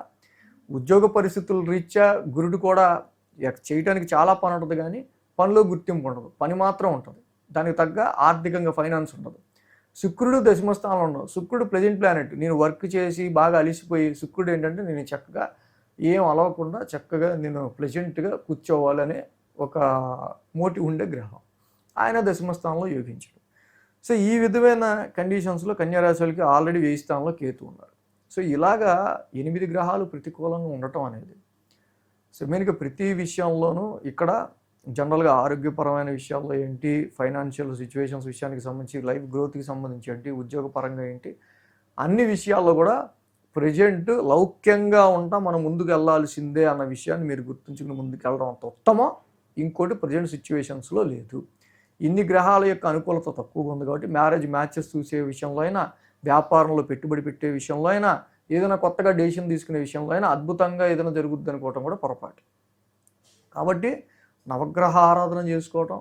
ఉద్యోగ పరిస్థితుల రీత్యా గురుడు కూడా చేయటానికి చాలా పని ఉంటుంది కానీ పనిలో గుర్తింపు ఉండదు, పని మాత్రం ఉంటుంది. దానికి తగ్గ ఆర్థికంగా ఫైనాన్స్ ఉండదు. శుక్రుడు దశమ స్థానంలో ఉండదు. శుక్రుడు ప్లెజెంట్ ప్లానెట్. నేను వర్క్ చేసి బాగా అలిసిపోయి శుక్రుడు ఏంటంటే నేను చక్కగా ఏం అలవకుండా చక్కగా నేను ప్లెజెంట్గా కూర్చోవాలనే ఒక మోటివ్ ఉండే గ్రహం. ఆయన దశమ స్థానంలో యోగించాడు. సో ఈ విధమైన కండిషన్స్లో కన్యారాశి వాళ్ళకి ఆల్రెడీ 10th స్థానంలో కేతు ఉన్నారు. సో ఇలాగా 8 గ్రహాలు ప్రతికూలంగా ఉండటం అనేది సో మెయిన్గా ప్రతి విషయంలోనూ ఇక్కడ జనరల్గా ఆరోగ్యపరమైన విషయాల్లో ఏంటి, ఫైనాన్షియల్ సిచ్యువేషన్స్ విషయానికి సంబంధించి, లైఫ్ గ్రోత్కి సంబంధించి ఏంటి, ఉద్యోగపరంగా ఏంటి, అన్ని విషయాల్లో కూడా ప్రజెంట్ లౌక్యంగా ఉంటా మనం ముందుకు వెళ్ళాల్సిందే అన్న విషయాన్ని మీరు గుర్తుంచుకుని ముందుకు వెళ్ళడం అంత ఉత్తమం. ఇంకోటి ప్రజెంట్ సిచ్యువేషన్స్లో లేదు. ఇన్ని గ్రహాల యొక్క అనుకూలత తక్కువగా ఉంది కాబట్టి మ్యాచెస్ చూసే విషయంలో అయినా, వ్యాపారంలో పెట్టుబడి పెట్టే విషయంలో అయినా, ఏదైనా కొత్తగా డెసిషన్ తీసుకునే విషయంలో అయినా అద్భుతంగా ఏదైనా జరుగుద్ది అనుకోవటం కూడా పొరపాటు. కాబట్టి నవగ్రహ ఆరాధన చేసుకోవటం,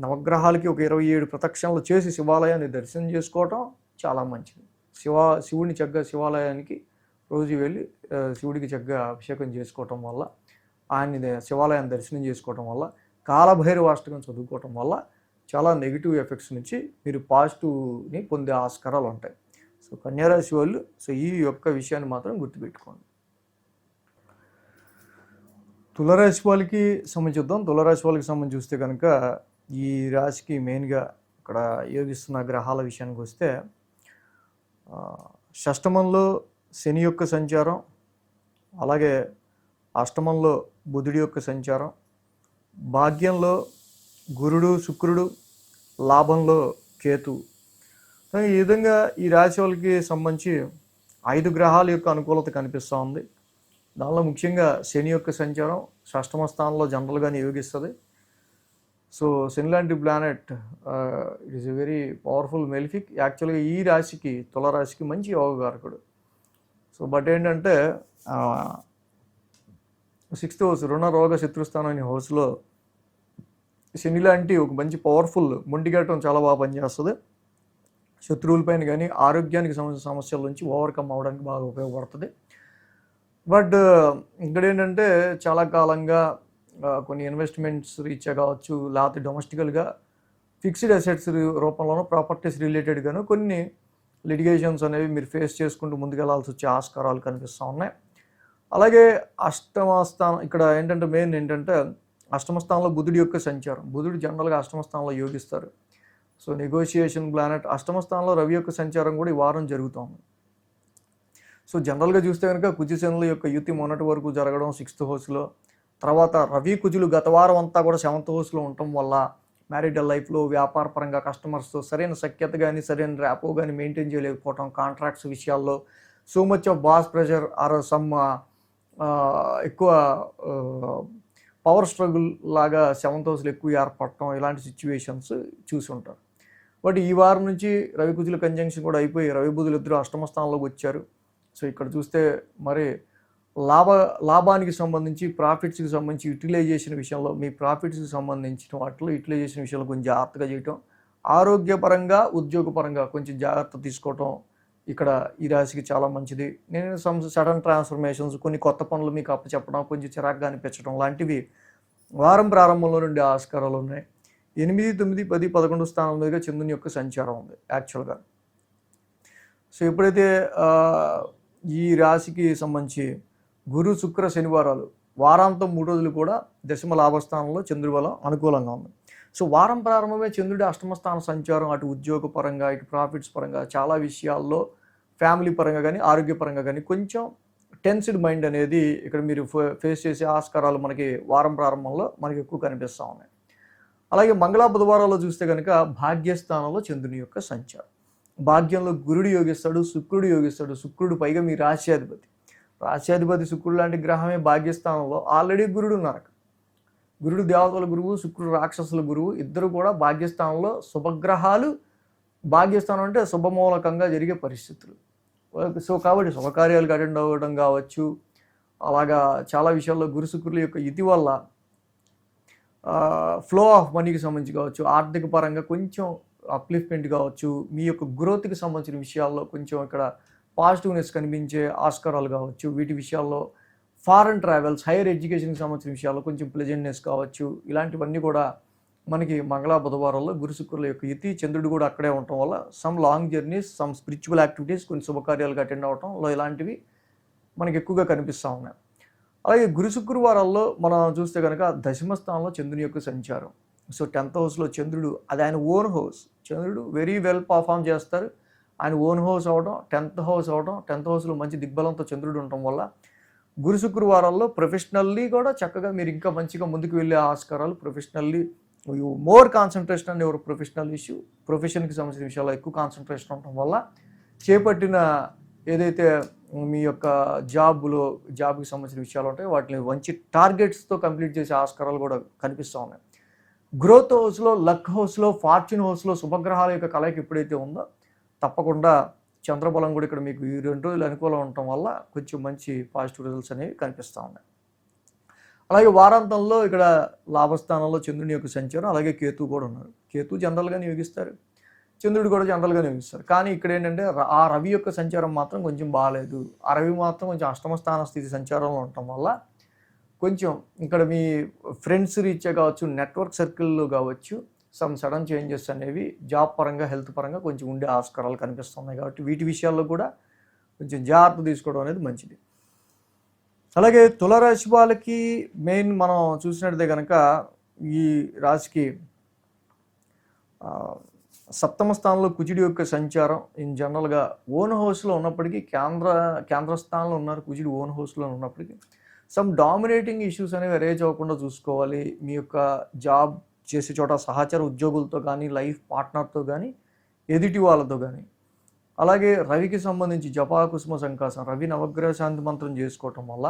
నవగ్రహాలకి ఒక 27 ప్రదక్షిణలు చేసి శివాలయాన్ని దర్శనం చేసుకోవటం చాలా మంచిది. శివుడిని చక్కగా శివాలయానికి రోజు వెళ్ళి శివుడికి చక్కగా అభిషేకం చేసుకోవటం వల్ల, ఆయన్ని శివాలయాన్ని దర్శనం చేసుకోవటం వల్ల, కాలభైరవ అష్టకం చదువుకోవటం వల్ల చాలా నెగిటివ్ ఎఫెక్ట్స్ నుంచి మీరు పాజిటివ్ని పొందే ఆస్కారాలు ఉంటాయి. సో కన్యారాశి వాళ్ళు ఈ యొక్క విషయాన్ని మాత్రం గుర్తుపెట్టుకోండి. తులారాశి వాళ్ళకి సంబంధించుద్దాం. తులారాశి వాళ్ళకి సంబంధించి చూస్తే కనుక ఈ రాశికి మెయిన్గా ఇక్కడ యోగిస్తున్న గ్రహాల విషయానికి వస్తే షష్టమంలో శని యొక్క సంచారం, అలాగే అష్టమంలో బుధుడి యొక్క సంచారం, భాగ్యంలో గురుడు శుక్రుడు, లాభంలో కేతు. ఈ విధంగా ఈ రాశి వాళ్ళకి సంబంధించి 5 గ్రహాల యొక్క అనుకూలత కనిపిస్తూ ఉంది. దానిలో ముఖ్యంగా శని యొక్క సంచారం షష్టమ స్థానంలో జనరల్గానే యోగిస్తుంది. సో శని లాంటి planet it is a very powerful malefic. యాక్చువల్గా ఈ రాశికి తులారాశికి మంచి యోగకారకుడు. సో బట్ ఏంటంటే 6th హౌస్ రుణ రోగ శత్రుస్థానం అనే హౌస్లో శని లాంటి ఒక మంచి పవర్ఫుల్ మొండిగట్టం చాలా బాగా పనిచేస్తుంది. శత్రువులపైన కానీ ఆరోగ్యానికి సంబంధించిన సమస్యల నుంచి ఓవర్కమ్ అవ్వడానికి బాగా ఉపయోగపడుతుంది. బట్ ఇక్కడ ఏంటంటే చాలా కాలంగా కొన్ని ఇన్వెస్ట్మెంట్స్ రీత్యా కావచ్చు, లేకపోతే డొమెస్టికల్గా ఫిక్స్డ్ అసెట్స్ రూపంలోనూ ప్రాపర్టీస్ రిలేటెడ్గాను కొన్ని లిటిగేషన్స్ అనేవి మీరు ఫేస్ చేసుకుంటూ ముందుకెళ్లాల్సి వచ్చే ఆస్కారాలు కనిపిస్తూ ఉన్నాయి. అలాగే అష్టమ స్థానం ఇక్కడ ఏంటంటే మెయిన్ ఏంటంటే అష్టమ స్థానంలో బుధుడి యొక్క సంచారం. బుధుడు జనరల్గా అష్టమ స్థానంలో యోగిస్తారు. So negotiation planet. అష్టమ స్థానంలో రవి యొక్క సంచారం కూడా ఈ వారం జరుగుతుంది. సో జనరల్గా చూస్తే కనుక కుజశనుల యొక్క యుతి మొన్నటి వరకు జరగడం 6th హౌస్లో, తర్వాత రవి కుజులు గత వారం అంతా కూడా 7th హౌస్లో ఉండటం వల్ల మ్యారిటల్ లైఫ్లో వ్యాపార పరంగా కస్టమర్స్తో సరైన సఖ్యత కానీ సరైన ర్యాపో కానీ మెయింటైన్ చేయలేకపోవటం, కాంట్రాక్ట్స్ విషయాల్లో so much of boss pressure or some ఎక్కువ పవర్ స్ట్రగుల్ లాగా 7th హౌస్లో ఎక్కువ ఏర్పడటం, ఇలాంటి సిచ్యువేషన్స్ చూసి ఉంటారు. బట్ ఈ వారం నుంచి రవి కుజుల కంజంక్షన్ కూడా అయిపోయి రవి బుధులు ఇద్దరు అష్టమ స్థానంలోకి వచ్చారు. సో ఇక్కడ చూస్తే మరి లాభానికి సంబంధించి ప్రాఫిట్స్కి సంబంధించి యూటిలైజేషన్ విషయంలో మీ ప్రాఫిట్స్కి సంబంధించిన వాటిలో యూటిలైజేషన్ విషయంలో కొంచెం జాగ్రత్తగా చేయటం, ఆరోగ్యపరంగా ఉద్యోగపరంగా కొంచెం జాగ్రత్త తీసుకోవటం ఇక్కడ ఈ రాశికి చాలా మంచిది. నేను సడన్ ట్రాన్స్ఫర్మేషన్స్, కొన్ని కొత్త పనులు మీకు అప్పచెప్పడం, కొంచెం చిరాకుగా అనిపించడం లాంటివి వారం ప్రారంభంలో నుండి ఆస్కారాలు ఉన్నాయి. 8, 9, 10, 11 స్థానం మీదుగా చంద్రుని యొక్క సంచారం ఉంది యాక్చువల్గా. సో ఎప్పుడైతే ఈ రాశికి సంబంధించి గురు శుక్ర శనివారాలు వారాంతం 3 రోజులు కూడా దశమ లాభస్థానంలో చంద్రుబలం అనుకూలంగా ఉంది. సో వారం ప్రారంభమే చంద్రుడి అష్టమ స్థాన సంచారం అటు ఉద్యోగపరంగా ఇటు ప్రాఫిట్స్ పరంగా చాలా విషయాల్లో ఫ్యామిలీ పరంగా కానీ ఆరోగ్యపరంగా కానీ కొంచెం టెన్స్డ్ మైండ్ అనేది ఇక్కడ మీరు ఫేస్ చేసే ఆస్కారాలు మనకి వారం ప్రారంభంలో మనకి ఎక్కువ కనిపిస్తూ ఉన్నాయి. అలాగే మంగళ బుధవారాల్లో చూస్తే కనుక భాగ్యస్థానంలో చంద్రుని యొక్క సంచారం. భాగ్యంలో గురుడు యోగిస్తాడు, శుక్రుడు యోగిస్తాడు. శుక్రుడు పైగా మీ రాశ్యాధిపతి శుక్రుడు లాంటి గ్రహమే భాగ్యస్థానంలో ఆల్రెడీ గురుడు ఉన్నారు. గురుడు దేవతల గురువు, శుక్రుడు రాక్షసుల గురువు, ఇద్దరు కూడా భాగ్యస్థానంలో శుభగ్రహాలు. భాగ్యస్థానం అంటే శుభమూలకంగా జరిగే పరిస్థితులు. సో కాబట్టి శుభకార్యాలకు అటెండ్ అవ్వడం కావచ్చు, అలాగా చాలా విషయాల్లో గురు శుక్రుల యొక్క యుతి వల్ల ఫ్లో ఆఫ్ మనీకి సంబంధించి కావచ్చు, ఆర్థిక పరంగా కొంచెం అప్లిఫ్ట్మెంట్ కావచ్చు, మీ యొక్క గ్రోత్కి సంబంధించిన విషయాల్లో కొంచెం ఇక్కడ పాజిటివ్నెస్ కనిపించే ఆస్కారాలు కావచ్చు, వీటి విషయాల్లో ఫారెన్ ట్రావెల్స్, హైయర్ ఎడ్యుకేషన్కి సంబంధించిన విషయాల్లో కొంచెం ప్లెజెంట్నెస్ కావచ్చు, ఇలాంటివన్నీ కూడా మనకి మంగళ బుధవారాల్లో గురు శుక్రుల యొక్క యుతి, చంద్రుడు కూడా అక్కడే ఉండటం వల్ల some long journeys, some spiritual activities, కొన్ని శుభకార్యాలకు అటెండ్ అవ్వటంలో ఇలాంటివి మనకి ఎక్కువగా కనిపిస్తూ ఉన్నాయి. అలాగే గురు శుక్రవారాల్లో మనం చూస్తే కనుక దశమ స్థానంలో చంద్రుని యొక్క సంచారం. సో 10th హౌస్లో చంద్రుడు, అది ఆయన ఓన్ హౌస్. చంద్రుడు వెరీ వెల్ పర్ఫామ్ చేస్తారు. ఆయన ఓన్ హౌస్ అవడం, 10th హౌస్ అవడం, 10th హౌస్లో మంచి దిగ్బలంతో చంద్రుడు ఉండటం వల్ల గురు శుక్రవారాల్లో ప్రొఫెషనల్లీ కూడా చక్కగా మీరు ఇంకా మంచిగా ముందుకు వెళ్ళే ఆస్కారాలు, ప్రొఫెషనల్లీ యూ మోర్ కాన్సన్ట్రేషన్ అనే ఒక ప్రొఫెషనల్ ఇష్యూ, ప్రొఫెషన్కి సంబంధించిన విషయాల్లో ఎక్కువ కాన్సన్ట్రేషన్ ఉండటం వల్ల చేపట్టిన ఏదైతే మీ యొక్క జాబ్కి సంబంధించిన విషయాలు ఉంటాయో వాటిని మంచి టార్గెట్స్తో కంప్లీట్ చేసే ఆస్కారాలు కూడా కనిపిస్తూ ఉన్నాయి. గ్రోత్ హౌస్లో, లక్ హౌస్లో, ఫార్చ్యూన్ హౌస్లో శుభగ్రహాల యొక్క కలయిక ఎప్పుడైతే ఉందో తప్పకుండా చంద్రబలం కూడా ఇక్కడ మీకు ఈ 2 రోజులు అనుకూలం ఉండటం వల్ల కొంచెం మంచి పాజిటివ్ రిజల్ట్స్ అనేవి కనిపిస్తూ ఉన్నాయి. అలాగే వారాంతంలో ఇక్కడ లాభస్థానంలో చంద్రుని యొక్క సంచారం, అలాగే కేతు కూడా ఉన్నారు. కేతు జనరల్గానే యోగిస్తారు, చంద్రుడు కూడా జనరల్గానే యోగిస్తారు. కానీ ఇక్కడ ఏంటంటే ఆ రవి యొక్క సంచారం మాత్రం కొంచెం బాగాలేదు. ఆ రవి మాత్రం కొంచెం అష్టమ స్థాన స్థితి సంచారంలో ఉండటం వల్ల కొంచెం ఇక్కడ మీ ఫ్రెండ్స్ రీత్యా కావచ్చు, నెట్వర్క్ సర్కిల్లో కావచ్చు, సమ్ సడన్ చేంజెస్ అనేవి జాబ్ పరంగా, హెల్త్ పరంగా కొంచెం ఉండే ఆస్కారాలు కనిపిస్తున్నాయి. కాబట్టి వీటి విషయాల్లో కూడా కొంచెం జాగ్రత్త తీసుకోవడం అనేది మంచిది. అలాగే తులారాశి వాళ్ళకి మెయిన్ మనం చూసినట్లయితే కనుక ఈ రాశికి సప్తమ స్థానంలో కుజుడి యొక్క సంచారం ఇన్ జనరల్గా ఓన్ హౌస్లో ఉన్నప్పటికీ, కేంద్ర స్థానంలో ఉన్నారు కుజుడు ఓన్ హౌస్లో ఉన్నప్పటికీ సమ్ డామినేటింగ్ ఇష్యూస్ అనేవి రేజ్ అవ్వకుండా చూసుకోవాలి. మీ యొక్క జాబ్ చేసే చోట సహచర ఉద్యోగులతో కానీ, లైఫ్ పార్ట్నర్తో కానీ, ఎదుటి వాళ్ళతో కానీ. అలాగే రవికి సంబంధించి జపాకుసుమ సంకాసం, రవి నవగ్రహ శాంతి మంత్రం చేసుకోవటం వల్ల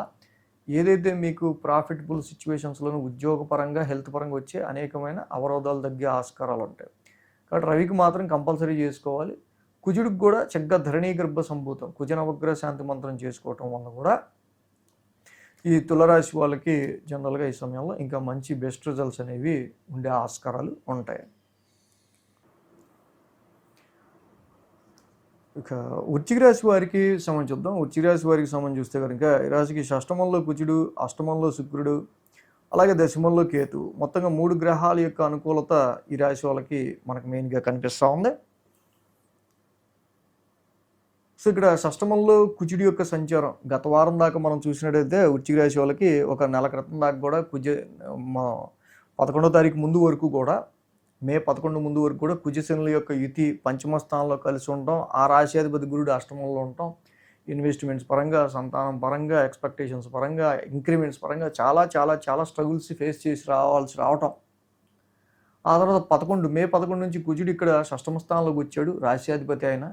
ఏదైతే మీకు ప్రాఫిటబుల్ సిచ్యువేషన్స్లోనూ ఉద్యోగపరంగా, హెల్త్ పరంగా వచ్చే అనేకమైన అవరోధాలు తగ్గే ఆస్కారాలు ఉంటాయి. కాబట్టి రవికి మాత్రం కంపల్సరీ చేసుకోవాలి. కుజుడికి కూడా చక్కగా ధరణీ గర్భ సంభూతం కుజ నవగ్రహ శాంతి మంత్రం చేసుకోవటం వల్ల కూడా ఈ తులారాశి వాళ్ళకి జనరల్గా ఈ సమయంలో ఇంకా మంచి బెస్ట్ రిజల్ట్స్ అనేవి ఉండే ఆస్కారాలు ఉంటాయి. ఇక వృశ్చిక రాశి వారికి సంబంధించి చూద్దాం. వృశ్చిక రాశి వారికి సంబంధించి చూస్తే కనుక ఈ రాశికి షష్టమంలో కుజుడు, అష్టమంలో శుక్రుడు, అలాగే దశమంలో కేతు, మొత్తంగా 3 గ్రహాల యొక్క అనుకూలత ఈ రాశి వాళ్ళకి మనకు మెయిన్గా కనిపిస్తూ ఉంది. సో ఇక్కడ షష్టమంలో కుజుడి యొక్క సంచారం గత వారం దాకా మనం చూసినట్టయితే వృశ్చిక రాశి వాళ్ళకి ఒక నెల క్రితం దాకా కూడా 11వ తారీఖు ముందు వరకు కూడా, మే 11 ముందు వరకు కూడా కుజశనుల యొక్క యుతి పంచమ స్థానంలో కలిసి ఉండటం, ఆ రాశ్యాధిపతి గురుడు అష్టమంలో ఉండటం, ఇన్వెస్ట్మెంట్స్ పరంగా, సంతానం పరంగా, ఎక్స్పెక్టేషన్స్ పరంగా, ఇంక్రిమెంట్స్ పరంగా చాలా చాలా చాలా స్ట్రగుల్స్ ఫేస్ చేసి రావటం. ఆ తర్వాత మే 11 నుంచి కుజుడు ఇక్కడ షష్టమ స్థానంలోకి వచ్చాడు. రాశ్యాధిపతి అయిన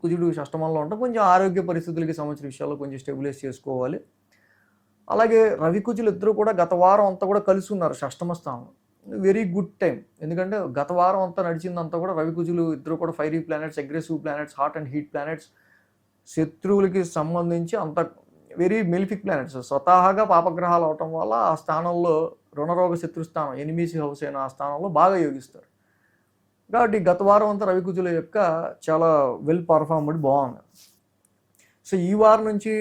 కుజుడు షష్టమంలో ఉండటం కొంచెం ఆరోగ్య పరిస్థితులకి సంబంధించిన విషయాల్లో కొంచెం స్టెబిలైజ్ చేసుకోవాలి. అలాగే రవి కుజులు ఇద్దరు కూడా గత వారం అంతా కూడా కలిసి ఉన్నారు షష్టమ స్థానంలో. Very good time. ఎందుకంటే గత వారం అంతా నడిచిందంతా కూడా రవి కుజులు ఇద్దరు కూడా fiery planets, aggressive planets, hot and heat planets, శత్రువులకి సంబంధించి అంత వెరీ మెలిఫిక్ ప్లానెట్స్, స్వతహాగా పాపగ్రహాలు అవటం వల్ల ఆ స్థానంలో రుణరోగ శత్రుస్థానం, ఎనిమీస్ హౌస్ అయిన ఆ స్థానంలో బాగా యోగిస్తారు. కాబట్టి గత వారం అంతా రవి కుజుల యొక్క చాలా వెల్ పర్ఫార్మ్డ్ బాగుంది. సో ఈ వారం నుంచి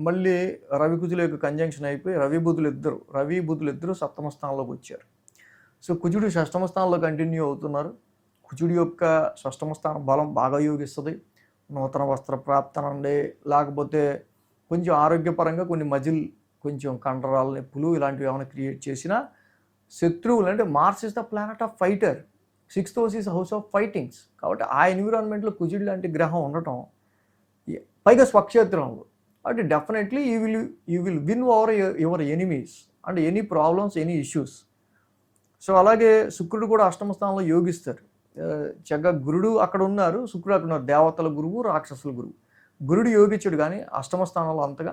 మళ్ళీ రవి కుజుల యొక్క కంజంక్షన్ అయిపోయి రవి బుధులు ఇద్దరు సప్తమ స్థానంలోకి వచ్చారు. సో కుజుడు షష్టమ స్థానంలో కంటిన్యూ అవుతున్నారు. కుజుడి యొక్క షష్టమ స్థానం బలం బాగా యోగిస్తుంది. నూతన వస్త్ర ప్రాప్తనండి, లేకపోతే కొంచెం ఆరోగ్యపరంగా కొన్ని మజిల్, కొంచెం కండరాల నొప్పులు ఇలాంటివి ఏమైనా క్రియేట్ చేసినా శత్రువులు, అంటే Mars is the planet of fighter, 6th house is house of fightings. కాబట్టి ఆ ఎన్విరాన్మెంట్లో కుజుడు లాంటి గ్రహం ఉండటం, పైగా స్వక్షేత్రంలో, అంటే definitely you will win over your enemies and any problems, any issues. So అలాగే శుక్రుడు కూడా అష్టమ స్థానంలో యోగిస్తారు. చక్కగా గురుడు అక్కడ ఉన్నారు, శుక్రుడు అక్కడ ఉన్నారు. దేవతల గురువు, రాక్షసుల గురువు. గురుడు యోగించుడు కానీ అష్టమ స్థానంలో అంతగా.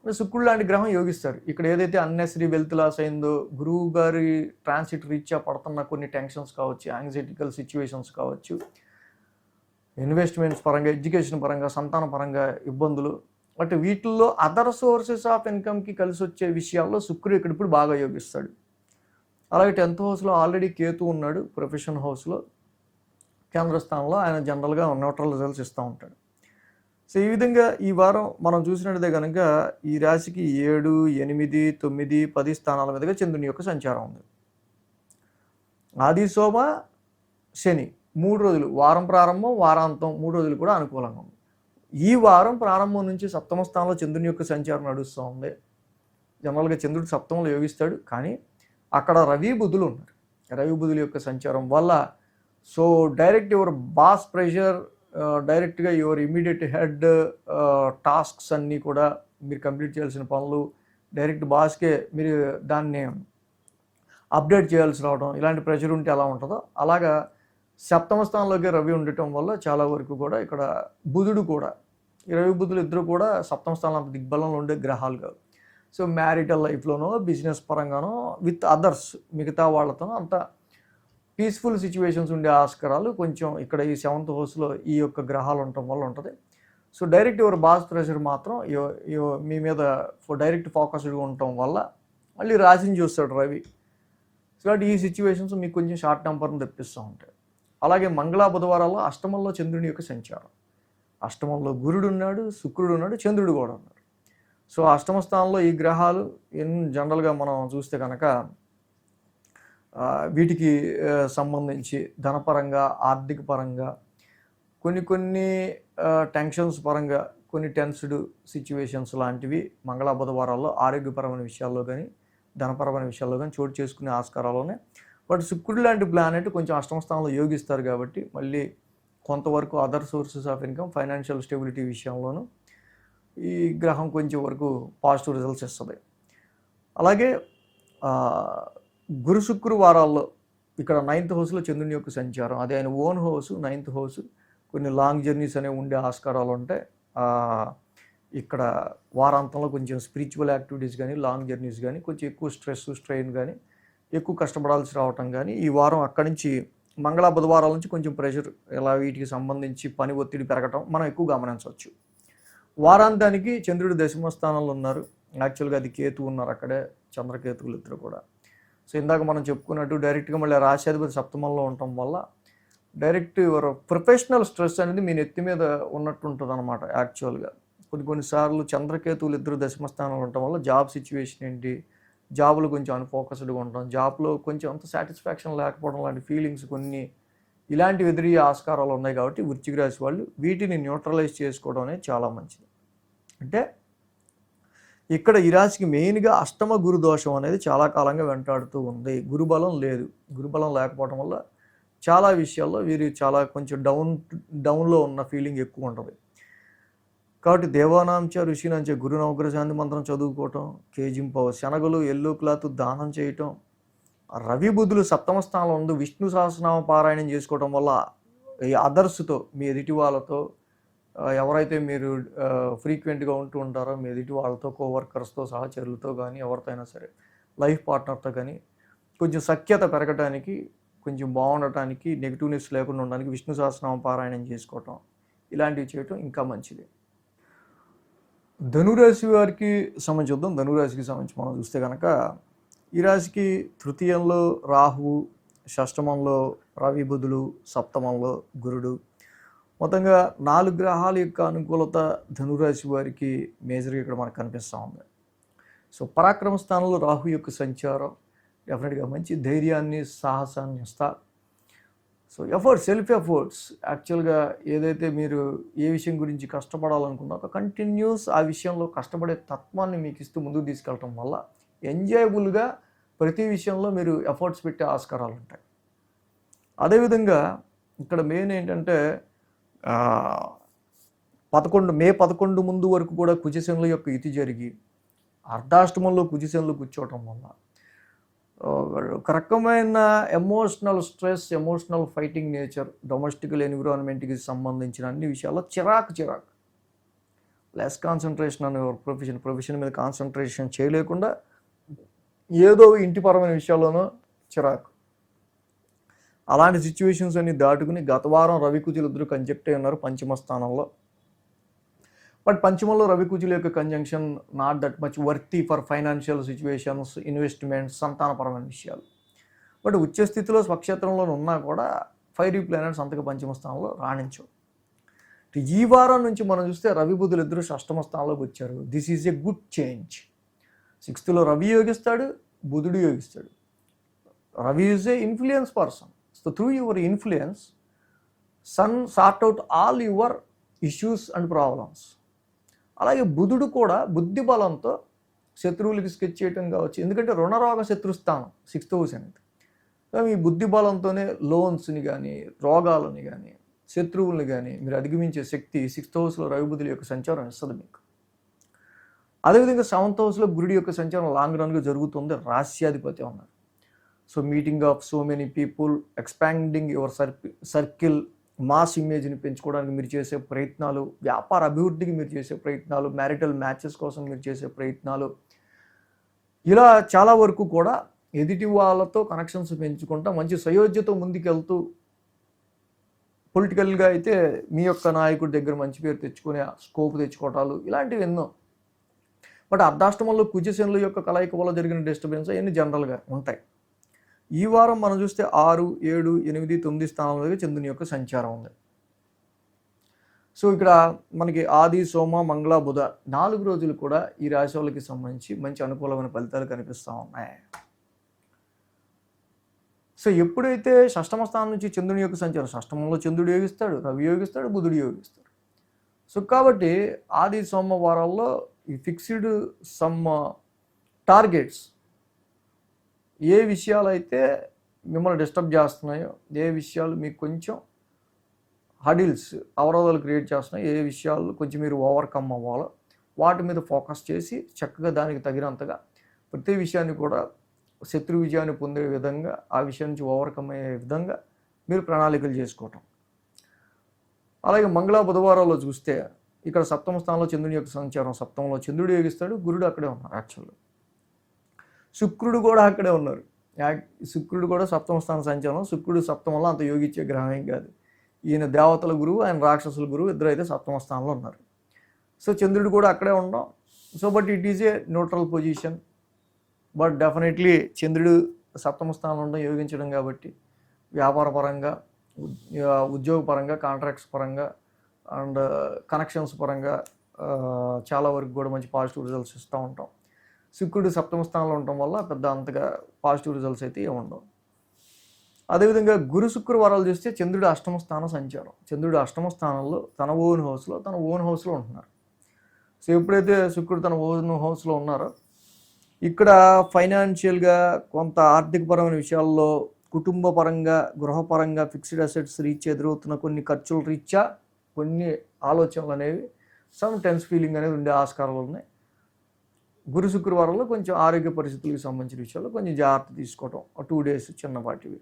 శుక్రుడు లాంటి గ్రహం యోగిస్తారు. ఇక్కడ ఏదైతే అన్నెసరీ వెల్త్ లాస్ అయిందో, గురువు గారి ట్రాన్సిట్ రీత్యా పడుతున్న కొన్ని టెన్షన్స్ కావచ్చు, యాంగ్జైటికల్ సిచ్యువేషన్స్ కావచ్చు, ఇన్వెస్ట్మెంట్స్ పరంగా, ఎడ్యుకేషన్ పరంగా, సంతాన పరంగా ఇబ్బందులు, బట్ వీటిల్లో అదర్ సోర్సెస్ ఆఫ్ ఇన్కమ్కి కలిసి వచ్చే విషయాల్లో శుక్రుడు ఇక్కడ ఇప్పుడు బాగా యోగిస్తాడు. అలాగే 10th హౌస్లో ఆల్రెడీ కేతు ఉన్నాడు, ప్రొఫెషన్ హౌస్లో కేంద్ర స్థానంలో. ఆయన జనరల్గా న్యూట్రల్ రిజల్ట్స్ ఇస్తూ ఉంటాడు. సో ఈ విధంగా ఈ వారం మనం చూసినట్టయితే కనుక ఈ రాశికి 7, 8, 9, 10 స్థానాల మీదుగా చంద్రుని యొక్క సంచారం ఉంది. ఆది, సోమ, శని 3 రోజులు, వారం ప్రారంభం, వారాంతం 3 రోజులు కూడా అనుకూలంగా ఉంది. ఈ వారం ప్రారంభం నుంచి సప్తమ స్థానంలో చంద్రుని యొక్క సంచారం నడుస్తూ ఉంది. జనరల్గా చంద్రుడు సప్తమంలో యోగిస్తాడు, కానీ అక్కడ రవి బుధులు ఉన్నారు. రవి బుధుల యొక్క సంచారం వల్ల so direct your boss pressure, డైరెక్ట్గా యువర్ ఇమీడియట్ హెడ్ టాస్క్స్ అన్నీ కూడా మీరు కంప్లీట్ చేయాల్సిన పనులు డైరెక్ట్ బాస్కే మీరు దాన్ని అప్డేట్ చేయాల్సి రావడం, ఇలాంటి ప్రెషర్ ఉంటే ఎలా ఉంటుందో అలాగా సప్తమ స్థానంలోకి రవి ఉండటం వల్ల చాలా వరకు కూడా ఇక్కడ బుధుడు కూడా, ఈ రవి బుధులు ఇద్దరు కూడా సప్తమ స్థానంలో అంత దిగ్బలంలో ఉండే గ్రహాలు కాదు. సో మ్యారిటల్ లైఫ్లోనో, బిజినెస్ పరంగానో, విత్ అదర్స్ మిగతా వాళ్ళతో అంత పీస్ఫుల్ సిచ్యువేషన్స్ ఉండే ఆస్కారాలు కొంచెం ఇక్కడ ఈ 7th హౌస్లో ఈ యొక్క గ్రహాలు ఉండటం వల్ల ఉంటుంది. So direct your boss pressure మాత్రం మీ మీద డైరెక్ట్ ఫోకస్డ్గా ఉండటం వల్ల మళ్ళీ రాశిని చూస్తాడు రవి. సో కాబట్టి ఈ సిచ్యువేషన్స్ మీకు కొంచెం షార్ట్ టెంపర్ని తెప్పిస్తూ ఉంటాయి. అలాగే మంగళ బుధవారాల్లో అష్టమంలో చంద్రుని యొక్క సంచారం. అష్టమంలో గురుడు ఉన్నాడు, శుక్రుడు ఉన్నాడు, చంద్రుడు కూడా ఉన్నాడు. సో అష్టమ స్థానంలో ఈ గ్రహాలు జనరల్గా మనం చూస్తే కనుక వీటికి సంబంధించి ధనపరంగా, ఆర్థిక పరంగా, కొన్ని టెన్షన్స్ పరంగా, కొన్ని టెన్స్డ్ సిచ్యువేషన్స్ లాంటివి మంగళ బుధవారాల్లో ఆరోగ్యపరమైన విషయాల్లో కానీ, ధనపరమైన విషయాల్లో కానీ చోటు చేసుకునే ఆస్కారాల్లోనే. బట్ శుక్రుడు లాంటి ప్లానెట్ కొంచెం అష్టమ స్థానంలో యోగిస్తారు కాబట్టి మళ్ళీ కొంతవరకు other sources of income, financial stability విషయంలోనూ ఈ గ్రహం కొంచెం వరకు పాజిటివ్ రిజల్ట్స్ ఇస్తుంది. అలాగే గురు శుక్రు వారాల్లో ఇక్కడ 9th హౌస్లో చంద్రుని యొక్క సంచారం, అదే ఆయన ఓన్ హౌస్ 9th హౌస్. కొన్ని లాంగ్ జర్నీస్ అనేవి ఉండే ఆస్కారాలు ఉంటాయి. ఇక్కడ వారాంతంలో కొంచెం స్పిరిచువల్ యాక్టివిటీస్ కానీ, లాంగ్ జర్నీస్ కానీ, కొంచెం ఎక్కువ స్ట్రెస్, స్ట్రెయిన్ కానీ, ఎక్కువ కష్టపడాల్సి రావటం కానీ, ఈ వారం అక్కడి నుంచి మంగళ బుధవారాల నుంచి కొంచెం ప్రెషర్, ఇలా వీటికి సంబంధించి పని ఒత్తిడి పెరగటం మనం ఎక్కువ గమనించవచ్చు. వారాంతానికి చంద్రుడు దశమ స్థానంలో ఉన్నారు. యాక్చువల్గా అది కేతు ఉన్నారు అక్కడే, చంద్రకేతువులు ఇద్దరు కూడా. సో ఇందాక మనం చెప్పుకున్నట్టు డైరెక్ట్గా మళ్ళీ రాశ్యాధిపతి సప్తమంలో ఉండటం వల్ల డైరెక్ట్ యువర్ ప్రొఫెషనల్ స్ట్రెస్ అనేది మీ నెత్తి మీద ఉన్నట్టు ఉంటుంది అనమాట. యాక్చువల్గా కొన్నిసార్లు చంద్రకేతువులు ఇద్దరు దశమ స్థానంలో ఉండటం వల్ల జాబ్ సిచ్యువేషన్ ఏంటి, జాబ్లో కొంచెం అన్ఫోకస్డ్గా ఉండడం, జాబ్లో కొంచెం అంత సాటిస్ఫాక్షన్ లేకపోవడం లాంటి ఫీలింగ్స్ కొన్ని ఇలాంటివి ఎదురయ్యే ఆస్కారాలు ఉన్నాయి. కాబట్టి వృశ్చిక రాశి వాళ్ళు వీటిని న్యూట్రలైజ్ చేసుకోవడం అనేది చాలా మంచిది. అంటే ఇక్కడ ఈ రాశికి మెయిన్గా అష్టమ గురు దోషం అనేది చాలా కాలంగా వెంటాడుతూ ఉంది. గురుబలం లేదు. గురుబలం లేకపోవడం వల్ల చాలా విషయాల్లో వీరు చాలా కొంచెం డౌన్లో ఉన్న ఫీలింగ్ ఎక్కువ ఉంటుంది. కాబట్టి దేవానాంచ ఋషినాంచ గురునవగ్ర శాంతి మంత్రం చదువుకోవటం, కేజింపవ శనగలు, ఎల్లో క్లాత్ దానం చేయటం, రవి బుధులు సప్తమ స్థానంలో ఉంది, విష్ణు సహస్రనామ పారాయణం చేసుకోవటం వల్ల ఈ అదర్స్తో, మీ ఎదుటి వాళ్ళతో, ఎవరైతే మీరు ఫ్రీక్వెంట్గా ఉంటూ ఉంటారో మీ ఎదుటి వాళ్ళతో, కోవర్కర్స్తో, సహచరులతో కానీ, ఎవరితో అయినా సరే, లైఫ్ పార్ట్నర్తో కానీ కొంచెం సఖ్యత పెరగటానికి, కొంచెం బాగుండటానికి, నెగిటివ్నెస్ లేకుండా ఉండడానికి విష్ణు సహస్రనామ పారాయణం చేసుకోవటం, ఇలాంటివి చేయటం ఇంకా మంచిది. ధనురాశి వారికి సంబంధించి చూద్దాం. ధనురాశికి సంబంధించి మనం చూస్తే కనుక ఈ రాశికి తృతీయంలో రాహువు, షష్టమంలో రవి బుధులు, సప్తమంలో గురుడు, మొత్తంగా 4 గ్రహాల యొక్క అనుకూలత ధనురాశి వారికి మేజర్గా ఇక్కడ మనకు కనిపిస్తూ ఉంది. సో పరాక్రమ స్థానంలో రాహు యొక్క సంచారం డెఫినెట్గా మంచి ధైర్యాన్ని, సాహసాన్ని ఇస్తా. సో సెల్ఫ్ ఎఫర్ట్స్, యాక్చువల్గా ఏదైతే మీరు ఏ విషయం గురించి కష్టపడాలనుకున్నారో కంటిన్యూస్ ఆ విషయంలో కష్టపడే తత్వాన్ని మీకు ఇస్తూ ముందుకు తీసుకెళ్ళటం వల్ల ఎంజాయబుల్గా ప్రతి విషయంలో మీరు ఎఫర్ట్స్ పెట్టే ఆస్కారాలు ఉంటాయి. అదేవిధంగా ఇక్కడ మెయిన్ ఏంటంటే మే 11 ముందు వరకు కూడా కుజశనుల యొక్క యుతి జరిగి అర్ధాష్టమంలో కుజశనులు కూర్చోవటం వల్ల ఒక రకమైన emotional stress, emotional fighting nature, domestical ఎన్విరాన్మెంట్కి సంబంధించిన అన్ని విషయాల్లో చిరాకు, లెస్ కాన్సన్ట్రేషన్ అనే ప్రొఫెషన్ మీద కాన్సన్ట్రేషన్ చేయలేకుండా ఏదో ఇంటిపరమైన విషయాల్లోనూ చిరాకు. అలాంటి సిచ్యువేషన్స్ అన్ని దాటుకుని గత వారం రవి కుజులు ఇద్దరు కంజెక్ట్ అయి ఉన్నారు పంచమ స్థానంలో. బట్ పంచమంలో రవి కుజుల యొక్క conjunction not that much worthy for financial situations, investments, సంతానపరమైన విషయాలు. బట్ ఉచ్చస్థితిలో స్వక్షేత్రంలో ఉన్నా కూడా ఫైరీ ప్లానెట్స్ అంతగా పంచమ స్థానంలో రాణించవు. ఈ వారం నుంచి మనం చూస్తే రవి బుధులు ఇద్దరు షష్టమ స్థానంలోకి వచ్చారు. This is a good change. 6th Ravi యోగిస్తాడు, బుధుడు యోగిస్తాడు. Ravi is a influence person. So through your influence sun sort out all your issues and problems. అలాగే బుధుడు కూడా బుద్ధి బలంతో శత్రువులకి స్కెచ్ చేయటం కావచ్చు. ఎందుకంటే రుణరోగ శత్రుస్థానం 6th హౌస్ అనేది. మీ బుద్ధి బలంతోనే లోన్స్ని కానీ, రోగాలని కానీ, శత్రువుల్ని కానీ మీరు అధిగమించే శక్తి 6th హౌస్లో రవి బుధుల యొక్క సంచారం ఇస్తుంది మీకు. అదేవిధంగా 7th హౌస్లో గురుడి యొక్క సంచారం లాంగ్ రన్గా జరుగుతుంది. రాస్యాధిపతి ఉన్నారు. So meeting of so many people, expanding your circle, mass ఇమేజ్ని పెంచుకోవడానికి మీరు చేసే ప్రయత్నాలు, వ్యాపార అభివృద్ధికి మీరు చేసే ప్రయత్నాలు, మ్యారిటల్ మ్యాచెస్ కోసం మీరు చేసే ప్రయత్నాలు, ఇలా చాలా వరకు కూడా ఎదుటి వాళ్ళతో కనెక్షన్స్ పెంచుకుంటా మంచి సయోధ్యతో ముందుకెళ్తూ, పొలిటికల్గా అయితే మీ యొక్క నాయకుడి దగ్గర మంచి పేరు తెచ్చుకునే స్కోప్ తెచ్చుకోవటాలు, ఇలాంటివి ఎన్నో. బట్ అర్ధాష్టమంలో కుజశనుల యొక్క కలయిక వల్ల జరిగిన డిస్టర్బెన్స్ అవన్నీ జనరల్గా ఉంటాయి. ఈ వారం మనం చూస్తే 6, 7, 8, 9 స్థానాల దగ్గర చంద్రుని యొక్క సంచారం ఉంది. సో ఇక్కడ మనకి ఆది, సోమ, మంగళ, బుధ 4 రోజులు కూడా ఈ రాశి వాళ్ళకి సంబంధించి మంచి అనుకూలమైన ఫలితాలు కనిపిస్తూ ఉన్నాయి. సో ఎప్పుడైతే షష్టమ స్థానం నుంచి చంద్రుని యొక్క సంచారం, షష్టమంలో చంద్రుడు యోగిస్తాడు, రవి యోగిస్తాడు, బుధుడు యోగిస్తాడు. సో కాబట్టి ఆది సోమవారాల్లో ఈ ఫిక్స్డ్ సమ్ టార్గెట్స్, ఏ విషయాలు అయితే మిమ్మల్ని డిస్టర్బ్ చేస్తున్నాయో, ఏ విషయాలు మీకు కొంచెం హడిల్స్, అవరోధాలు క్రియేట్ చేస్తున్నాయి, ఏ విషయాలు కొంచెం మీరు ఓవర్కమ్ అవ్వాలో వాటి మీద ఫోకస్ చేసి చక్కగా దానికి తగినంతగా ప్రతి విషయాన్ని కూడా శత్రు విజయాన్ని పొందే విధంగా, ఆ విషయం నుంచి ఓవర్కమ్ అయ్యే విధంగా మీరు ప్రణాళికలు చేసుకోవటం. అలాగే మంగళ, బుధవారాల్లో చూస్తే ఇక్కడ సప్తమ స్థానంలో చంద్రుని యొక్క సంచారం, సప్తమంలో చంద్రుడు యోగిస్తాడు, గురుడు అక్కడే ఉన్నారు. యాక్చువల్గా శుక్రుడు కూడా అక్కడే ఉన్నారు. శుక్రుడు కూడా సప్తమ స్థానం సంచారం. శుక్రుడు సప్తమంలో అంత యోగించే గ్రహం ఏం కాదు. ఈయన దేవతల గురువు, ఆయన రాక్షసుల గురువు, ఇద్దరు అయితే సప్తమ స్థానంలో ఉన్నారు. సో చంద్రుడు కూడా అక్కడే ఉండడం. So but it is a neutral position. But definitely చంద్రుడు సప్తమ స్థానంలో ఉండడం, యోగించడం కాబట్టి వ్యాపార పరంగా, ఉద్యోగ పరంగా, కాంట్రాక్ట్స్ పరంగా అండ్ కనెక్షన్స్ పరంగా చాలా వరకు కూడా మంచి పాజిటివ్ రిజల్ట్స్ ఇస్తూ ఉంటాం. శుక్రుడు సప్తమ స్థానంలో ఉండటం వల్ల పెద్ద అంతగా పాజిటివ్ రిజల్ట్స్ అయితే ఉండవు. అదేవిధంగా గురు శుక్రవారాలు చూస్తే చంద్రుడు అష్టమ స్థానం సంచారం. చంద్రుడు అష్టమ స్థానంలో తన ఓన్ హౌస్లో ఉంటున్నారు. సో ఎప్పుడైతే శుక్రుడు తన ఓన్ హౌస్లో ఉన్నారో ఇక్కడ ఫైనాన్షియల్గా కొంత ఆర్థికపరమైన విషయాల్లో, కుటుంబ పరంగా, గృహపరంగా, ఫిక్స్డ్ అసెట్స్ రీత్యా ఎదురవుతున్న కొన్ని ఖర్చుల రీత్యా కొన్ని ఆలోచనలు అనేవి, సమ్ టెన్స్ ఫీలింగ్ అనేది ఉండే ఆస్కారాలు ఉన్నాయి. గురు శుక్రవారంలో కొంచెం ఆరోగ్య పరిస్థితులకు సంబంధించిన విషయాల్లో కొంచెం జాగ్రత్త తీసుకోవటం, 2 days చిన్నపాటివి.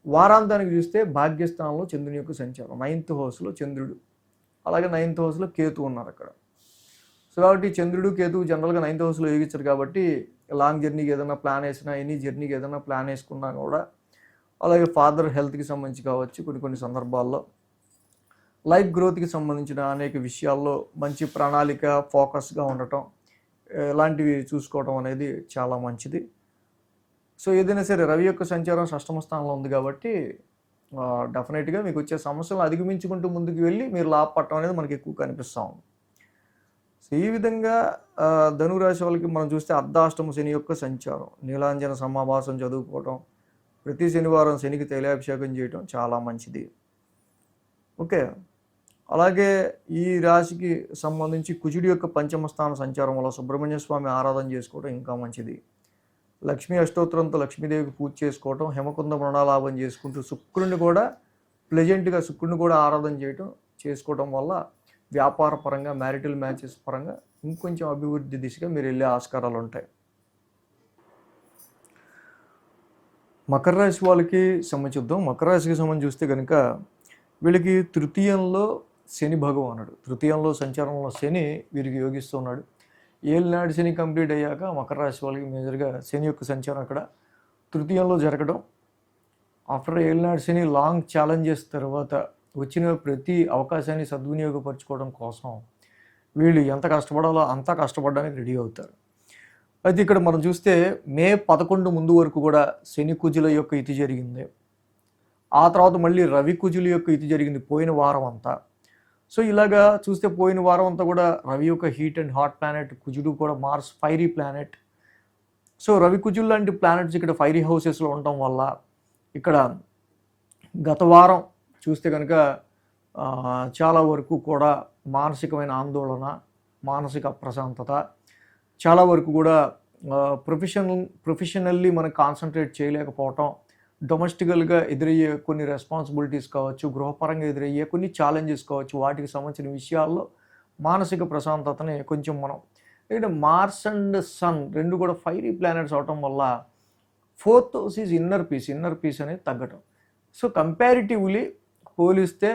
వారాంతానికి చూస్తే భాగ్యస్థానంలో చంద్రుని యొక్క సంచారం, 9th హౌస్లో చంద్రుడు, అలాగే 9th హౌస్లో కేతు ఉన్నారు అక్కడ. సో కాబట్టి చంద్రుడు, కేతువు జనరల్గా 9th హౌస్లో యోగించారు కాబట్టి లాంగ్ జర్నీకి ఏదైనా ప్లాన్ వేసినా, ఎనీ జర్నీకి ఏదైనా ప్లాన్ వేసుకున్నా కూడా, అలాగే ఫాదర్ హెల్త్కి సంబంధించి కావచ్చు, కొన్ని సందర్భాల్లో లైఫ్ గ్రోత్కి సంబంధించిన అనేక విషయాల్లో మంచి ప్రణాళిక, ఫోకస్గా ఉండటం, ఇలాంటివి చూసుకోవడం అనేది చాలా మంచిది. సో ఏదైనా సరే రవి యొక్క సంచారం షష్టమ స్థానంలో ఉంది కాబట్టి డెఫినెట్గా మీకు వచ్చే సమస్యలను అధిగమించుకుంటూ ముందుకు వెళ్ళి మీరు లాభపడటం అనేది మనకి ఎక్కువ కనిపిస్తూ ఉంది. సో ఈ విధంగా ధనురాశి వాళ్ళకి మనం చూస్తే అర్ధాష్టమ శని యొక్క సంచారం, నీలాంజన సమాభాసం చదువుకోవటం, ప్రతి శనివారం శనికి తైలాభిషేకం చేయటం చాలా మంచిది. ఓకే, అలాగే ఈ రాశికి సంబంధించి కుజుడి యొక్క పంచమ స్థాన సంచారం వల్ల సుబ్రహ్మణ్య స్వామి ఆరాధన చేసుకోవడం ఇంకా మంచిది. లక్ష్మీ అష్టోత్తరంతో లక్ష్మీదేవికి పూజ చేసుకోవటం, హేమకుంద మృణాలాభం చేసుకుంటూ శుక్రుడిని కూడా ప్లెజెంట్గా శుక్రుడిని కూడా ఆరాధన చేసుకోవడం వల్ల వ్యాపార పరంగా, మ్యారిటల్ మ్యాచెస్ పరంగా ఇంకొంచెం అభివృద్ధి దిశగా మీరు వెళ్ళే ఆస్కారాలు ఉంటాయి. మకర రాశి వాళ్ళకి సంబంధించి చూద్దాం. మకర రాశికి సంబంధించి చూస్తే కనుక వీళ్ళకి తృతీయంలో శని భగవానుడు, తృతీయంలో సంచారంలో శని వీరికి యోగిస్తున్నాడు. ఏళ్ళనాడు శని కంప్లీట్ అయ్యాక మకర రాశి వాళ్ళకి మేజర్గా శని యొక్క సంచారం అక్కడ తృతీయంలో జరగడం. ఆఫ్టర్ ఏళ్ళనాడు శని లాంగ్ ఛాలెంజెస్ తర్వాత వచ్చిన ప్రతి అవకాశాన్ని సద్వినియోగపరచుకోవడం కోసం వీళ్ళు ఎంత కష్టపడాలో అంతా కష్టపడడానికి రెడీ అవుతారు. అయితే ఇక్కడ మనం చూస్తే మే 11 ముందు వరకు కూడా శని కుజుల యొక్క ఇతి జరిగింది. ఆ తర్వాత మళ్ళీ రవి కుజుల యొక్క ఇతి జరిగింది పోయిన వారం అంతా. సో ఇలాగా చూస్తే పోయిన వారం అంతా కూడా రవి యొక్క హీట్ అండ్ హాట్ ప్లానెట్, కుజుడు కూడా Mars fiery planet. So Ravi కుజులు లాంటి ప్లానెట్స్ ఇక్కడ ఫైరీ హౌసెస్లో ఉండటం వల్ల ఇక్కడ గత వారం చూస్తే కనుక చాలా వరకు కూడా మానసికమైన ఆందోళన, మానసిక అప్రశాంతత, చాలా వరకు కూడా ప్రొఫెషనల్లీ మనం కాన్సన్ట్రేట్ చేయలేకపోవటం, డొమెస్టికల్గా ఎదురయ్యే కొన్ని రెస్పాన్సిబిలిటీస్ కావచ్చు, గృహపరంగా ఎదురయ్యే కొన్ని ఛాలెంజెస్ కావచ్చు, వాటికి సంబంధించిన విషయాల్లో మానసిక ప్రశాంతతని కొంచెం మనం, ఎందుకంటే మార్స్ అండ్ సన్ రెండు కూడా ఫైరీ ప్లానెట్స్ అవటం వల్ల 4th house is inner peace అనేది తగ్గటం. సో కంపారిటివ్లీ పోలిస్తే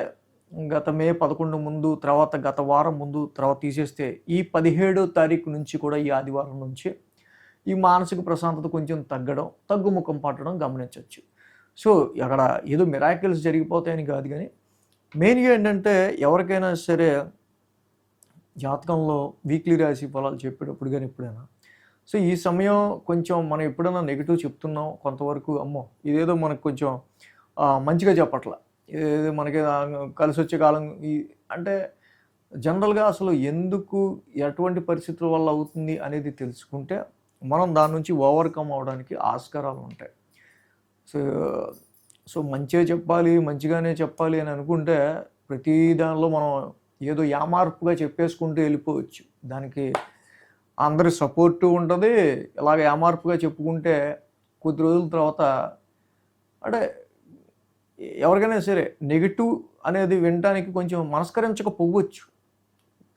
గత మే 11 ముందు, తర్వాత గత వారం ముందు, తర్వాత తీసేస్తే ఈ 17వ తారీఖు నుంచి కూడా ఈ ఆదివారం నుంచి ఈ మానసిక ప్రశాంతత కొంచెం తగ్గడం, తగ్గుముఖం పట్టడం గమనించవచ్చు. సో అక్కడ ఏదో మిరాకిల్స్ జరిగిపోతాయని కాదు, కానీ మెయిన్గా ఏంటంటే ఎవరికైనా సరే జాతకంలో వీక్లీ రాశి ఫలాలు చెప్పేటప్పుడు కానీ ఎప్పుడైనా. సో ఈ సమయం కొంచెం మనం ఎప్పుడైనా నెగిటివ్ చెప్తున్నాం కొంతవరకు, అమ్మో ఇదేదో మనకు కొంచెం మంచిగా చెప్పట్ల, ఇదేదో మనకి కలిసి వచ్చే కాలం ఈ అంటే జనరల్గా అసలు ఎందుకు ఎటువంటి పరిస్థితుల వల్ల అవుతుంది అనేది తెలుసుకుంటే మనం దాని నుంచి ఓవర్కమ్ అవడానికి ఆస్కారాలు ఉంటాయి. సో సో మంచిగా చెప్పాలి, మంచిగానే చెప్పాలి అని అనుకుంటే ప్రతి దానిలో మనం ఏదో యామార్పుగా చెప్పేసుకుంటూ వెళ్ళిపోవచ్చు. దానికి అందరి సపోర్టు ఉంటుంది. ఇలాగ యామార్పుగా చెప్పుకుంటే కొద్ది రోజుల తర్వాత అంటే ఎవరికైనా సరే నెగిటివ్ అనేది వినడానికి కొంచెం మనస్కరించకపోవచ్చు.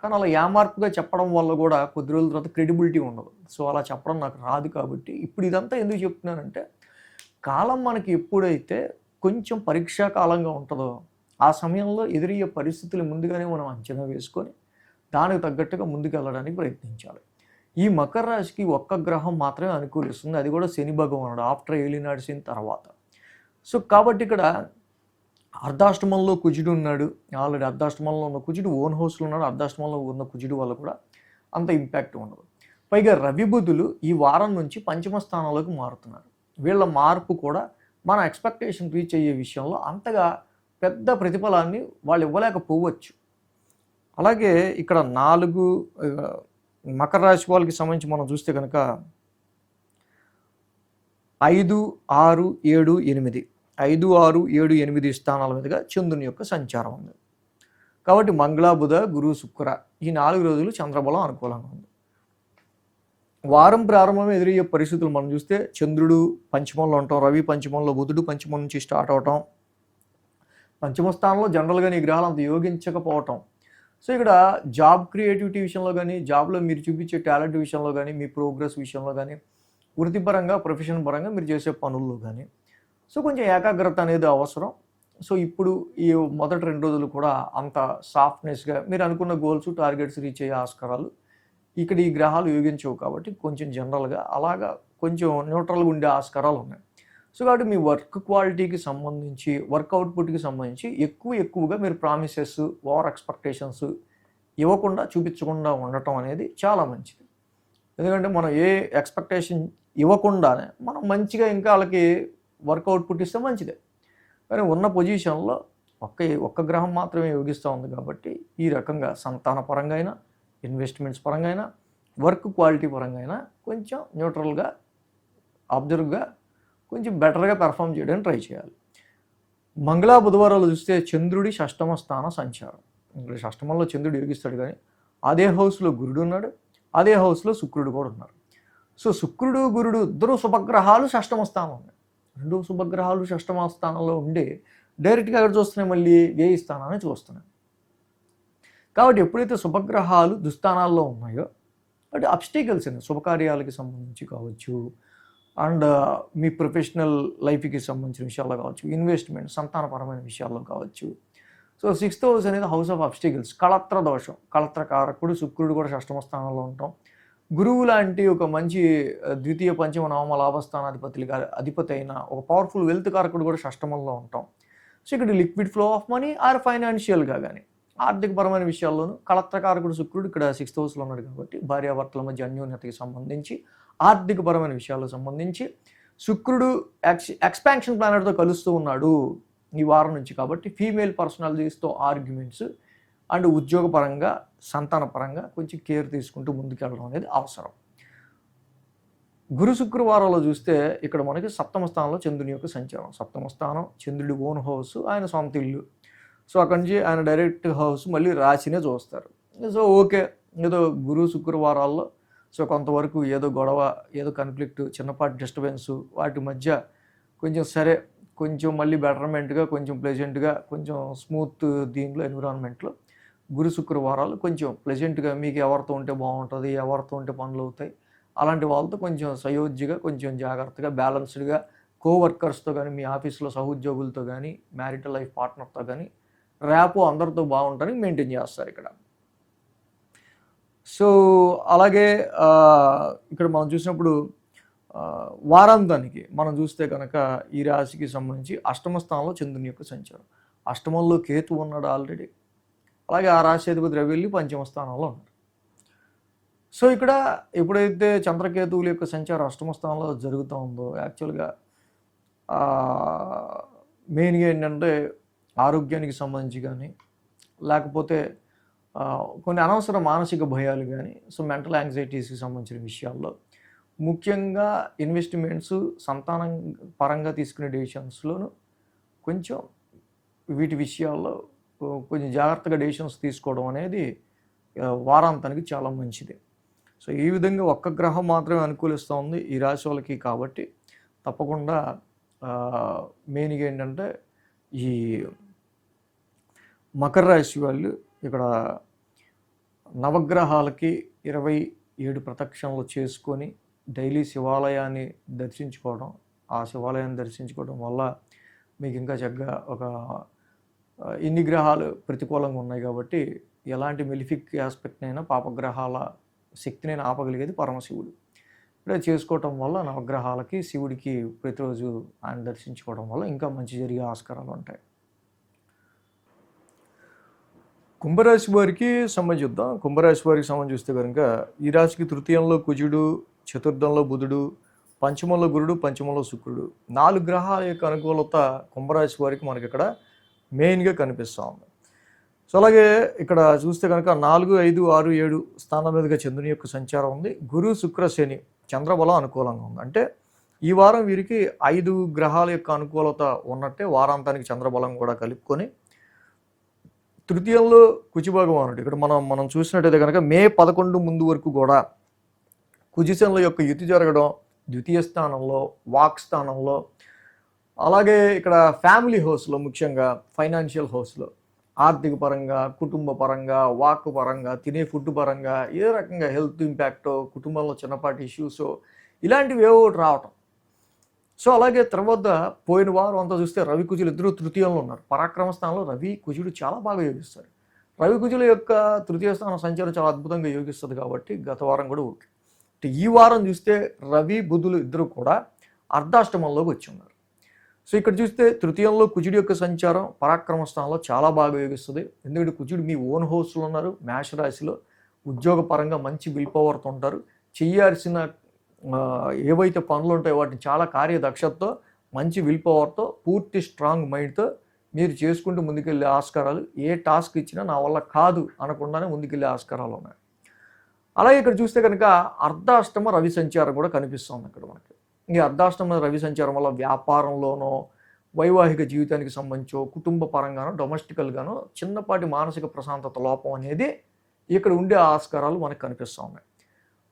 కానీ అలా యామార్పుగా చెప్పడం వల్ల కూడా కొద్ది రోజుల తర్వాత క్రెడిబిలిటీ ఉండదు. సో అలా చెప్పడం నాకు రాదు. కాబట్టి ఇప్పుడు ఇదంతా ఎందుకు చెప్తున్నానంటే, కాలం మనకి ఎప్పుడైతే కొంచెం పరీక్షా కాలంగా ఉంటుందో ఆ సమయంలో ఎదురయ్యే పరిస్థితులు ముందుగానే మనం అంచనా వేసుకొని దానికి తగ్గట్టుగా ముందుకు వెళ్ళడానికి ప్రయత్నించాలి. ఈ మకర రాశికి ఒక్క గ్రహం మాత్రమే అనుకూలిస్తుంది, అది కూడా శని భగవానుడు ఆఫ్టర్ ఏలినాడు శని తర్వాత. సో కాబట్టి ఇక్కడ అర్ధాష్టమంలో కుజుడు ఉన్నాడు. ఆల్రెడీ అర్ధాష్టమంలో ఉన్న కుజుడు ఓన్ హౌస్లో ఉన్నాడు. అర్ధాష్టమంలో ఉన్న కుజుడు వల్ల కూడా అంత ఇంపాక్ట్ ఉండదు. పైగా రవి బుధులు ఈ వారం నుంచి పంచమ స్థానంలోకి మారుతున్నారు. వీళ్ళ మార్పు కూడా మన ఎక్స్పెక్టేషన్ రీచ్ అయ్యే విషయంలో అంతగా పెద్ద ప్రతిఫలాన్ని వాళ్ళు ఇవ్వలేకపోవచ్చు. అలాగే ఇక్కడ 4 మకర రాశి వాళ్ళకి సంబంధించి మనం చూస్తే కనుక 5, 6, 7, 8 5, 6, 7, 8 స్థానాల మీదుగా చంద్రుని యొక్క సంచారం ఉంది. కాబట్టి మంగళ, బుధ, గురు, శుక్ర ఈ 4 రోజులు చంద్రబలం అనుకూలంగా ఉంది. వారం ప్రారంభమే ఎదురయ్యే పరిస్థితులు మనం చూస్తే చంద్రుడు పంచమంలో ఉండటం, రవి పంచమంలో, బుధుడు పంచమం నుంచి స్టార్ట్ అవటం, పంచమ స్థానంలో జనరల్గా ఈ గ్రహాలు అంత యోగించకపోవటం. సో ఇక్కడ జాబ్ క్రియేటివిటీ విషయంలో కానీ, జాబ్లో మీరు చూపించే టాలెంట్ విషయంలో కానీ, మీ ప్రోగ్రెస్ విషయంలో కానీ, వృత్తిపరంగా ప్రొఫెషన్ పరంగా మీరు చేసే పనుల్లో కానీ సో కొంచెం ఏకాగ్రత అనేది అవసరం. సో ఇప్పుడు ఈ మొదటి 2 రోజులు కూడా అంత సాఫ్ట్నెస్గా మీరు అనుకున్న గోల్స్, టార్గెట్స్ రీచ్ అయ్యే ఆస్కారాలు ఇక్కడ ఈ గ్రహాలు యోగించవు. కాబట్టి కొంచెం జనరల్గా అలాగా కొంచెం న్యూట్రల్గా ఉండే ఆస్కారాలు ఉన్నాయి. సో కాబట్టి మీ వర్క్ క్వాలిటీకి సంబంధించి, వర్క్ అవుట్పుట్కి సంబంధించి ఎక్కువగా మీరు ప్రామిసెస్, ఓవర్ ఎక్స్పెక్టేషన్స్ ఇవ్వకుండా, చూపించకుండా ఉండటం అనేది చాలా మంచిది. ఎందుకంటే మనం ఏ ఎక్స్పెక్టేషన్ ఇవ్వకుండానే మనం మంచిగా ఇంకా వాళ్ళకి వర్క్ అవుట్పుట్ ఇస్తే మంచిదే. కానీ ఉన్న పొజిషన్లో ఒక్క గ్రహం మాత్రమే యోగిస్తూ ఉంది. కాబట్టి ఈ రకంగా సంతాన పరంగా అయినా, ఇన్వెస్ట్మెంట్స్ పరంగా అయినా, వర్క్ క్వాలిటీ పరంగా అయినా కొంచెం న్యూట్రల్గా, అబ్జర్వ్గా కొంచెం బెటర్గా పెర్ఫామ్ చేయడానికి ట్రై చేయాలి. మంగళ, బుధవారాలు చూస్తే చంద్రుడి షష్టమ స్థాన సంచారం. ఇక్కడ షష్టమంలో చంద్రుడు యోగిస్తాడు, కానీ అదే హౌస్లో గురుడు ఉన్నాడు, అదే హౌస్లో శుక్రుడు కూడా ఉన్నారు. సో శుక్రుడు, గురుడు ఇద్దరు శుభగ్రహాలు షష్టమ స్థానం ఉన్నాయి. 2 శుభగ్రహాలు షష్టమ స్థానంలో ఉండి డైరెక్ట్గా ఎక్కడ చూస్తున్నాయి, మళ్ళీ వ్యయ స్థానాన్ని చూస్తున్నాయి. కాబట్టి ఎప్పుడైతే శుభగ్రహాలు దుస్థానాల్లో ఉన్నాయో అంటే అబ్స్టికల్స్ అండి, శుభకార్యాలకి సంబంధించి కావచ్చు, అండ్ మీ ప్రొఫెషనల్ లైఫ్కి సంబంధించిన విషయాల్లో కావచ్చు, ఇన్వెస్ట్మెంట్, సంతానపరమైన విషయాల్లో కావచ్చు. సో 6th హౌస్ అనేది హౌస్ ఆఫ్ అబ్స్టికల్స్, కళత్ర దోషం, కళత్రకారకుడు శుక్రుడు కూడా షష్టమ స్థానంలో ఉంటాం. గురువు లాంటి ఒక మంచి ద్వితీయ, పంచమ, నవమ లాభస్థానాధిపతులుగా అధిపతి అయిన ఒక పవర్ఫుల్ వెల్త్ కారకుడు కూడా షష్టమంలో ఉంటాం. సో ఇక్కడ liquid flow of money are ఫైనాన్షియల్గా కానీ ఆర్థికపరమైన విషయాల్లోనూ కళత్రకారకుడు శుక్రుడు ఇక్కడ 6th హౌస్లో ఉన్నాడు. కాబట్టి భార్యాభర్తల మధ్య అన్యోన్యతకి సంబంధించి, ఆర్థికపరమైన విషయాలకు సంబంధించి శుక్రుడు ఎక్స్పాన్షన్ ప్లానెట్తో కలుస్తూ ఉన్నాడు ఈ వారం నుంచి. కాబట్టి ఫీమేల్ పర్సనాలిటీస్తో ఆర్గ్యుమెంట్స్ అండ్ ఉద్యోగపరంగా, సంతానపరంగా కొంచెం కేర్ తీసుకుంటూ ముందుకెళ్ళడం అనేది అవసరం. గురు శుక్రవారాల్లో చూస్తే ఇక్కడ మనకి 7వ స్థానంలో చంద్రుని యొక్క సంచారం. 7వ స్థానం చంద్రుడి ఓన్ హౌస్, ఆయన సొంత ఇల్లు. సో అక్కడి నుంచి ఆయన డైరెక్ట్ హౌస్ మళ్ళీ రాశినే చూస్తారు. సో ఓకే, ఏదో గురు శుక్రవారాల్లో సో కొంతవరకు ఏదో గొడవ, ఏదో కాన్ఫ్లిక్ట్, చిన్నపాటి డిస్టర్బెన్సు వాటి మధ్య కొంచెం సరే, కొంచెం మళ్ళీ బెటర్మెంట్గా, కొంచెం ప్లెజెంట్గా, కొంచెం స్మూత్ దీంట్లో ఎన్విరాన్మెంట్లో గురు శుక్రవారాలు కొంచెం ప్లెజెంట్గా మీకు ఎవరితో ఉంటే బాగుంటుంది, ఎవరితో ఉంటే పనులు అవుతాయి, అలాంటి వాళ్ళతో కొంచెం సయోధ్యగా, కొంచెం జాగ్రత్తగా, బ్యాలెన్స్డ్గా కోవర్కర్స్తో కానీ, మీ ఆఫీస్లో సహోద్యోగులతో కానీ, మ్యారిటల్ లైఫ్ పార్ట్నర్తో కానీ ర్యాపో అందరితో బాగుంటానికి మెయింటైన్ చేస్తారు ఇక్కడ. సో అలాగే ఇక్కడ మనం చూసినప్పుడు వారాంతానికి మనం చూస్తే కనుక ఈ రాశికి సంబంధించి 8వ స్థానంలో చంద్రుని యొక్క సంచారం. 8మంలో కేతు ఉన్నాడు ఆల్రెడీ. అలాగే ఆ రాశ్యాధిపతి రవి వెళ్ళి పంచమ స్థానంలో ఉన్నారు. సో ఇక్కడ ఎప్పుడైతే చంద్రకేతువుల యొక్క సంచారం అష్టమ స్థానంలో జరుగుతూ ఉందో యాక్చువల్గా మెయిన్గా ఏంటంటే ఆరోగ్యానికి సంబంధించి కానీ లేకపోతే కొన్ని అనవసర మానసిక భయాలు కానీ సో మెంటల్ యాంగ్జైటీస్కి సంబంధించిన విషయాల్లో ముఖ్యంగా ఇన్వెస్ట్మెంట్స్ సంతానం పరంగా తీసుకునే డెసిషన్స్లోను కొంచెం వీటి విషయాల్లో కొంచెం జాగ్రత్తగా డెసిషన్స్ తీసుకోవడం అనేది వారాంతానికి చాలా మంచిది. సో ఈ విధంగా ఒక్క గ్రహం మాత్రమే అనుకూలిస్తూ ఉంది ఈ రాశి వాళ్ళకి. కాబట్టి తప్పకుండా మెయిన్గా ఏంటంటే ఈ మకర రాశి వాళ్ళు ఇక్కడ నవగ్రహాలకి 27 ప్రదక్షిణలు చేసుకొని డైలీ శివాలయాన్ని దర్శించుకోవడం, ఆ శివాలయాన్ని దర్శించుకోవడం వల్ల మీకు ఇంకా చక్కగా ఒక ఇన్ని గ్రహాలు ప్రతికూలంగా ఉన్నాయి కాబట్టి ఎలాంటి మెలిఫిక్ ఆస్పెక్ట్నైనా పాపగ్రహాల శక్తినైనా ఆపగలిగేది పరమశివుడు. ఇలా చేసుకోవటం వల్ల నవగ్రహాలకి శివుడికి ప్రతిరోజు ఆయన దర్శించుకోవడం వల్ల ఇంకా మంచి జరిగే ఆస్కారాలు ఉంటాయి. కుంభరాశి వారికి సంబంధిద్దాం. కుంభరాశి వారికి సంబంధించి చూస్తే కనుక ఈ రాశికి తృతీయంలో కుజుడు, చతుర్థంలో బుధుడు, పంచమంలో గురుడు, పంచమంలో శుక్రుడు 4 గ్రహాల యొక్క అనుకూలత కుంభరాశి వారికి మనకి ఇక్కడ మెయిన్గా కనిపిస్తూ ఉంది. సో అలాగే ఇక్కడ చూస్తే కనుక 4, 5, 6, 7 స్థానం మీదుగా చంద్రుని యొక్క సంచారం ఉంది. గురు, శుక్ర, శని చంద్రబలం అనుకూలంగా ఉంది. అంటే ఈ వారం వీరికి 5 గ్రహాల యొక్క అనుకూలత ఉన్నట్టే వారాంతానికి చంద్రబలం కూడా కలుపుకొని తృతీయంలో కుజ భగవానుడు ఇక్కడ మనం చూసినట్టయితే కనుక మే 11 ముందు వరకు కూడా కుజశనుల యొక్క యుతి జరగడం, ద్వితీయ స్థానంలో, వాక్ స్థానంలో, అలాగే ఇక్కడ ఫ్యామిలీ హౌస్లో ముఖ్యంగా ఫైనాన్షియల్ హౌస్లో ఆర్థిక పరంగా, కుటుంబ పరంగా, వాక్ పరంగా, తినే ఫుడ్ పరంగా ఏ రకంగా హెల్త్ ఇంపాక్ట్, కుటుంబంలో చిన్నపాటి ఇష్యూస్ ఇలాంటివి ఏవో ఒకటి రావటం. సో అలాగే తర్వాత పోయిన వారం అంతా చూస్తే రవి కుజులు ఇద్దరు తృతీయంలో ఉన్నారు. పరాక్రమ స్థానంలో రవి కుజుడు చాలా బాగా యోగిస్తారు. రవి కుజుల యొక్క తృతీయ స్థానం సంచారం చాలా అద్భుతంగా యోగిస్తుంది కాబట్టి గత వారం కూడా ఓకే. ఈ వారం చూస్తే రవి బుధులు ఇద్దరు కూడా అర్ధాష్టమంలోకి వచ్చి ఉన్నారు. సో ఇక్కడ చూస్తే తృతీయంలో కుజుడి యొక్క సంచారం పరాక్రమ స్థానంలో చాలా బాగా యోగిస్తుంది. ఎందుకంటే కుజుడు మీ ఓన్ హౌస్లో ఉన్నారు, మేష రాశిలో ఉద్యోగపరంగా మంచి విల్ పవర్తో ఉంటారు. చేయాల్సిన ఏవైతే పనులు ఉంటాయో వాటిని చాలా కార్యదక్షతతో, మంచి విల్ పవర్తో, పూర్తి స్ట్రాంగ్ మైండ్తో మీరు చేసుకుంటూ ముందుకెళ్ళే ఆస్కారాలు, ఏ టాస్క్ ఇచ్చినా నా వల్ల కాదు అనకుండానే ముందుకెళ్ళే ఆస్కారాలు ఉన్నాయి. అలాగే ఇక్కడ చూస్తే కనుక అర్ధాష్టమ రవి సంచారం కూడా కనిపిస్తుంది ఇక్కడ మనకి. ఈ అర్ధాష్టమ రవి సంచారం వల్ల వ్యాపారంలోనో, వైవాహిక జీవితానికి సంబంధించో, కుటుంబ పరంగానో, డొమెస్టికల్గానో చిన్నపాటి మానసిక ప్రశాంతత లోపం అనేది ఇక్కడ ఉండే ఆస్కారాలు మనకు కనిపిస్తూ ఉన్నాయి.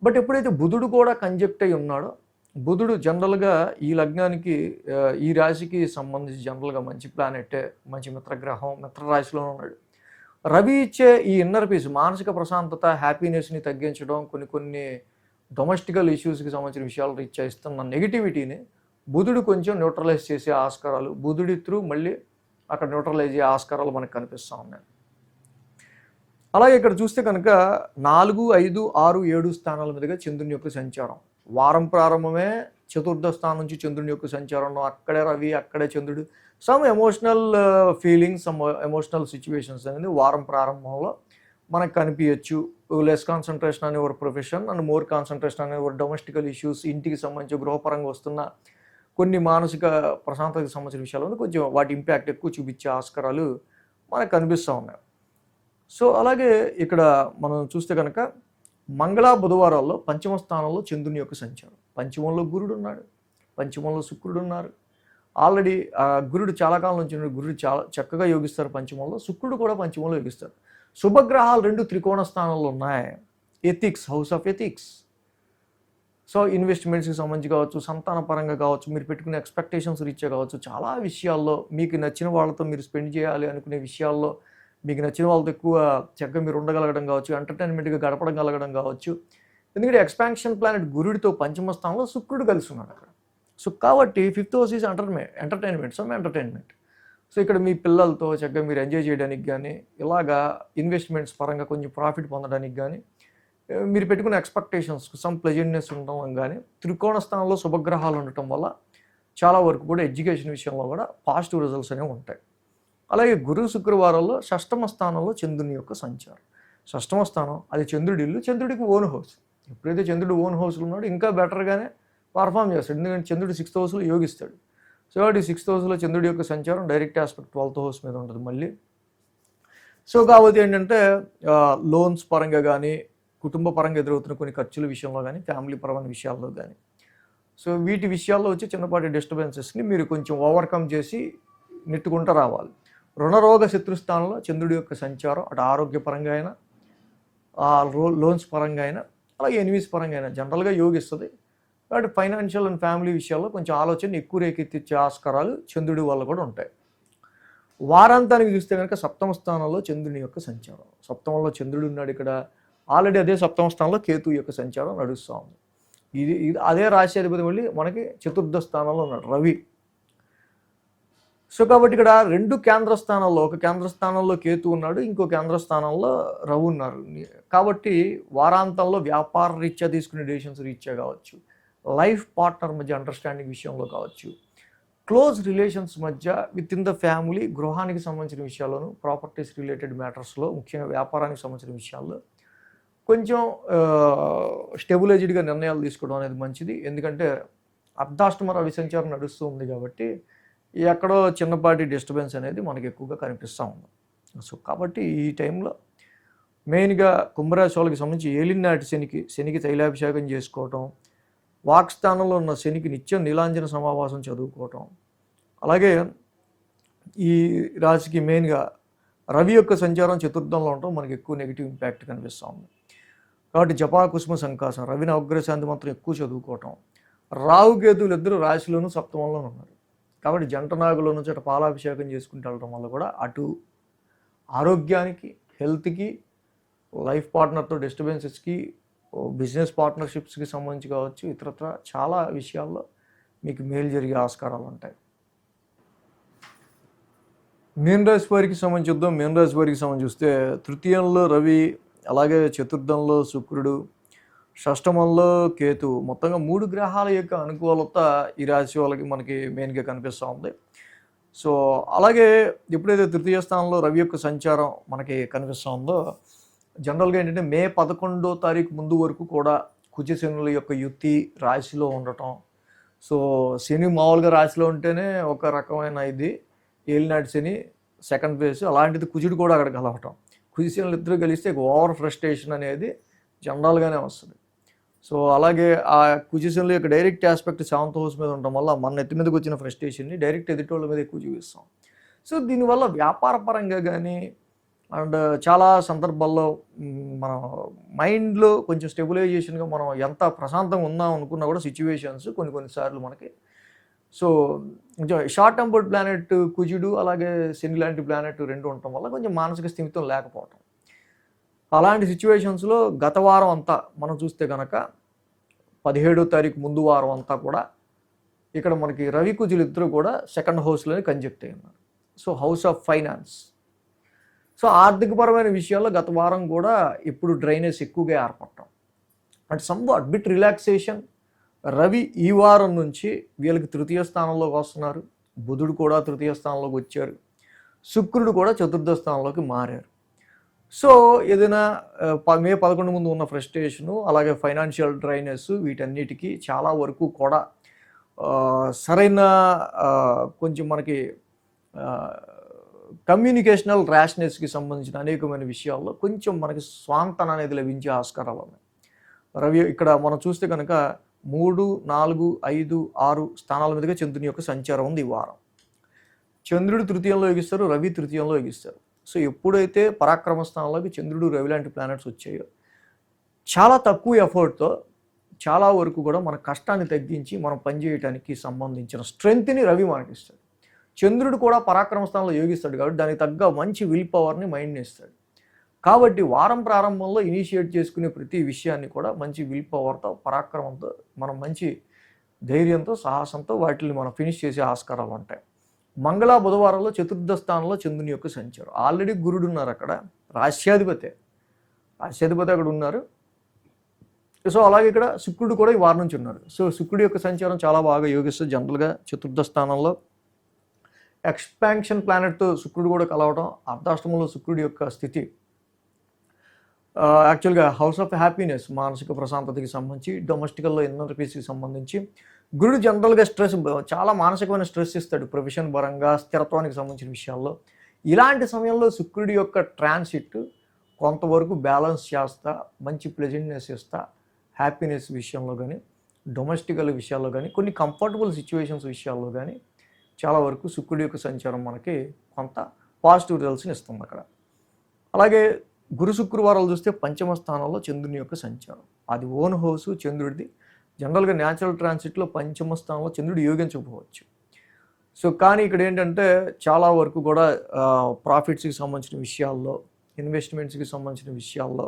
బట్ ఎప్పుడైతే బుధుడు కూడా కంజెక్ట్ అయి ఉన్నాడో, బుధుడు జనరల్గా ఈ లగ్నానికి ఈ రాశికి సంబంధించి జనరల్గా మంచి ప్లానెట్, మంచి మిత్రగ్రహం, మిత్రరాశిలో ఉన్నాడు. రవి ఇచ్చే ఈ ఇన్నర్ పీస్ మానసిక ప్రశాంతత, హ్యాపీనెస్ని తగ్గించడం, కొన్ని డొమెస్టికల్ ఇష్యూస్కి సంబంధించిన విషయాలు రీత్యా ఇస్తున్న నెగిటివిటీని బుధుడు కొంచెం న్యూట్రలైజ్ చేసే ఆస్కారాలు, బుధుడి త్రూ మళ్ళీ అక్కడ న్యూట్రలైజ్ అయ్యే ఆస్కారాలు మనకు కనిపిస్తూ ఉన్నాయి. అలాగే ఇక్కడ చూస్తే కనుక 4, 5, 6, 7 స్థానాల మీదుగా చంద్రుని యొక్క సంచారం. వారం ప్రారంభమే చతుర్థ స్థానం నుంచి చంద్రుని యొక్క సంచారం, అక్కడే రవి, అక్కడే చంద్రుడు. Some emotional feelings, some emotional situations అనేది వారం ప్రారంభంలో మనకు కనిపించచ్చు. లెస్ కాన్సన్ట్రేషన్ అనే ఒక ప్రొఫెషన్ అండ్ మోర్ కాన్సన్ట్రేషన్ అనే ఒక డొమెస్టికల్ ఇష్యూస్, ఇంటికి సంబంధించి గృహపరంగా వస్తున్న కొన్ని మానసిక ప్రశాంతతకు సంబంధించిన విషయాలు కొంచెం వాటి ఇంపాక్ట్ ఎక్కువ చూపించే ఆస్కారాలు మనకు కనిపిస్తూ ఉన్నాయి. సో అలాగే ఇక్కడ మనం చూస్తే కనుక మంగళ బుధవారాల్లో పంచమ స్థానంలో చంద్రుని యొక్క సంచారం. పంచమంలో గురుడు ఉన్నాడు, పంచమంలో శుక్రుడు ఉన్నారు. ఆల్రెడీ గురుడు చాలా కాలం నుంచి గురుడు చాలా చక్కగా యోగిస్తారు పంచమంలో, శుక్రుడు కూడా పంచమంలో యోగిస్తారు. శుభగ్రహాలు 2 త్రికోణ స్థానంలో ఉన్నాయి. Ethics, house of ethics. So ఇన్వెస్ట్మెంట్స్కి సంబంధించి కావచ్చు, సంతాన పరంగా కావచ్చు, మీరు పెట్టుకునే ఎక్స్పెక్టేషన్స్ రీత్యా కావచ్చు, చాలా విషయాల్లో మీకు నచ్చిన వాళ్ళతో మీరు స్పెండ్ చేయాలి అనుకునే విషయాల్లో, మీకు నచ్చిన వాళ్ళతో ఎక్కువ చక్కగా మీరు ఉండగలగడం కావచ్చు, ఎంటర్టైన్మెంట్గా గడపడం కావచ్చు. ఎందుకంటే ఎక్స్పాన్షన్ ప్లానెట్ గురుడితో పంచమ స్థానంలో శుక్రుడు కలిసి ఉన్నాడు అక్కడ. సో కాబట్టి 5th house is entertainment, some entertainment. So ఇక్కడ మీ పిల్లలతో చక్కగా మీరు ఎంజాయ్ చేయడానికి కానీ, ఇలాగా ఇన్వెస్ట్మెంట్స్ పరంగా కొంచెం ప్రాఫిట్ పొందడానికి కానీ, మీరు పెట్టుకున్న ఎక్స్పెక్టేషన్స్కి సమ్ ప్లెజెంట్నెస్ ఉండడం కానీ, త్రికోణ స్థానంలో శుభగ్రహాలు ఉండటం వల్ల చాలా వరకు కూడా ఎడ్యుకేషన్ విషయంలో కూడా పాజిటివ్ రిజల్ట్స్ అనేవి ఉంటాయి. అలాగే గురు శుక్రవారాల్లో షష్టమ స్థానంలో చంద్రుని యొక్క సంచారం. షష్టమ స్థానం అది చంద్రుడి ఇల్లు, చంద్రుడికి ఓన్ హౌస్. ఎప్పుడైతే చంద్రుడు ఓన్ హౌస్లో ఉన్నాడో ఇంకా బెటర్గానే పర్ఫామ్ చేస్తాడు, ఎందుకంటే చంద్రుడు 6th హౌస్లో యోగిస్తాడు. సో కాబట్టి 6th హౌస్లో చంద్రుడి యొక్క సంచారం డైరెక్ట్ ఆస్పెక్ట్ 12th హౌస్ మీద ఉంటుంది మళ్ళీ. సో కాబట్టి ఏంటంటే లోన్స్ పరంగా కానీ, కుటుంబ పరంగా ఎదురవుతున్న కొన్ని ఖర్చుల విషయంలో కానీ, ఫ్యామిలీ పరమైన విషయాల్లో కానీ, సో వీటి విషయాల్లో వచ్చి చిన్నపాటి డిస్టర్బెన్సెస్ని మీరు కొంచెం ఓవర్కమ్ చేసి నెట్టుకుంటూ రావాలి. రుణరోగ శత్రుస్థానంలో చంద్రుడి యొక్క సంచారం అటు ఆరోగ్యపరంగా అయినా, లోన్స్ పరంగా అయినా, అలాగే ఎనిమీస్ పరంగా అయినా జనరల్గా యోగిస్తుంది. కాబట్టి ఫైనాన్షియల్ అండ్ ఫ్యామిలీ విషయాల్లో కొంచెం ఆలోచన ఎక్కువ రేకెత్తిచ్చే ఆస్కారాలు చంద్రుడి వల్ల కూడా ఉంటాయి. వారాంతానికి చూస్తే కనుక 7వ స్థానంలో చంద్రుని యొక్క సంచారం. 7వ చంద్రుడు ఉన్నాడు ఇక్కడ. ఆల్రెడీ అదే 7వ స్థానంలో కేతు యొక్క సంచారం నడుస్తూ ఉంది. ఇది అదే రాశ్యాధిపతి మళ్ళీ మనకి 4th స్థానంలో ఉన్నాడు రవి. సో కాబట్టి ఇక్కడ 2 కేంద్ర స్థానాల్లో, ఒక కేంద్ర స్థానంలో కేతు ఉన్నాడు, ఇంకో కేంద్ర స్థానంలో రవి ఉన్నారు. కాబట్టి వారాంతంలో వ్యాపార రీత్యా తీసుకునే డెసిషన్స్ రీత్యా కావచ్చు, లైఫ్ పార్ట్నర్ మధ్య అండర్స్టాండింగ్ విషయంలో కావచ్చు, క్లోజ్ రిలేషన్స్ మధ్య విత్ ఇన్ ద ఫ్యామిలీ, గృహానికి సంబంధించిన విషయాల్లోనూ, ప్రాపర్టీస్ రిలేటెడ్ మ్యాటర్స్లో, ముఖ్యంగా వ్యాపారానికి సంబంధించిన విషయాల్లో కొంచెం స్టెబిలైజ్డ్గా నిర్ణయాలు తీసుకోవడం అనేది మంచిది. ఎందుకంటే అర్ధాష్టమ రవి సంచారం నడుస్తూ ఉంది కాబట్టి ఎక్కడో చిన్నపాటి డిస్టర్బెన్స్ అనేది మనకి ఎక్కువగా కనిపిస్తూ ఉంది. సో కాబట్టి ఈ టైంలో మెయిన్గా కుంభరాశి వాళ్ళకి సంబంధించి ఏలినాటి శనికి తైలాభిషేకం చేసుకోవటం, వాక్స్థానంలో ఉన్న శనికి నిత్యం నీలాంజన సమావాసం చదువుకోవటం, అలాగే ఈ రాశికి మెయిన్గా రవి యొక్క సంచారం 4థంలో ఉండటం మనకి ఎక్కువ నెగిటివ్ ఇంపాక్ట్ కనిపిస్తూ ఉంది. కాబట్టి జపా కుసుమ సంకాసం, రవి నవగ్రశాంతి మాత్రం ఎక్కువ చదువుకోవటం, రాహుకేతువులు ఇద్దరు రాశిలోనూ 7థంలోనూ ఉన్నారు. కాబట్టి జంట నాగులో నుంచి అటు పాలాభిషేకం చేసుకుంటూ వెళ్ళడం వల్ల కూడా అటు ఆరోగ్యానికి, హెల్త్కి, లైఫ్ పార్ట్నర్తో డిస్టర్బెన్సెస్కి, బిజినెస్ పార్ట్నర్షిప్స్కి సంబంధించి కావచ్చు, ఇతరత్ర చాలా విషయాల్లో మీకు మేలు జరిగే ఆస్కారాలు ఉంటాయి. మీన రాశి వారికి సంబంధించి చూద్దాం. మీన రాశి వారికి సంబంధించి చూస్తే 3థంలో రవి, అలాగే 4థంలో శుక్రుడు, షష్టమంలో కేతు, మొత్తంగా 3 గ్రహాల యొక్క అనుకూలత ఈ రాశి వాళ్ళకి మనకి మెయిన్గా కనిపిస్తూ ఉంది. సో అలాగే ఎప్పుడైతే 3వ స్థానంలో రవి యొక్క సంచారం మనకి కనిపిస్తూ ఉందో, జనరల్గా ఏంటంటే మే 11వ తారీఖు ముందు వరకు కూడా కుజశనుల యొక్క యుతి రాశిలో ఉండటం. సో శని మామూలుగా రాశిలో ఉంటేనే ఒక రకమైన ఇది ఏలినాటి శని సెకండ్ ఫేజ్, అలాంటిది కుజుడు కూడా అక్కడ కలవటం. కుజశనులు ఇద్దరు కలిస్తే ఓవర్ ఫ్రస్ట్రేషన్ అనేది జనరల్గానే వస్తుంది. సో అలాగే ఆ కుజశనుల యొక్క డైరెక్ట్ ఆస్పెక్ట్ 7th హౌస్ మీద ఉండటం వల్ల మన నెత్తి మీదకి వచ్చిన ఫ్రస్ట్రేషన్ని డైరెక్ట్ ఎదుటోళ్ళ మీద ఎక్కువ చూపిస్తాం. సో దీనివల్ల వ్యాపార పరంగా కానీ అండ్ చాలా సందర్భాల్లో మన మైండ్లో కొంచెం స్టెబిలైజేషన్గా మనం ఎంత ప్రశాంతంగా ఉందాం అనుకున్నా కూడా సిచ్యువేషన్స్ కొన్నిసార్లు మనకి, సో కొంచెం షార్ట్ టెంపర్డ్ ప్లానెట్ కుజుడు అలాగే శని లాంటి ప్లానెట్ 2 ఉండటం వల్ల కొంచెం మానసిక స్థిమితం లేకపోవటం. అలాంటి సిచ్యువేషన్స్లో గత వారం అంతా మనం చూస్తే కనుక 17వ తారీఖు ముందు వారం అంతా కూడా ఇక్కడ మనకి రవి కుజులు ఇద్దరు కూడా 2nd హౌస్లోనే కంజెక్ట్ అయి ఉన్నారు. So house of finance, so ఆర్థికపరమైన విషయాల్లో గత వారం కూడా ఇప్పుడు డ్రైనేజ్ ఎక్కువగా ఏర్పడటం and somewhat bit relaxation. Ravi ఈ వారం నుంచి వీళ్ళకి 3వ స్థానంలోకి వస్తున్నారు, బుధుడు కూడా 3వ స్థానంలోకి వచ్చారు, శుక్రుడు కూడా 4th స్థానంలోకి మారారు. సో ఏదైనా మే 11 ముందు ఉన్న ఫ్రస్ట్రేషను అలాగే ఫైనాన్షియల్ డ్రైనెస్ వీటన్నిటికీ చాలా వరకు కూడా సరైన కొంచెం మనకి కమ్యూనికేషనల్ ర్యాష్నెస్కి సంబంధించిన అనేకమైన విషయాల్లో కొంచెం మనకి స్వాంతన అనేది లభించే ఆస్కారాలు ఉన్నాయి. రవి ఇక్కడ మనం చూస్తే కనుక 3, 4, 5, 6 స్థానాల మీదుగా చంద్రుని యొక్క సంచారం ఉంది ఈ వారం. చంద్రుడు 3థంలో యోగిస్తారు, రవి 3థంలో యోగిస్తారు. సో ఎప్పుడైతే పరాక్రమ స్థానంలోకి చంద్రుడు, రవి లాంటి ప్లానెట్స్ వచ్చాయో చాలా తక్కువ ఎఫర్ట్తో చాలా వరకు కూడా మన కష్టాన్ని తగ్గించి మనం పనిచేయడానికి సంబంధించిన స్ట్రెంగ్త్ని రవి మనకి ఇస్తాడు. చంద్రుడు కూడా పరాక్రమ స్థానంలో యోగిస్తాడు కాబట్టి దానికి తగ్గ మంచి విల్ పవర్ని మైండ్ని ఇస్తాడు. కాబట్టి వారం ప్రారంభంలో ఇనిషియేట్ చేసుకునే ప్రతి విషయాన్ని కూడా మంచి విల్ పవర్తో, పరాక్రమంతో, మనం మంచి ధైర్యంతో, సాహసంతో వాటిని మనం ఫినిష్ చేసే ఆస్కారాలు ఉంటాయి. మంగళ బుధవారంలో 4th స్థానంలో చంద్రుని యొక్క సంచారం. ఆల్రెడీ గురుడు ఉన్నారు అక్కడ, రాశ్యాధిపతి అక్కడ ఉన్నారు. సో అలాగే ఇక్కడ శుక్రుడు కూడా ఈ వారం నుంచి ఉన్నారు. సో శుక్రుడి యొక్క సంచారం చాలా బాగా యోగిస్తుంది. జనరల్గా 4th స్థానంలో ఎక్స్పాన్షన్ ప్లానెట్తో శుక్రుడు కూడా కలవడం, అర్ధాష్టమంలో శుక్రుడి యొక్క స్థితి యాక్చువల్గా హౌస్ ఆఫ్ హ్యాపీనెస్, మానసిక ప్రశాంతతకి సంబంధించి, డొమెస్టికల్లో ఇన్నర్ పీస్కి సంబంధించి. గురుడు జనరల్గా చాలా మానసికమైన స్ట్రెస్ ఇస్తాడు ప్రొఫెషన్ పరంగా, స్థిరత్వానికి సంబంధించిన విషయాల్లో. ఇలాంటి సమయంలో శుక్రుడి యొక్క ట్రాన్సిట్ కొంతవరకు బ్యాలెన్స్ చేస్తా, మంచి ప్లెజెంట్నెస్ ఇస్తా, హ్యాపీనెస్ విషయంలో కానీ, డొమెస్టికల్ విషయాల్లో కానీ, కొన్ని కంఫర్టబుల్ సిచ్యువేషన్స్ విషయాల్లో కానీ చాలా వరకు శుక్రుడి యొక్క సంచారం మనకి కొంత పాజిటివ్ రిజల్ట్స్ని ఇస్తుంది అక్కడ. అలాగే గురు శుక్రవారాలు చూస్తే పంచమ స్థానంలో చంద్రుని యొక్క సంచారం, అది ఓన్ హౌస్ చంద్రుడిది. జనరల్గా న్యాచురల్ ట్రాన్సిట్లో పంచమ స్థానంలో చంద్రుడు యోగించకపోవచ్చు. సో కానీ ఇక్కడ ఏంటంటే చాలా వరకు కూడా ప్రాఫిట్స్కి సంబంధించిన విషయాల్లో, ఇన్వెస్ట్మెంట్స్కి సంబంధించిన విషయాల్లో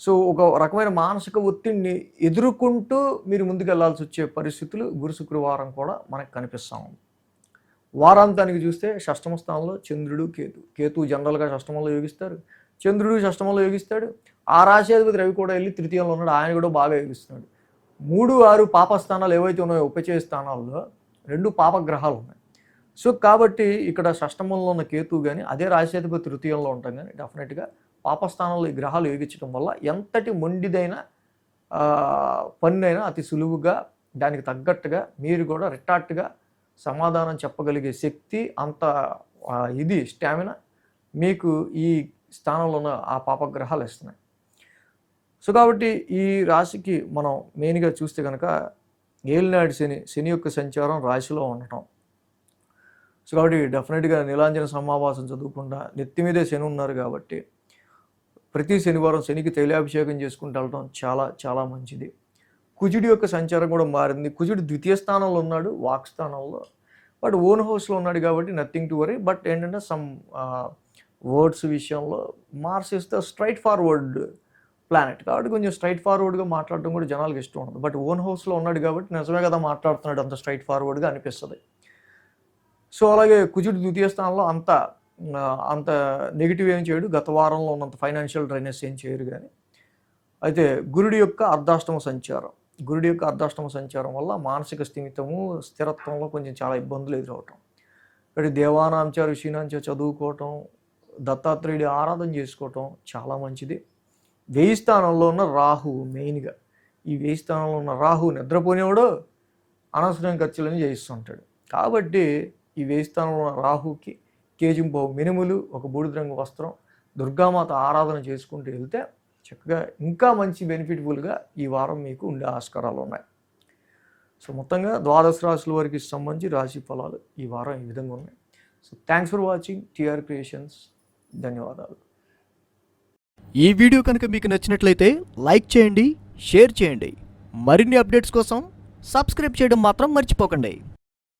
సో ఒక రకమైన మానసిక ఒత్తిడిని ఎదుర్కొంటూ మీరు ముందుకు వెళ్ళాల్సి వచ్చే పరిస్థితులు గురు శుక్రవారం కూడా మనకు కనిపిస్తూ ఉంది. వారాంతానికి చూస్తే షష్టమ స్థానంలో చంద్రుడు, కేతు జనరల్గా షష్టమంలో యోగిస్తారు, చంద్రుడు షష్టమంలో యోగిస్తాడు. ఆ రాశియాధిపతి రవి కూడా వెళ్ళి తృతీయంలో ఉన్నాడు, ఆయన కూడా బాగా యోగిస్తున్నాడు. 3, 6 పాపస్థానాలు ఏవైతే ఉన్నాయో ఉపచయ స్థానాల్లో 2 పాపగ్రహాలు ఉన్నాయి. సో కాబట్టి ఇక్కడ షష్టమంలో ఉన్న కేతు కానీ, అదే రాశియాధిపతి తృతీయంలో ఉంటాం కానీ డెఫినెట్గా పాపస్థానంలో ఈ గ్రహాలు యోగించడం వల్ల ఎంతటి మొండిదైన పన్నైనా అతి సులువుగా దానికి తగ్గట్టుగా మీరు కూడా రిటార్ట్గా సమాధానం చెప్పగలిగే శక్తి, అంత ఇది స్టామినా మీకు ఈ స్థానంలో ఉన్న ఆ పాపగ్రహాలు ఇస్తున్నాయి. సో కాబట్టి ఈ రాశికి మనం మెయిన్గా చూస్తే కనుక ఏలినాటి శని యొక్క సంచారం రాశిలో ఉండటం. సో కాబట్టి డెఫినెట్గా నీలాంజన సమావాసం చదువుకుండా నెత్తి మీదే శని ఉన్నారు కాబట్టి ప్రతి శనివారం శనికి తైలాభిషేకం చేసుకుంటూ వెళ్ళడం చాలా చాలా మంచిది. కుజుడి యొక్క సంచారం కూడా మారింది. కుజుడు ద్వితీయ స్థానంలో ఉన్నాడు, వాక్ స్థానంలో, బట్ ఓన్ హౌస్లో ఉన్నాడు కాబట్టి నథింగ్ టు వరీ. బట్ ఏంటంటే సమ్ వర్డ్స్ విషయంలో Mars is the straightforward planet కాబట్టి కొంచెం స్ట్రైట్ ఫార్వర్డ్గా మాట్లాడడం కూడా జనాలకు ఇష్టం ఉండదు. బట్ ఓన్ హౌస్లో ఉన్నాడు కాబట్టి నిజమే కదా మాట్లాడుతున్నాడు, అంత స్ట్రైట్ ఫార్వర్డ్గా అనిపిస్తుంది. సో అలాగే కుజుడు ద్వితీయ స్థానంలో అంత నెగిటివ్ ఏం చేయడు, గత వారంలో ఉన్నంత ఫైనాన్షియల్ డ్రైనెస్ ఏం చేయరు. కానీ అయితే గురుడి యొక్క అర్ధాష్టమ సంచారం వల్ల మానసిక స్థిమితము, స్థిరత్వంలో కొంచెం చాలా ఇబ్బందులు ఎదురవటం. ఇక్కడ దేవానాంచ ఋషినాంచ చదువుకోవటం, దత్తాత్రేయుడి ఆరాధన చేసుకోవటం చాలా మంచిది. 1000 స్థానంలో ఉన్న రాహు మెయిన్గా, ఈ 1000 స్థానంలో ఉన్న రాహు నిద్రపోనేవాడు అనవసరం ఖర్చులని చేయిస్తుంటాడు. కాబట్టి ఈ 1000 స్థానంలో ఉన్న రాహుకి కేజింపావు మినుములు, ఒక బూడిద రంగు వస్త్రం, దుర్గామాత ఆరాధన చేసుకుంటూ వెళ్తే చక్కగా ఇంకా మంచి బెనిఫిట్ఫుల్గా ఈ వారం మీకు ఉండే ఆస్కారాలు ఉన్నాయి. సో మొత్తంగా 12 రాశుల వరకు సంబంధించి రాశి ఫలాలు ఈ వారం ఈ విధంగా ఉన్నాయి. So thanks for watching TR creations. ధన్యవాదాలు. ఈ వీడియో కనుక మీకు నచ్చినట్లయితే లైక్ చేయండి, షేర్ చేయండి. మరిన్ని అప్డేట్స్ కోసం సబ్స్క్రైబ్ చేయడం మాత్రం మర్చిపోకండి.